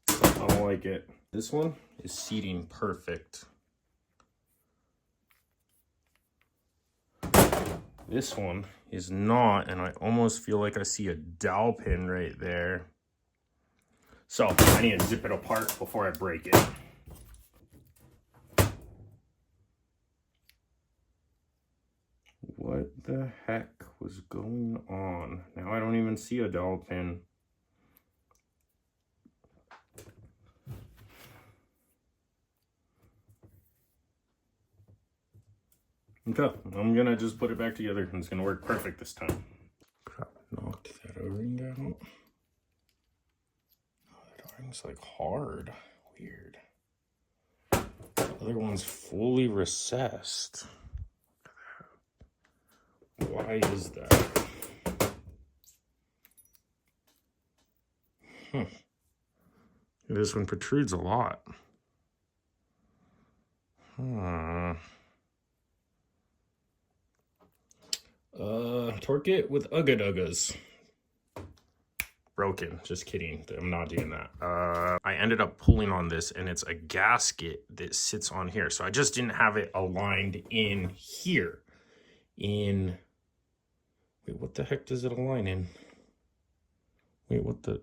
I don't like it. This one is seating perfect. This one is not, and I almost feel like I see a dowel pin right there. So I need to zip it apart before I break it. What the heck was going on? Now I don't even see a dowel pin. Okay, I'm gonna just put it back together and it's gonna work perfect this time. Crap, knocked that O-ring out. Oh, that O-ring's like hard. Weird. The other one's fully recessed. Why is that? This one protrudes a lot. Torque it with Ugga-Duggas. Broken. Just kidding. I'm not doing that. I ended up pulling on this, and it's a gasket that sits on here. So I just didn't have it aligned in here. Wait, what the heck does it align in? Wait, what the...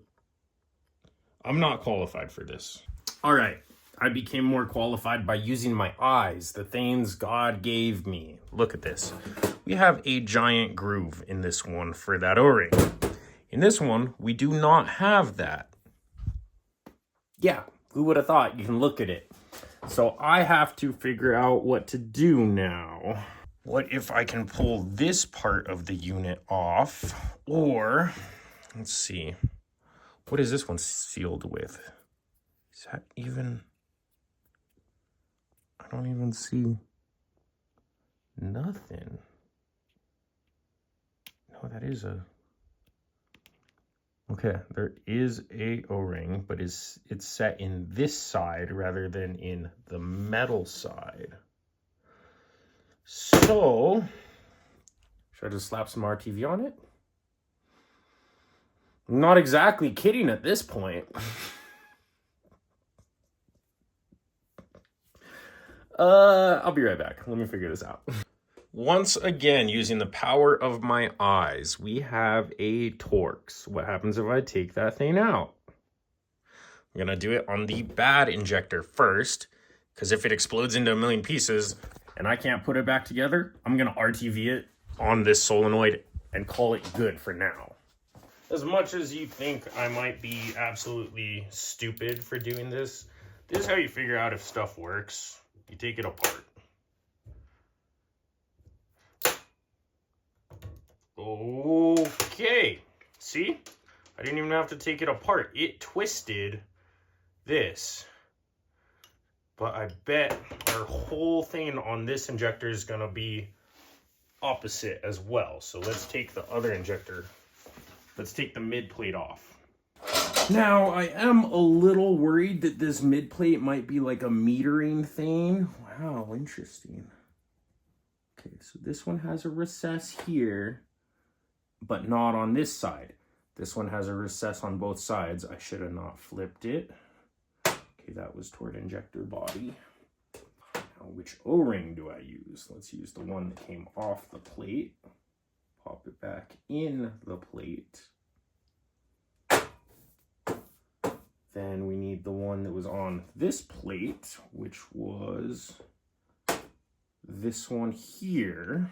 I'm not qualified for this. All right. I became more qualified by using my eyes, the things God gave me. Look at this. We have a giant groove in this one for that O-ring. In this one, we do not have that. Yeah, who would have thought? You can look at it. So I have to figure out what to do now. What if I can pull this part of the unit off? Or, let's see. What is this one sealed with? Is that even... I don't even see nothing. No, that is a... Okay, there is a O-ring, but it's set in this side rather than in the metal side. So, should I just slap some RTV on it? I'm not exactly kidding at this point. I'll be right back. Let me figure this out. Once again, using the power of my eyes, we have a Torx. What happens if I take that thing out? I'm going to do it on the bad injector first, because if it explodes into a million pieces and I can't put it back together, I'm going to RTV it on this solenoid and call it good for now. As much as you think I might be absolutely stupid for doing this, this is how you figure out if stuff works. You take it apart. Okay. See? I didn't even have to take it apart. It twisted this. But I bet our whole thing on this injector is going to be opposite as well. So let's take the other injector. Let's take the mid plate off. Now, I am a little worried that this mid plate might be like a metering thing. Wow, interesting. Okay, so this one has a recess here, but not on this side. This one has a recess on both sides. I should have not flipped it. Okay, that was toward injector body. Now, which O-ring do I use? Let's use the one that came off the plate. Pop it back in the plate. Then we need need the one that was on this plate, which was this one here.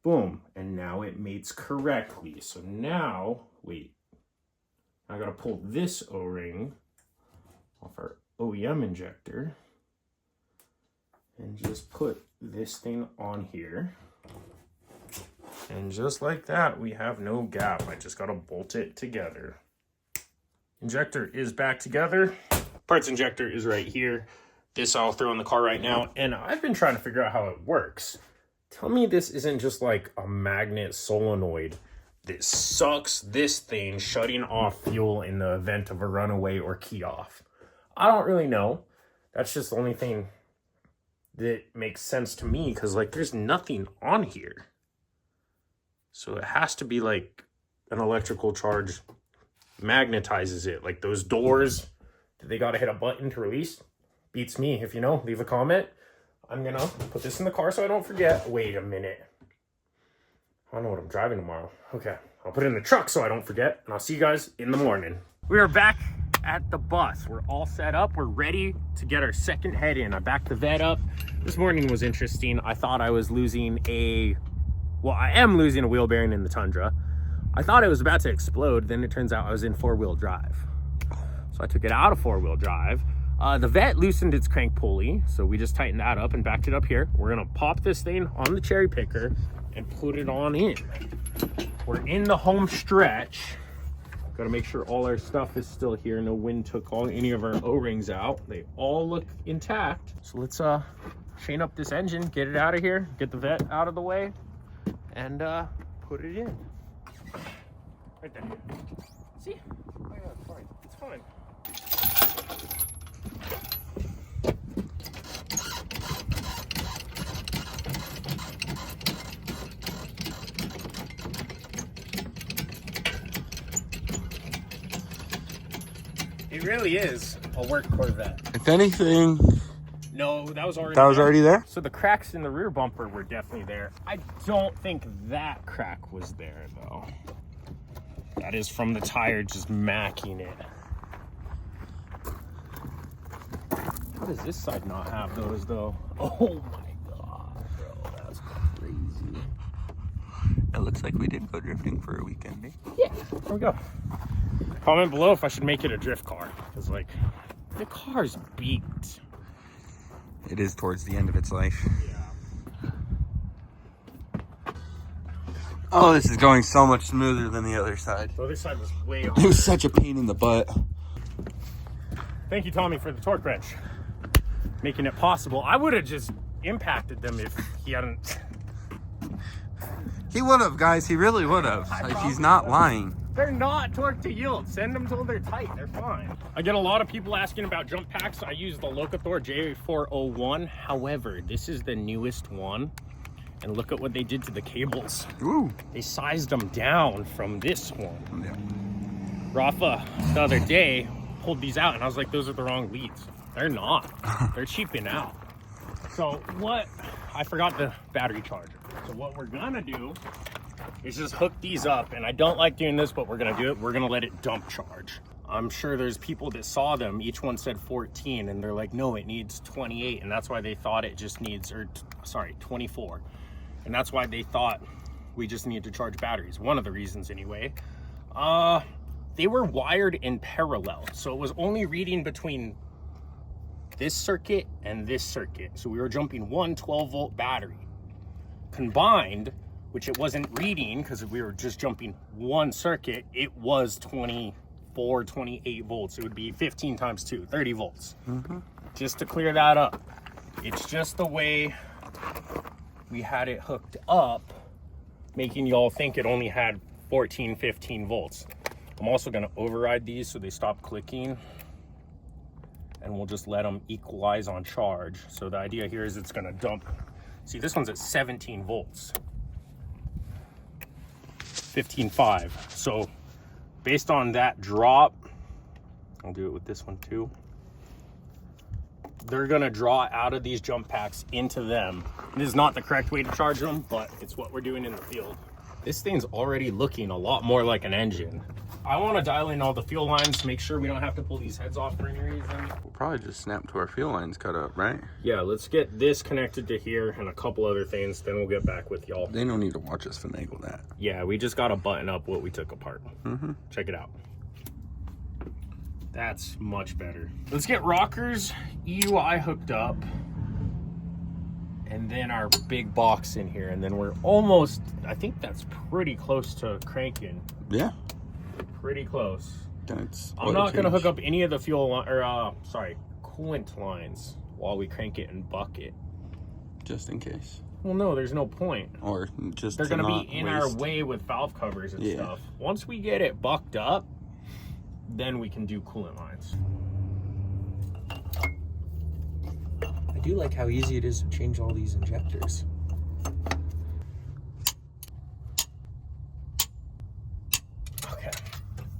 Boom, and now it mates correctly. So now, wait, I gotta pull this O-ring off our OEM injector and just put this thing on here. And just like that, we have no gap. I just gotta bolt it together. Injector is back together. Parts injector is right here. This I'll throw in the car right now. And I've been trying to figure out how it works. Tell me this isn't just like a magnet solenoid that sucks this thing, shutting off fuel in the event of a runaway or key off. I don't really know. That's just the only thing that makes sense to me, because like there's nothing on here. So it has to be like an electrical charge magnetizes it. Like those doors, they got to hit a button to release? Beats me. If you know, leave a comment. I'm going to put this in the car so I don't forget. Wait a minute. I don't know what I'm driving tomorrow. Okay, I'll put it in the truck so I don't forget, and I'll see you guys in the morning. We are back at the bus. We're all set up. We're ready to get our second head in. I backed the vet up. This morning was interesting. I thought I was losing I am losing a wheel bearing in the Tundra. I thought it was about to explode. Then it turns out I was in 4-wheel drive. So I took it out of 4-wheel drive. The vet loosened its crank pulley, so we just tightened that up and backed it up here. We're gonna pop this thing on the cherry picker and put it on in. We're in the home stretch. Gotta make sure all our stuff is still here. No wind took any of our O-rings out. They all look intact. So let's chain up this engine, get it out of here, get the vet out of the way, and put it in. Right there. See? Oh yeah, it's fine. It's fine. It really is a work Corvette. If anything... No, that was already That was already there? So the cracks in the rear bumper were definitely there. I don't think that crack was there, though. That is from the tire just macking it. How does this side not have those, though? Oh my god, bro, that's crazy. It looks like we did go drifting for a weekend, eh? Yeah, there we go. Comment below if I should make it a drift car, because like the car's beat. It is towards the end of its life. Yeah. Oh, this is going so much smoother than the other side. The other side was way It harder. was such a pain in the butt. Thank you, Tommy, for the torque wrench, making it possible. I would have just impacted them if he hadn't. He would have, guys. He really would have. Like, he's not lying. They're not torque to yield. Send them till they're tight. They're fine. I get a lot of people asking about jump packs. I use the Locathor J401. However, this is the newest one. And look at what they did to the cables. Ooh. They sized them down from this one. Yeah. Rafa, the other day, pulled these out, and I was like, those are the wrong leads. They're not. They're cheaping out. So I forgot the battery charger. So what we're gonna do is just hook these up, and I don't like doing this, but we're gonna do it. We're gonna let it dump charge. I'm sure there's people that saw them, each one said 14, and they're like, no, it needs 28, and that's why they thought it just needs, 24. And that's why they thought we just need to charge batteries. One of the reasons anyway. They were wired in parallel, so it was only reading between this circuit and this circuit. So we were jumping one 12-volt battery. Combined, which it wasn't reading because we were just jumping one circuit, it was 24, 28 volts. It would be 15 times 2, 30 volts. Mm-hmm. Just to clear that up. It's just the way we had it hooked up, making y'all think it only had 14, 15 volts. I'm also gonna override these so they stop clicking, and we'll just let them equalize on charge. So the idea here is it's gonna dump. See, this one's at 17 volts. 15.5. So based on that drop, I'll do it with this one too. They're gonna draw out of these jump packs into them. This is not the correct way to charge them, but it's what we're doing in the field. This thing's already looking a lot more like an engine. I want to dial in all the fuel lines, make sure we don't have to pull these heads off for any reason. We'll probably just snap to our fuel lines cut up, right? Yeah, let's get this connected to here and a couple other things, then we'll get back with y'all. They don't need to watch us finagle that. Yeah, we just got to button up what we took apart. Check it out. That's much better. Let's get rockers, EUI hooked up, and then our big box in here, and then we're almost, I think that's pretty close to cranking. Yeah. Pretty close. That's I'm not going to hook up any of the fuel coolant lines while we crank it and buck it. Just in case. Well, no, there's no point. Or just they're going to be in our way with valve covers and stuff. Once we get it bucked up, then we can do coolant lines. I do like how easy it is to change all these injectors. Okay,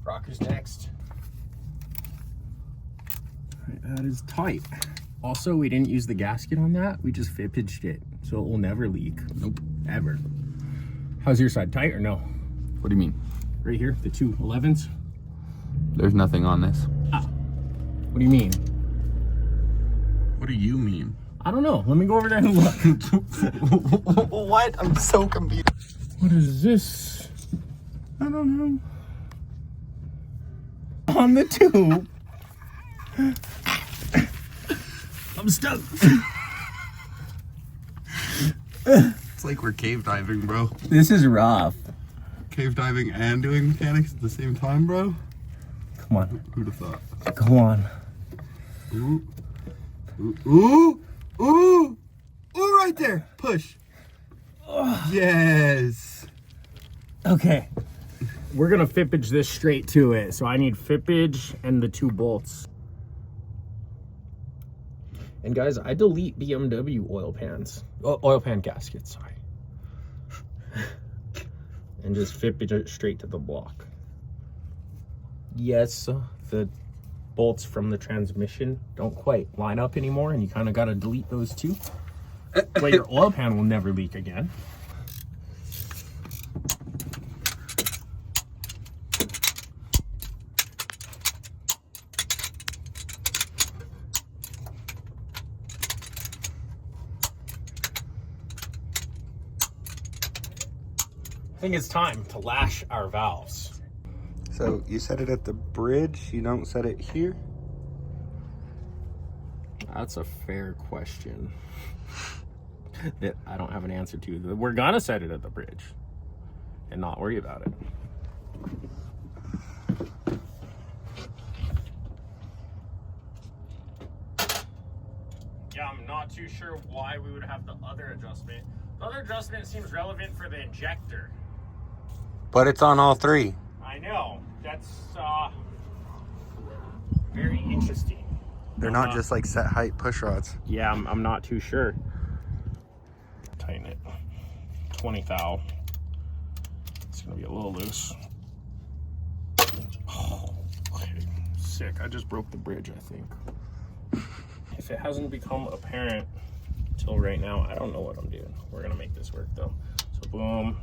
rockers next. All right, that is tight. Also, we didn't use the gasket on that. We just fit-pitched it, so it will never leak. Nope, ever. How's your side, tight or no? What do you mean? Right here, the 2 11s. There's nothing on this. Ah, what do you mean? What do you mean? I don't know. Let me go over there and look. What? I'm so confused. What is this? I don't know. On the tube. I'm stuck. It's like we're cave diving, bro. This is rough. Cave diving and doing mechanics at the same time, bro? Come on. Who'd have thought? Go on. Ooh. Ooh. Ooh. Ooh. Ooh, right there. Push. Yes. Okay. We're going to fippage this straight to it. So I need fippage and the 2 bolts. And guys, I delete BMW oil pans. Oh, oil pan gaskets, sorry. And just fippage it straight to the block. Yes, the bolts from the transmission don't quite line up anymore, and you kind of got to delete those too. But your oil pan will never leak again. I think it's time to lash our valves. So you set it at the bridge, you don't set it here? That's a fair question that I don't have an answer to. We're gonna set it at the bridge and not worry about it. Yeah, I'm not too sure why we would have the other adjustment. The other adjustment seems relevant for the injector. But it's on all 3. I know. That's very interesting. They're not just like set height push rods. Yeah, I'm not too sure. Tighten it. 20 thou. It's gonna be a little loose. Oh, okay. Sick. I just broke the bridge, I think. If it hasn't become apparent till right now, I don't know what I'm doing. We're gonna make this work though. So boom.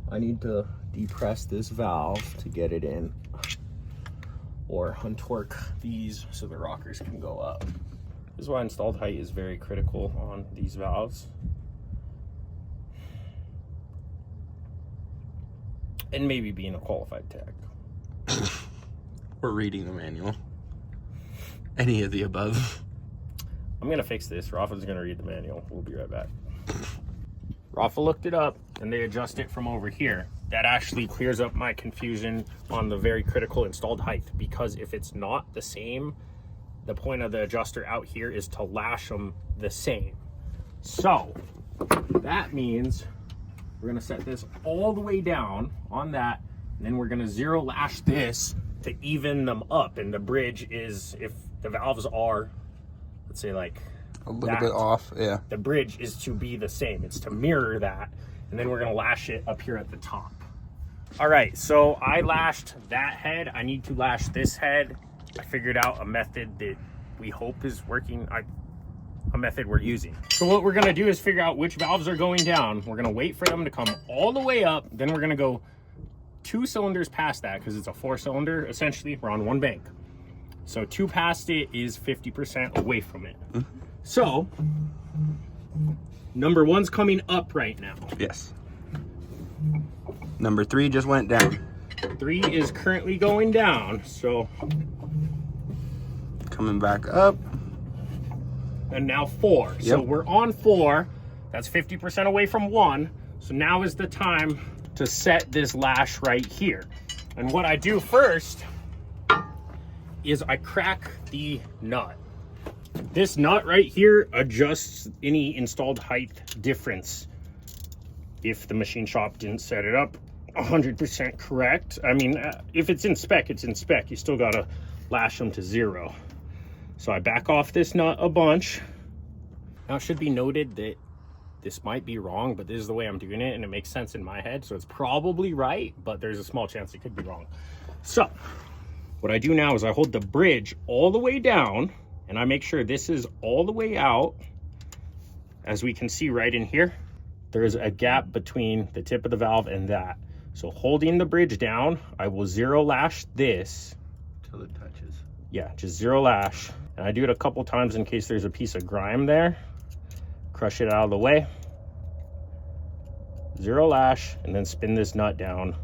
I need to depress this valve to get it in, or untorque these so the rockers can go up. This is why installed height is very critical on these valves. And maybe being a qualified tech. Or reading the manual. Any of the above. I'm gonna fix this. Rafa's gonna read the manual. We'll be right back. Rafa looked it up and they adjust it from over here. That actually clears up my confusion on the very critical installed height, because if it's not the same, the point of the adjuster out here is to lash them the same. So that means we're gonna set this all the way down on that, and then we're gonna zero lash this to even them up. And the bridge is, if the valves are, let's say like a little bit off, yeah. The bridge is to be the same. It's to mirror that. And then we're gonna lash it up here at the top. All right, so I lashed that head. I need to lash this head. I figured out a method that we hope is working. I'm a method we're using. So what we're gonna do is figure out which valves are going down. We're gonna wait for them to come all the way up. Then we're gonna go 2 cylinders past that because it's a 4-cylinder. Essentially, we're on one bank. So 2 past it is 50% away from it. So number 1's coming up right now. Yes. Number 3 just went down. 3 is currently going down. So coming back up. And now 4. Yep. So we're on 4. That's 50% away from 1. So now is the time to set this lash right here. And what I do first is I crack the nut. This nut right here adjusts any installed height difference if the machine shop didn't set it up 100% correct. I mean, if it's in spec, it's in spec. You still gotta lash them to 0. So I back off this nut a bunch. Now it should be noted that this might be wrong, but this is the way I'm doing it and it makes sense in my head. So it's probably right, but there's a small chance it could be wrong. So what I do now is I hold the bridge all the way down and I make sure this is all the way out. As we can see right in here, there's a gap between the tip of the valve and that. So holding the bridge down, I will 0 lash this. Till it touches. Yeah, just 0 lash. And I do it a couple times in case there's a piece of grime there. Crush it out of the way. 0 lash, and then spin this nut down.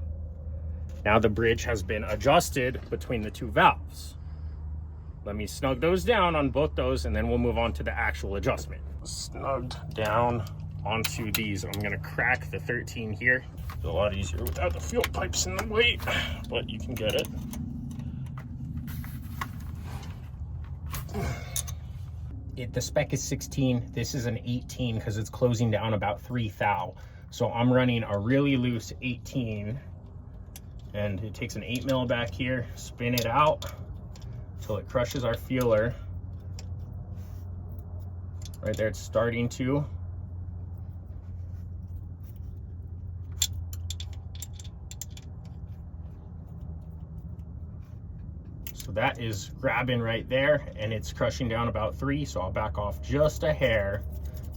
Now the bridge has been adjusted between the 2 valves. Let me snug those down on both those, and then we'll move on to the actual adjustment. Snugged down onto these. I'm gonna crack the 13 here. It's a lot easier without the fuel pipes in the way, but you can get it. The spec is 16. This is an 18 because it's closing down about 3 thou. So I'm running a really loose 18, and it takes an 8 mil back here, spin it out until it crushes our feeler. Right there, it's starting to. So that is grabbing right there and it's crushing down about 3. So I'll back off just a hair.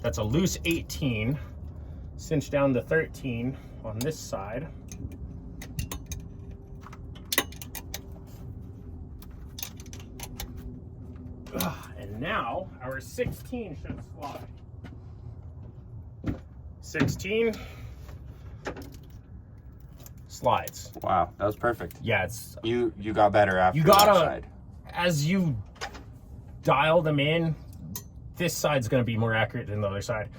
That's a loose 18. Cinch down the 13 on this side. And now our 16 should slide. 16 slides. Wow, that was perfect. Yeah, it's you got better after you gotta that side. As you dial them in, this side's gonna be more accurate than the other side.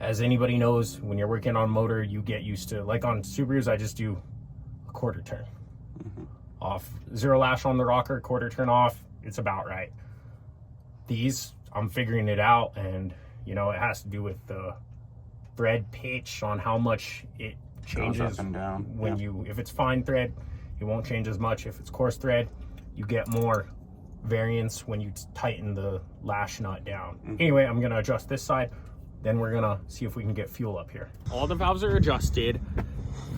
As anybody knows, when you're working on motor, you get used to, like on Subarus, I just do a quarter turn. Off, 0 lash on the rocker, quarter turn off, it's about right. These, I'm figuring it out, and you know, it has to do with the thread pitch on how much it changes up and down. When you, if it's fine thread, it won't change as much. If it's coarse thread, you get more variance when you tighten the lash nut down. Anyway, I'm gonna adjust this side, then we're gonna see if we can get fuel up here. All the valves are adjusted.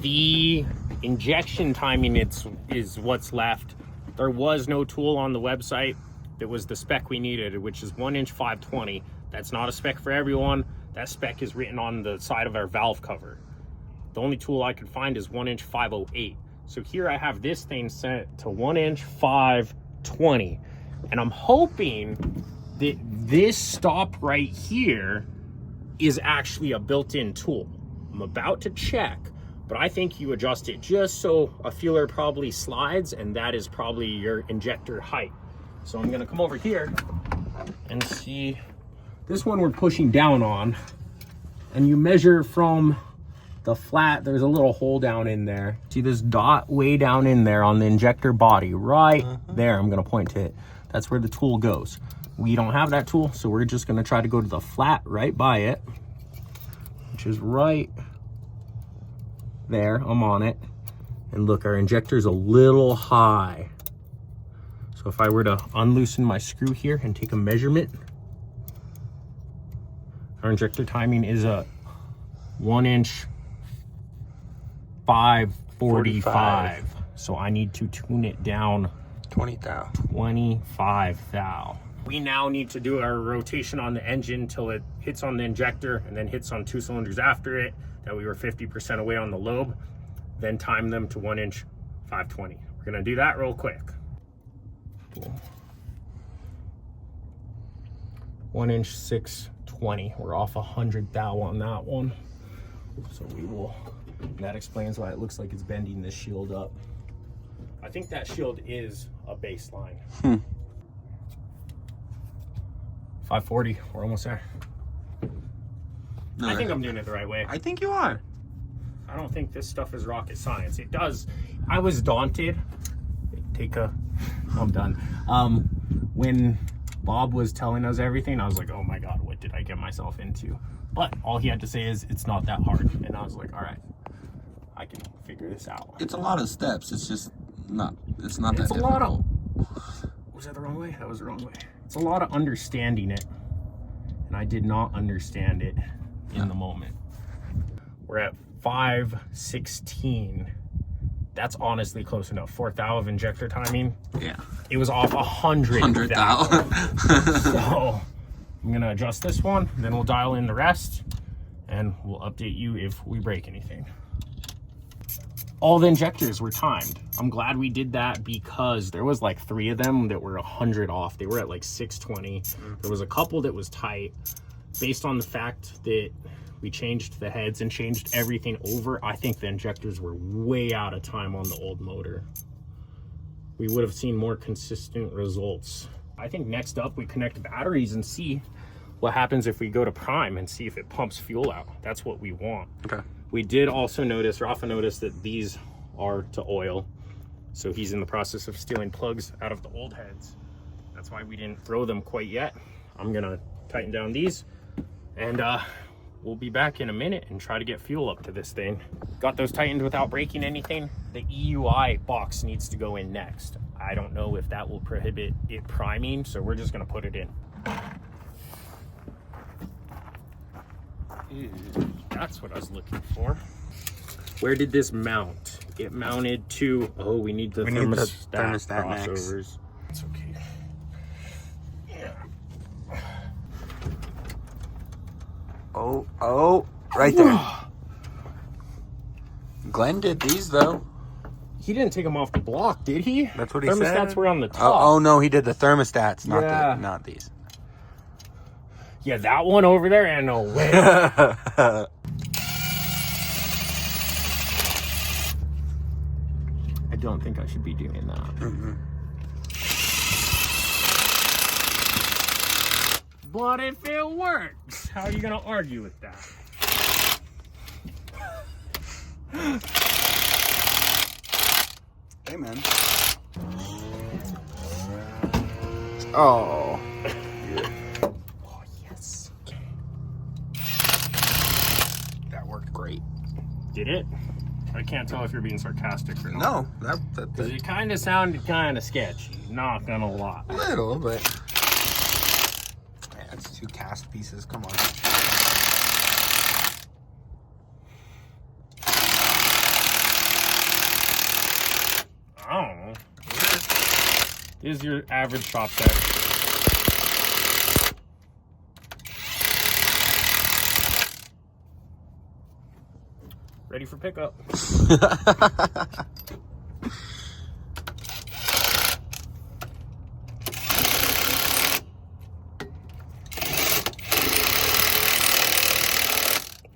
The injection timing is what's left. There was no tool on the website that was the spec we needed, which is 1" 520. That's not a spec for everyone. That spec is written on the side of our valve cover. The only tool I could find is 1" 508. So here I have this thing set to 1" 520. And I'm hoping that this stop right here is actually a built-in tool. I'm about to check, but I think you adjust it just so a feeler probably slides, and that is probably your injector height. So I'm gonna come over here and see. This one we're pushing down on, and you measure from the flat, there's a little hole down in there. See this dot way down in there on the injector body, right there. I'm gonna point to it. That's where the tool goes. We don't have that tool, so we're just gonna try to go to the flat right by it, which is right there. I'm on it. And look, our injector's a little high. So if I were to unloosen my screw here and take a measurement, our injector timing is a 1" 545. So I need to tune it down 20 thou. 25 thou. We now need to do our rotation on the engine till it hits on the injector and then hits on 2 cylinders after it, that we were 50% away on the lobe, then time them to 1 inch 520. We're gonna do that real quick. Cool. 1 inch 620. We're off 100 thou on that one. So we will, that explains why it looks like it's bending this shield up. I think that shield is a baseline. 540, we're almost there. No, I think I'm doing it the right way. I think you are. I don't think this stuff is rocket science. It does. I was daunted. I'm done. When Bob was telling us everything, I was like, oh my God, what did I get myself into? But all he had to say is, it's not that hard. And I was like, all right, I can figure this out. It's a lot of steps. It's just not, it's not that It's a difficult. lot of, was that the wrong way? That was the wrong way. It's a lot of understanding it. And I did not understand it in the moment. We're at 516. That's honestly close enough. 4th thou of injector timing. Yeah. It was off 100 thou. So I'm gonna adjust this one, then we'll dial in the rest, and we'll update you if we break anything. All the injectors were timed. I'm glad we did that because there was like 3 of them that were 100 off. They were at like 620. There was a couple that was tight based on the fact that we changed the heads and changed everything over. I think the injectors were way out of time on the old motor. We would have seen more consistent results. I think next up we connect batteries and see what happens if we go to prime and see if it pumps fuel out. That's what we want. Okay. We did also notice, Rafa noticed that these are to oil. So he's in the process of stealing plugs out of the old heads. That's why we didn't throw them quite yet. I'm gonna tighten down these and we'll be back in a minute and try to get fuel up to this thing. Got those tightened without breaking anything. The EUI box needs to go in next. I don't know if that will prohibit it priming, so we're just gonna put it in. Ew, that's what I was looking for. Where did this mount? It mounted to, oh, we need the thermostat crossovers. Next. It's okay. Oh, right there. Glenn did these though. He didn't take them off the block, did he? That's what he said. Thermostats were on the top. Oh no, he did the thermostats, Yeah. not these. Yeah, that one over there, and no way. I don't think I should be doing that. But if it works, how are you gonna argue with that? Hey man. Oh. Oh, yes. That worked great. Did it? I can't tell if you're being sarcastic or not. No, that Because it kind of sounded kind of sketchy. Not gonna lie. little, but yeah, it's 2 cast pieces. Come on. I don't know. This is your average shop set. Ready for pickup.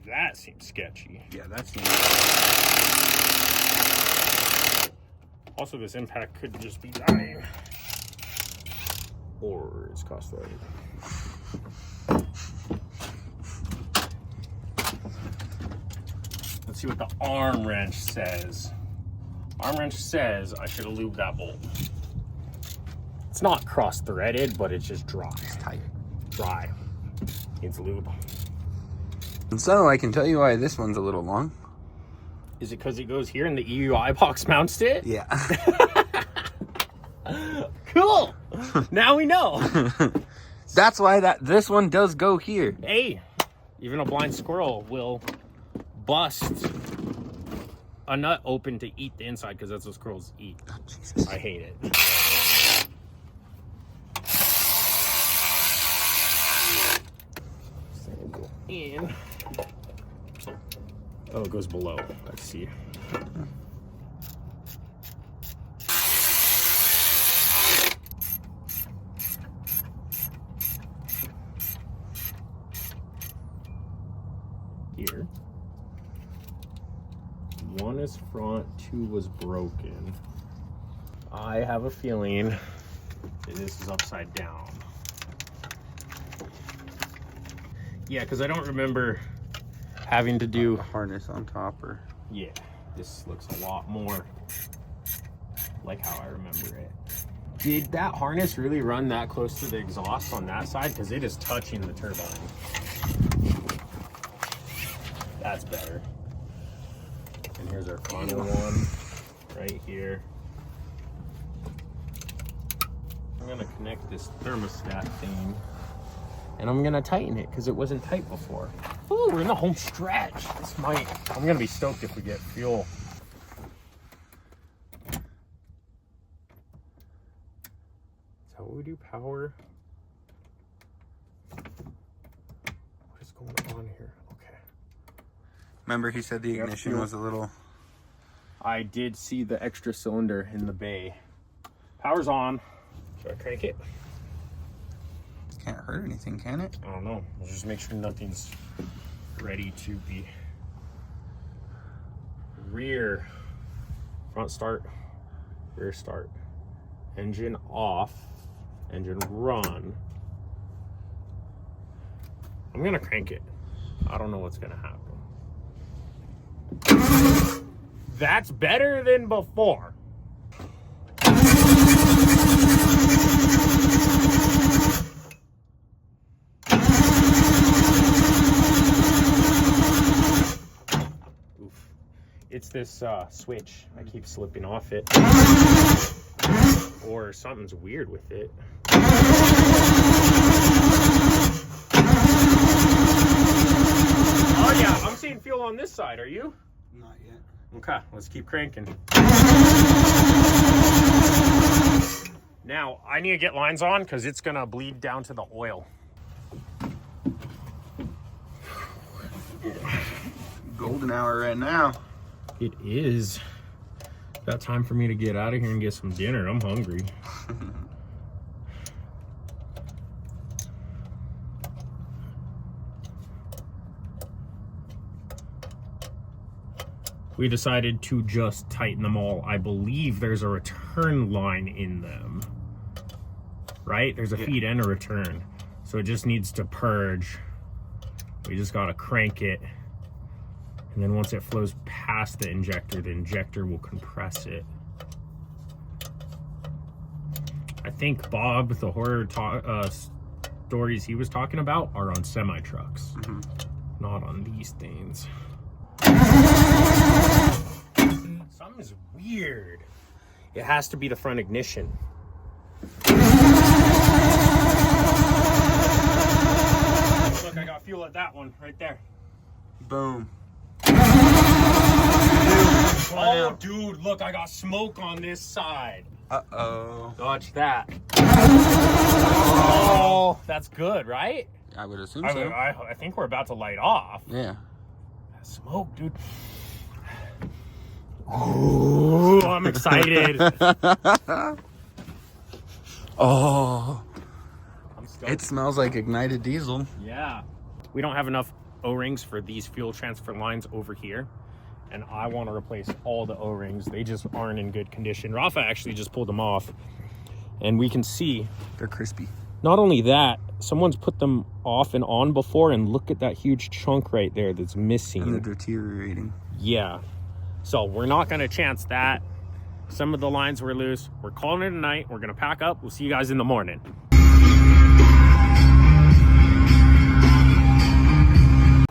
That seems sketchy. Yeah, that's Also, this impact could just be dying. Or it's cost right. Let's see what the arm wrench says. Arm wrench says I should have lubed that bolt. It's not cross-threaded, but it's just dry. It's tight. Dry. Needs lube. And so I can tell you why this one's a little long. Is it because it goes here and the EUI box mounts it? Yeah. Cool. Now we know. That's why this one does go here. Hey, even a blind squirrel will bust a nut open to eat the inside because that's what squirrels eat. Oh, Jesus. I hate it. in. Oh, it goes below. Let's see. Here. One is front, two was broken. I have a feeling that this is upside down. Yeah, because I don't remember having to do Harness on top, or yeah, this looks a lot more like how I remember it. Did that harness really run that close to the exhaust on that side? Because it is touching the turbine. That's better. And here's our final one right here. I'm gonna connect this thermostat thing and I'm gonna tighten it because it wasn't tight before. Ooh, we're in the home stretch. I'm gonna be stoked if we get fuel. Is that what we do, power? What is going on here? Okay. remember he said the ignition was a little... I did see the extra cylinder in the bay. Power's on. Should I crank it? Can't hurt anything, can it? I don't know. We'll just make sure nothing's ready to be. Rear. Front start. Rear start. Engine off. Engine run. I'm gonna crank it. I don't know what's gonna happen. That's better than before. Oof. It's this switch. I keep slipping off it. Or something's weird with it. Oh yeah, I'm seeing fuel on this side. Are you? Not yet. Okay, let's keep cranking. Now, I need to get lines on because it's gonna bleed down to the oil. Golden hour right now. It is. About time for me to get out of here and get some dinner. I'm hungry. We decided to just tighten them all. I believe there's a return line in them, right? There's a feed and a return. So it just needs to purge. We just gotta crank it. And then once it flows past the injector will compress it. I think Bob, the horror stories he was talking about are on semi-trucks, not on these things. Something's weird. It has to be the front ignition. Look, I got fuel at that one right there. Boom. Oh, dude, look, I got smoke on this side. Uh-oh. Dodge that. Oh, that's good, right? I would assume so. I think we're about to light off. Yeah. Smoke, dude. Ooh, I'm excited. Oh. I'm stoked. It smells like ignited diesel. Yeah. We don't have enough O-rings for these fuel transfer lines over here. And I want to replace all the O-rings. They just aren't in good condition. Rafa actually just pulled them off. And we can see... They're crispy. Not only that, someone's put them off and on before, and look at that huge chunk right there that's missing. And they're deteriorating. Yeah. So we're not going to chance that. Some of the lines were loose. We're calling it a night. We're going to pack up. We'll see you guys in the morning.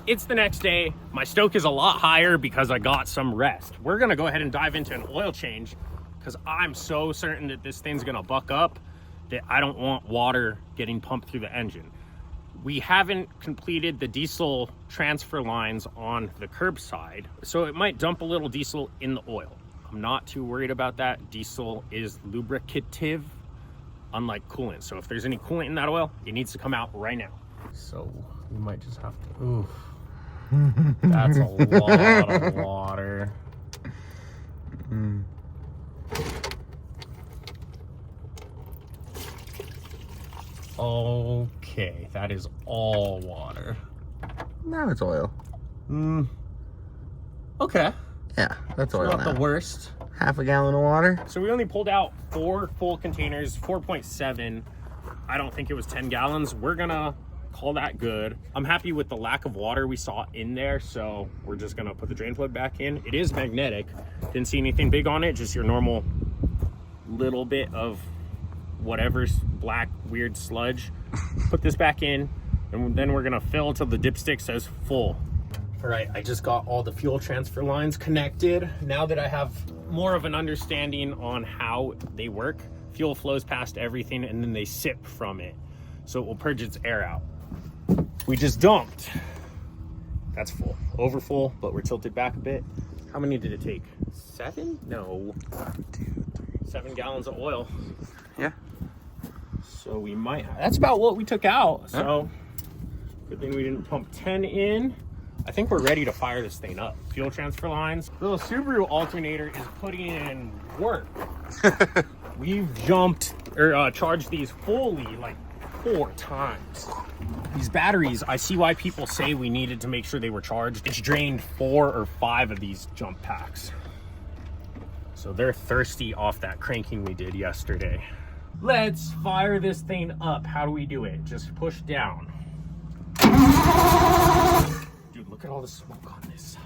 It's the next day. My stoke is a lot higher because I got some rest. We're going to go ahead and dive into an oil change because I'm so certain that this thing's going to buck up that I don't want water getting pumped through the engine. We haven't completed the diesel transfer lines on the curb side, so it might dump a little diesel in the oil. I'm not too worried about that. Diesel is lubricative, unlike coolant. So if there's any coolant in that oil, it needs to come out right now. So we might just have to, oof. That's a lot of water. Okay, that is all water. Now it's oil. Okay. Yeah, that's oil Not now. the worst. Half a gallon of water. So we only pulled out 4 full containers, 4.7. I don't think it was 10 gallons. We're gonna call that good. I'm happy with the lack of water we saw in there, so we're just gonna put the drain plug back in. It is magnetic. Didn't see anything big on it, just your normal little bit of whatever's black weird sludge. Put this back in, and then we're gonna fill till the dipstick says full. All right, I just got all the fuel transfer lines connected. Now that I have more of an understanding on how they work, fuel flows past everything and then they sip from it, so it will purge its air out. We just dumped. That's full, over full, but we're tilted back a bit. How many did it take? 7? No. 1, 2, 3. 7 gallons of oil. Yeah. So we might have, that's about what we took out. So good thing we didn't pump 10 in. I think we're ready to fire this thing up. Fuel transfer lines. The little Subaru alternator is putting in work. We've jumped or charged these fully like 4 times. These batteries, I see why people say we needed to make sure they were charged. It's drained 4 or 5 of these jump packs. So they're thirsty off that cranking we did yesterday. Let's fire this thing up. How do we do it? Just push down. Dude, look at all the smoke on this side.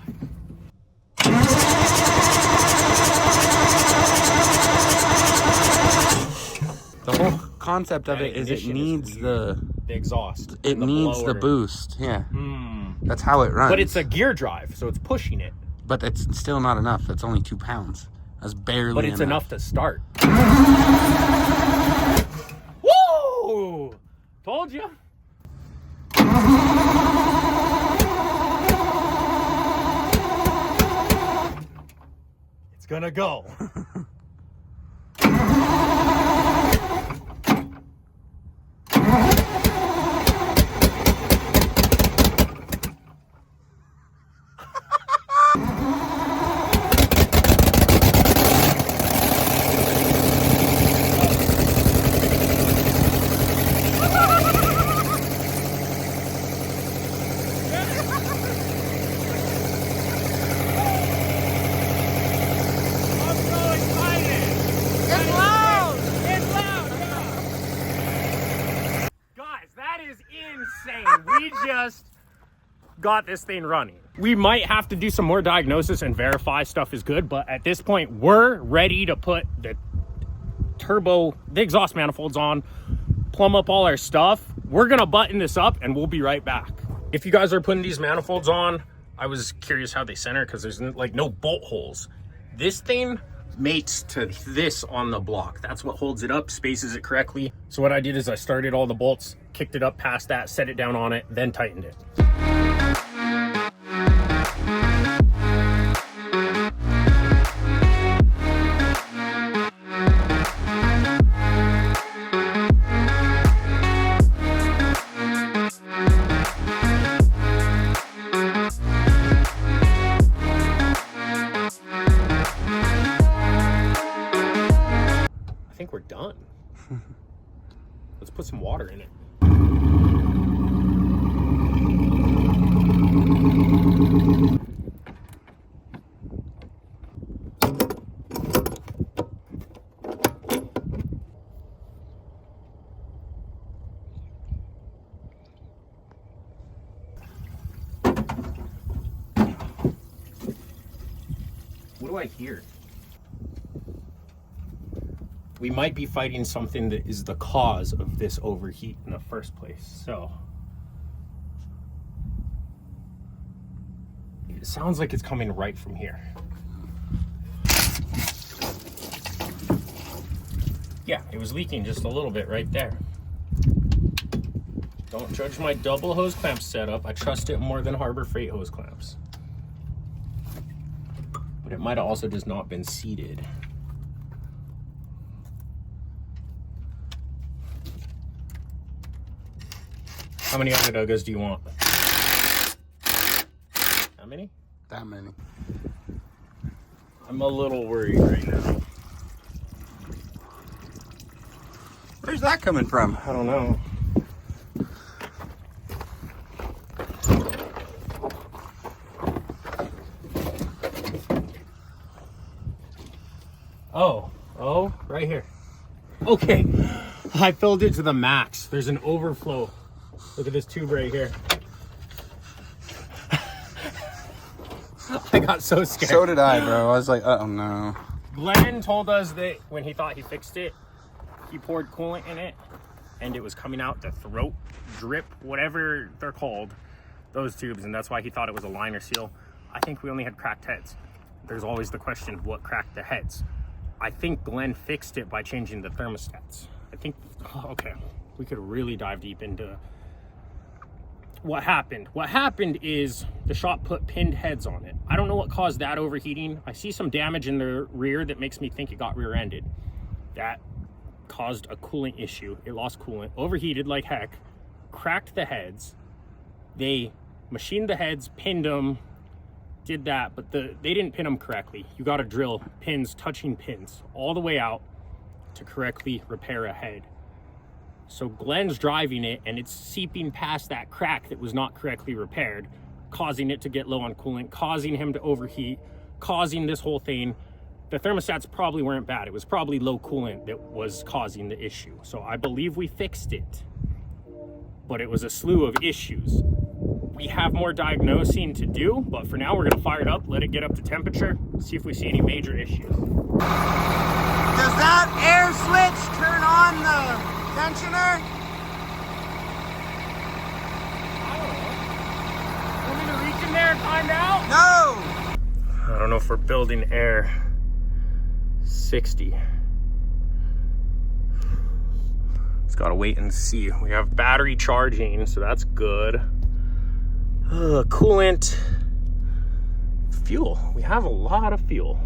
The whole concept of it is it needs the exhaust. It needs the boost. Yeah. That's how it runs. But it's a gear drive, so it's pushing it. But it's still not enough. It's only 2 pounds. That's barely But it's enough to start. Woo! Told you. It's gonna go. We just got this thing running. We might have to do some more diagnosis and verify stuff is good, but at this point we're ready to put the exhaust manifolds on, plumb up all our stuff. We're gonna button this up and we'll be right back. If you guys are putting these manifolds on, I was curious how they center because there's like no bolt holes. This thing mates to this on the block. That's what holds it up, spaces it correctly. So what I did is I started all the bolts, kicked it up past that, set it down on it, then tightened it. I think we're done. Let's put some water in it. What do I hear? We might be fighting something that is the cause of this overheat in the first place. So it sounds like it's coming right from here. Yeah, it was leaking just a little bit right there. Don't judge my double hose clamp setup. I trust it more than Harbor Freight hose clamps. But it might have also just not been seated. How many Onondagas do you want? How many? That many. I'm a little worried right now. Where's that coming from? I don't know. Oh, right here. Okay, I filled it to the max. There's an overflow. Look at this tube right here. I got so scared. So did I, bro. I was like, oh no. Glenn told us that when he thought he fixed it, he poured coolant in it and it was coming out the throat drip, whatever they're called, those tubes, and that's why he thought it was a liner seal. I think we only had cracked heads. There's always the question, what cracked the heads? I think Glenn fixed it by changing the thermostats. I think, okay, we could really dive deep into what happened. What happened is the shop put pinned heads on it. I don't know what caused that overheating. I see some damage in the rear that makes me think it got rear-ended. That caused a coolant issue. It lost coolant, overheated like heck, cracked the heads. They machined the heads, pinned them, did that, but they didn't pin them correctly. You got to drill pins, touching pins, all the way out to correctly repair a head. So Glenn's driving it and it's seeping past that crack that was not correctly repaired, causing it to get low on coolant, causing him to overheat, causing this whole thing. The thermostats probably weren't bad. It was probably low coolant that was causing the issue. So I believe we fixed it, but it was a slew of issues. We have more diagnosing to do, but for now we're gonna fire it up, let it get up to temperature, see if we see any major issues. Does that air switch turn on the tensioner? I don't know. Want me to reach in there and find out? No! I don't know if we're building air 60. Just gotta wait and see. We have battery charging, so that's good. Coolant, fuel. We have a lot of fuel.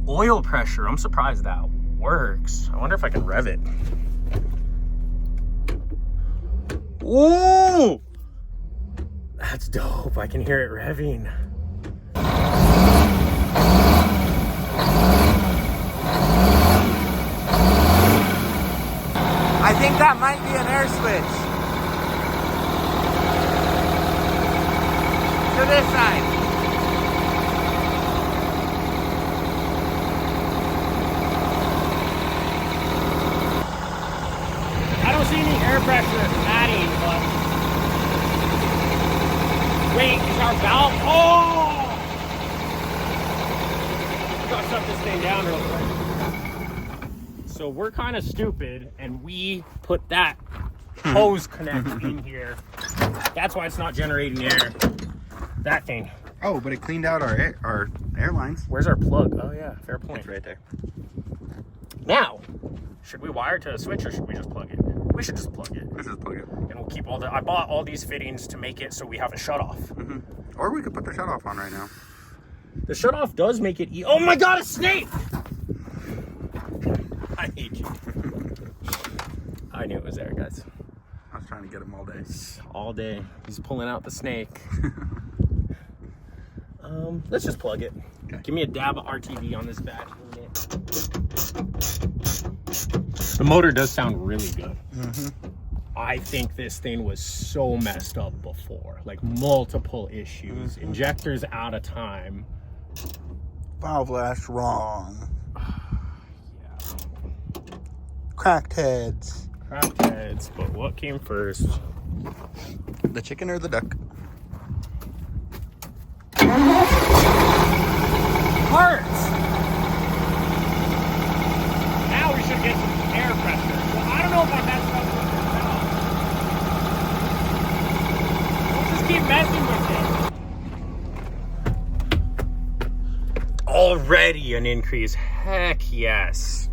Oil pressure, I'm surprised that works. I wonder if I can rev it. Ooh! That's dope, I can hear it revving. I think that might be an air switch. To this side. I don't see any air pressure adding, but... Wait, is our valve... Oh! I gotta shut this thing down real quick. So we're kind of stupid, and we put that hose connect in here. That's why it's not generating air. That thing. Oh, but it cleaned out our airlines. Where's our plug? Oh yeah, fair point. It's right there. Now, should we wire to a switch or should we just plug it? We should just plug it. Let's just plug it. And we'll keep all the... I bought all these fittings to make it so we have a shutoff. Mm-hmm. Or we could put the shutoff on right now. The shutoff does make it... Oh my god, a snake! I hate you. I knew it was there, guys. I was trying to get him all day. All day. He's pulling out the snake. Let's just plug it. Okay. Give me a dab of RTV on this bad unit. The motor does sound really good. Mm-hmm. I think this thing was so messed up before. Like multiple issues. Mm-hmm. Injector's out of time. Valve lash wrong. Yeah. Cracked heads. Cracked heads, but what came first? The chicken or the duck? Parts! Now we should get some air pressure. Well, I don't know if I messed up with this. We'll just keep messing with it. Already an increase. Heck yes.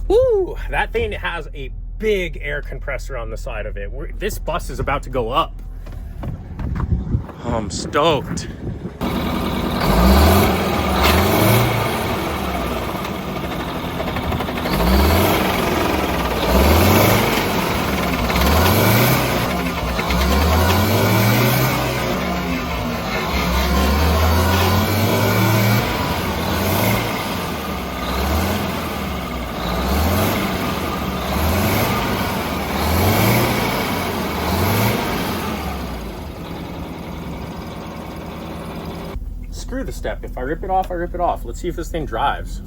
Woo! That thing has a big air compressor on the side of it. This bus is about to go up. I'm stoked. unscrew the step. If I rip it off, I rip it off. Let's see if this thing drives.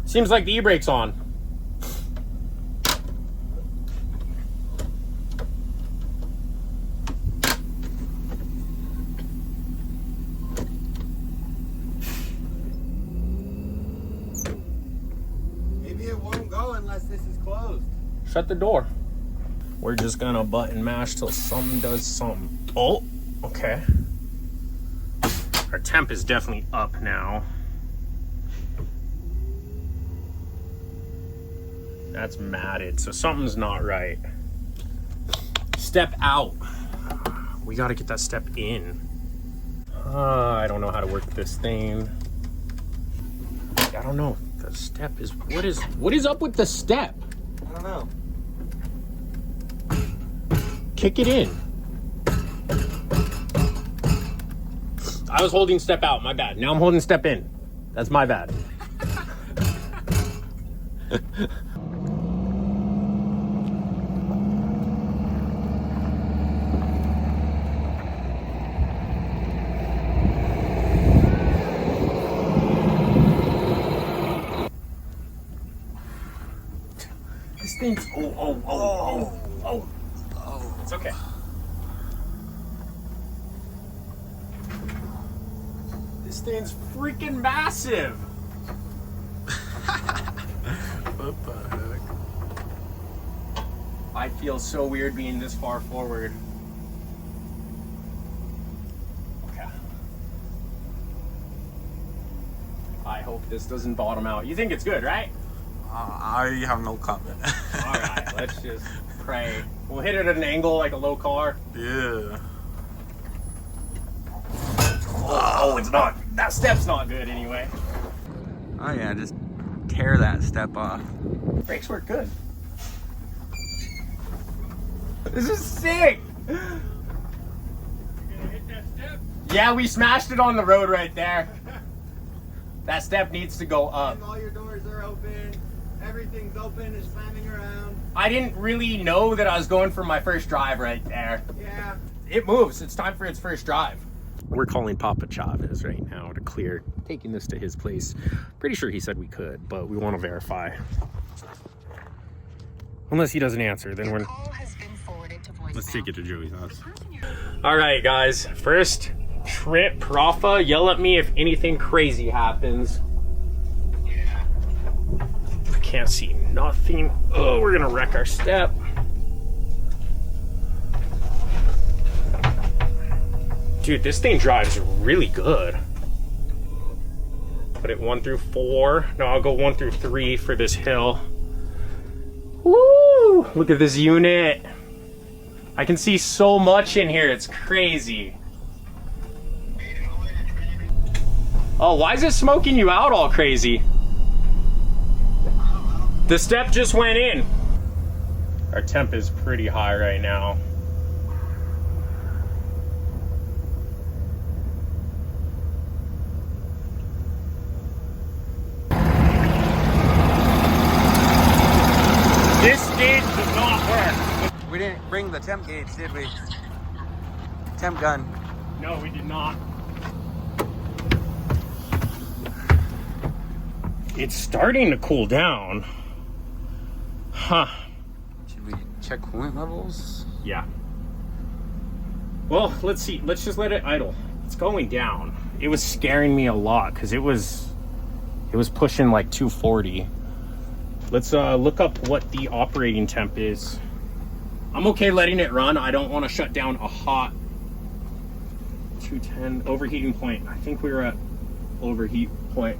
Seems like the e-brake's on. Maybe it won't go unless this is closed. Shut the door. We're just gonna button mash till something does something. Oh, okay. Our temp is definitely up now. That's matted, so something's not right. Step out. We gotta get that step in. I don't know how to work this thing. I don't know. The step is, what is up with the step? I don't know. Kick it in. I was holding step out, my bad. Now I'm holding step in. That's my bad. This thing's, oh. It's okay. This thing's freaking massive. What the heck? I feel so weird being this far forward. Okay. I hope this doesn't bottom out. You think it's good, right? I have no comment. All right, let's just pray. We'll hit it at an angle like a low car. Yeah. Oh, it's not. That step's not good anyway. Oh yeah, just tear that step off. Brakes work good. This is sick. You gonna hit that step? Yeah, we smashed it on the road right there. That step needs to go up. All your doors are open. Everything's open and slamming around. I didn't really know that I was going for my first drive right there. Yeah. It moves. It's time for its first drive. We're calling Papa Chavez right now to clear taking this to his place. Pretty sure he said we could, but we want to verify. Unless he doesn't answer, then we're... Let's take it to Joey's house. All right, guys. First trip, Rafa, yell at me if anything crazy happens. I can't see nothing. Oh, we're gonna wreck our step. Dude, this thing drives really good. Put it 1 through 4. No, I'll go 1 through 3 for this hill. Woo! Look at this unit. I can see so much in here, it's crazy. Oh, why is it smoking you out all crazy? The step just went in. Our temp is pretty high right now. This gauge does not work. We didn't bring the temp gauge, did we? Temp gun. No, we did not. It's starting to cool down. Huh. Should we check coolant levels? Yeah. Well, let's see. Let's just let it idle. It's going down. It was scaring me a lot because it was pushing like 240. Let's look up what the operating temp is. I'm okay letting it run. I don't want to shut down a hot 210 overheating point. I think we were at overheat point.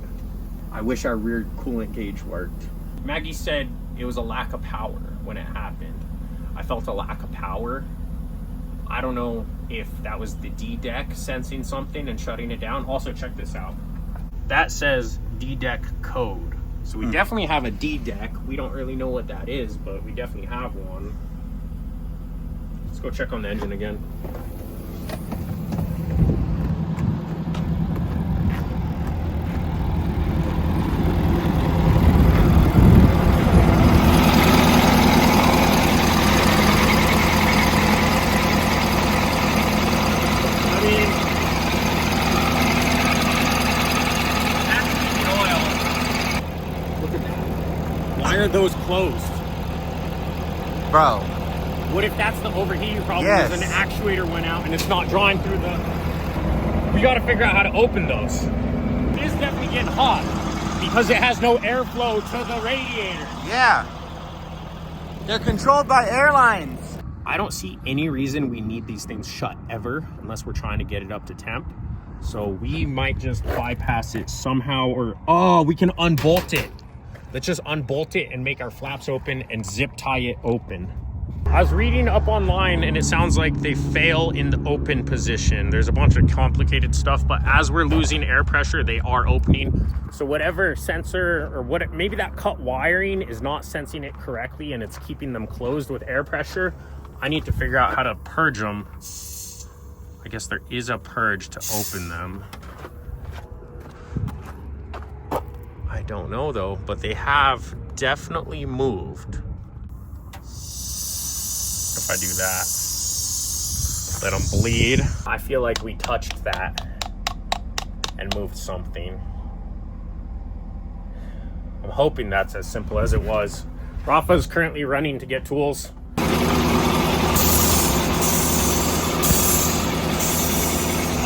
I wish our rear coolant gauge worked. Maggie said it was a lack of power when it happened. I felt a lack of power. I don't know if that was the D-deck sensing something and shutting it down. Also, check this out. That says D-deck code. So we definitely have a D-deck. We don't really know what that is, but we definitely have one. Let's go check on the engine again. window's closed. Bro. What if that's the overheating problem? Yes. Because an actuator went out and it's not drawing through the... We got to figure out how to open those. It is definitely getting hot because it has no airflow to the radiator. Yeah. They're controlled by airlines. I don't see any reason we need these things shut ever unless we're trying to get it up to temp. So we might just bypass it somehow, or oh, we can unbolt it. Let's just unbolt it and make our flaps open and zip tie it open. I was reading up online and it sounds like they fail in the open position. There's a bunch of complicated stuff, but as we're losing air pressure, they are opening. So whatever sensor or maybe that cut wiring is not sensing it correctly and it's keeping them closed with air pressure. I need to figure out how to purge them. I guess there is a purge to open them. I don't know though, but they have definitely moved. If I do that, let them bleed. I feel like we touched that and moved something. I'm hoping that's as simple as it was. Rafa's currently running to get tools.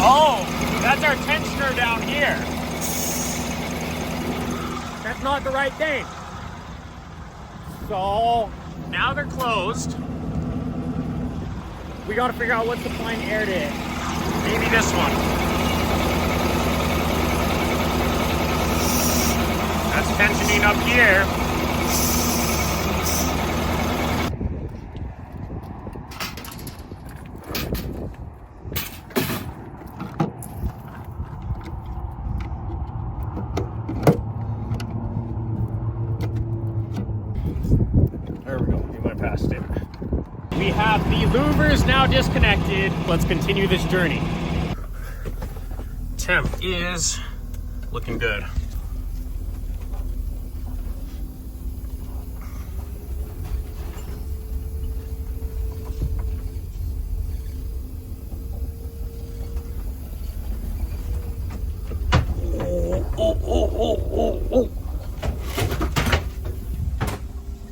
Oh, that's our tensioner down here. That's not the right thing. So now they're closed. We gotta figure out what's supplying air to it. Maybe this one. That's tensioning up here. There we go, we went past it. We have the louvers now disconnected. Let's continue this journey. Temp is looking good.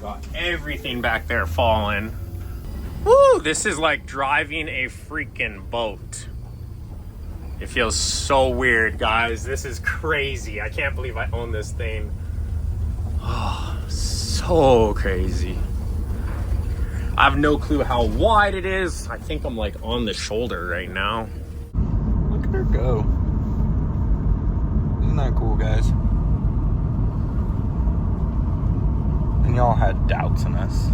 Got everything back there falling. Woo, this is like driving a freaking boat. It feels so weird, guys. This is crazy. I can't believe I own this thing. Oh, so crazy. I have no clue how wide it is. I think I'm like on the shoulder right now. Look at her go. Isn't that cool, guys? And y'all had doubts in us.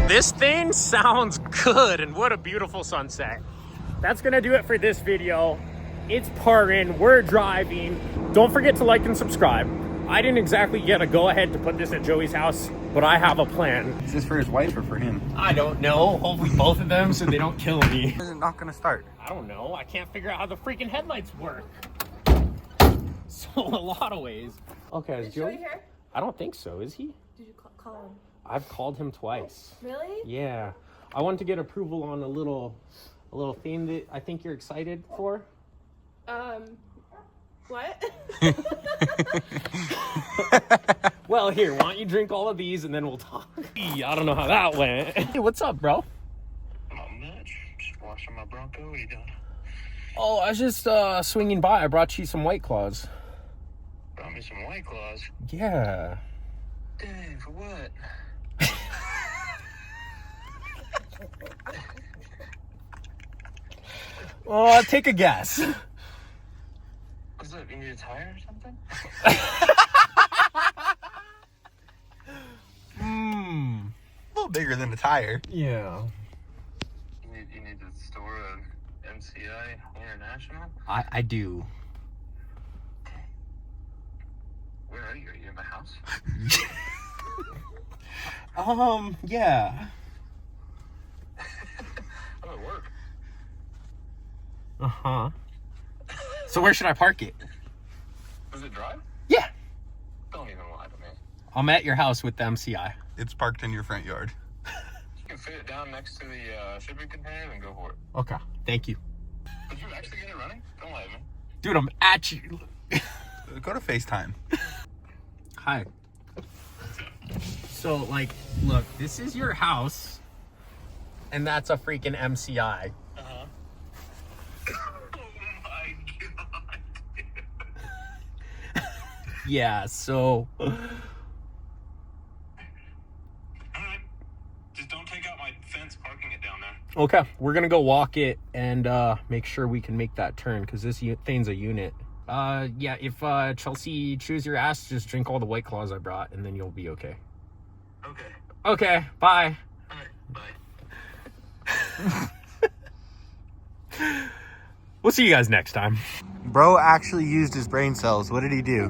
This thing sounds good, and what a beautiful sunset. That's gonna do it for this video. It's pouring, we're driving. Don't forget to like and subscribe. I didn't exactly get a go-ahead to put this at Joey's house, but I have a plan. Is this for his wife or for him? I don't know. Hopefully both of them so they don't kill me. Is it not gonna start? I don't know. I can't figure out how the freaking headlights work. So a lot of ways. Okay, is Joey here? I don't think so. Is he? Did you call him? I've called him twice. Really? Yeah. I wanted to get approval on a little theme that I think you're excited for. What? Well, here, why don't you drink all of these and then we'll talk. I don't know how that went. Hey, what's up, bro? Not much. Just washing my Bronco. What are you doing? Oh, I was just swinging by. I brought you some White Claws. Brought me some White Claws. Yeah. Dang, for what? Take a guess. What's up? You need a tire or something? A little bigger than a tire. Yeah. You need to store a MCI International? I do. Where are you? Are you in my house? Yeah. I'm at work. Uh-huh. So where should I park it? Does it drive? Yeah. Don't even lie to me. I'm at your house with the MCI. It's parked in your front yard. You can fit it down next to the shipping container and go for it. Okay. Thank you. Did you actually get it running? Don't lie to me. Dude, I'm at you. Go to FaceTime. Hi. So, like, look, this is your house, and that's a freaking MCI. Uh-huh. Oh my god. Yeah, so... Alright. Just don't take out my fence parking it down there. Okay, we're gonna go walk it and make sure we can make that turn, because this thing's a unit. Yeah, if Chelsea chews your ass, just drink all the White Claws I brought, and then you'll be okay. Okay. Okay, bye. Alright, bye. We'll see you guys next time. Bro actually used his brain cells. What did he do?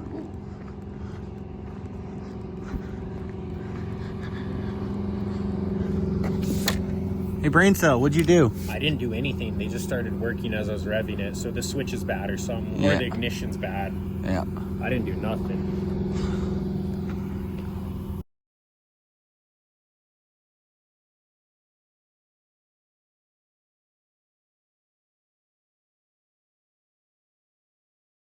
Hey, brain cell, what'd you do? I didn't do anything. They just started working as I was revving it. So the switch is bad or something, or the ignition's bad. Yeah. I didn't do nothing.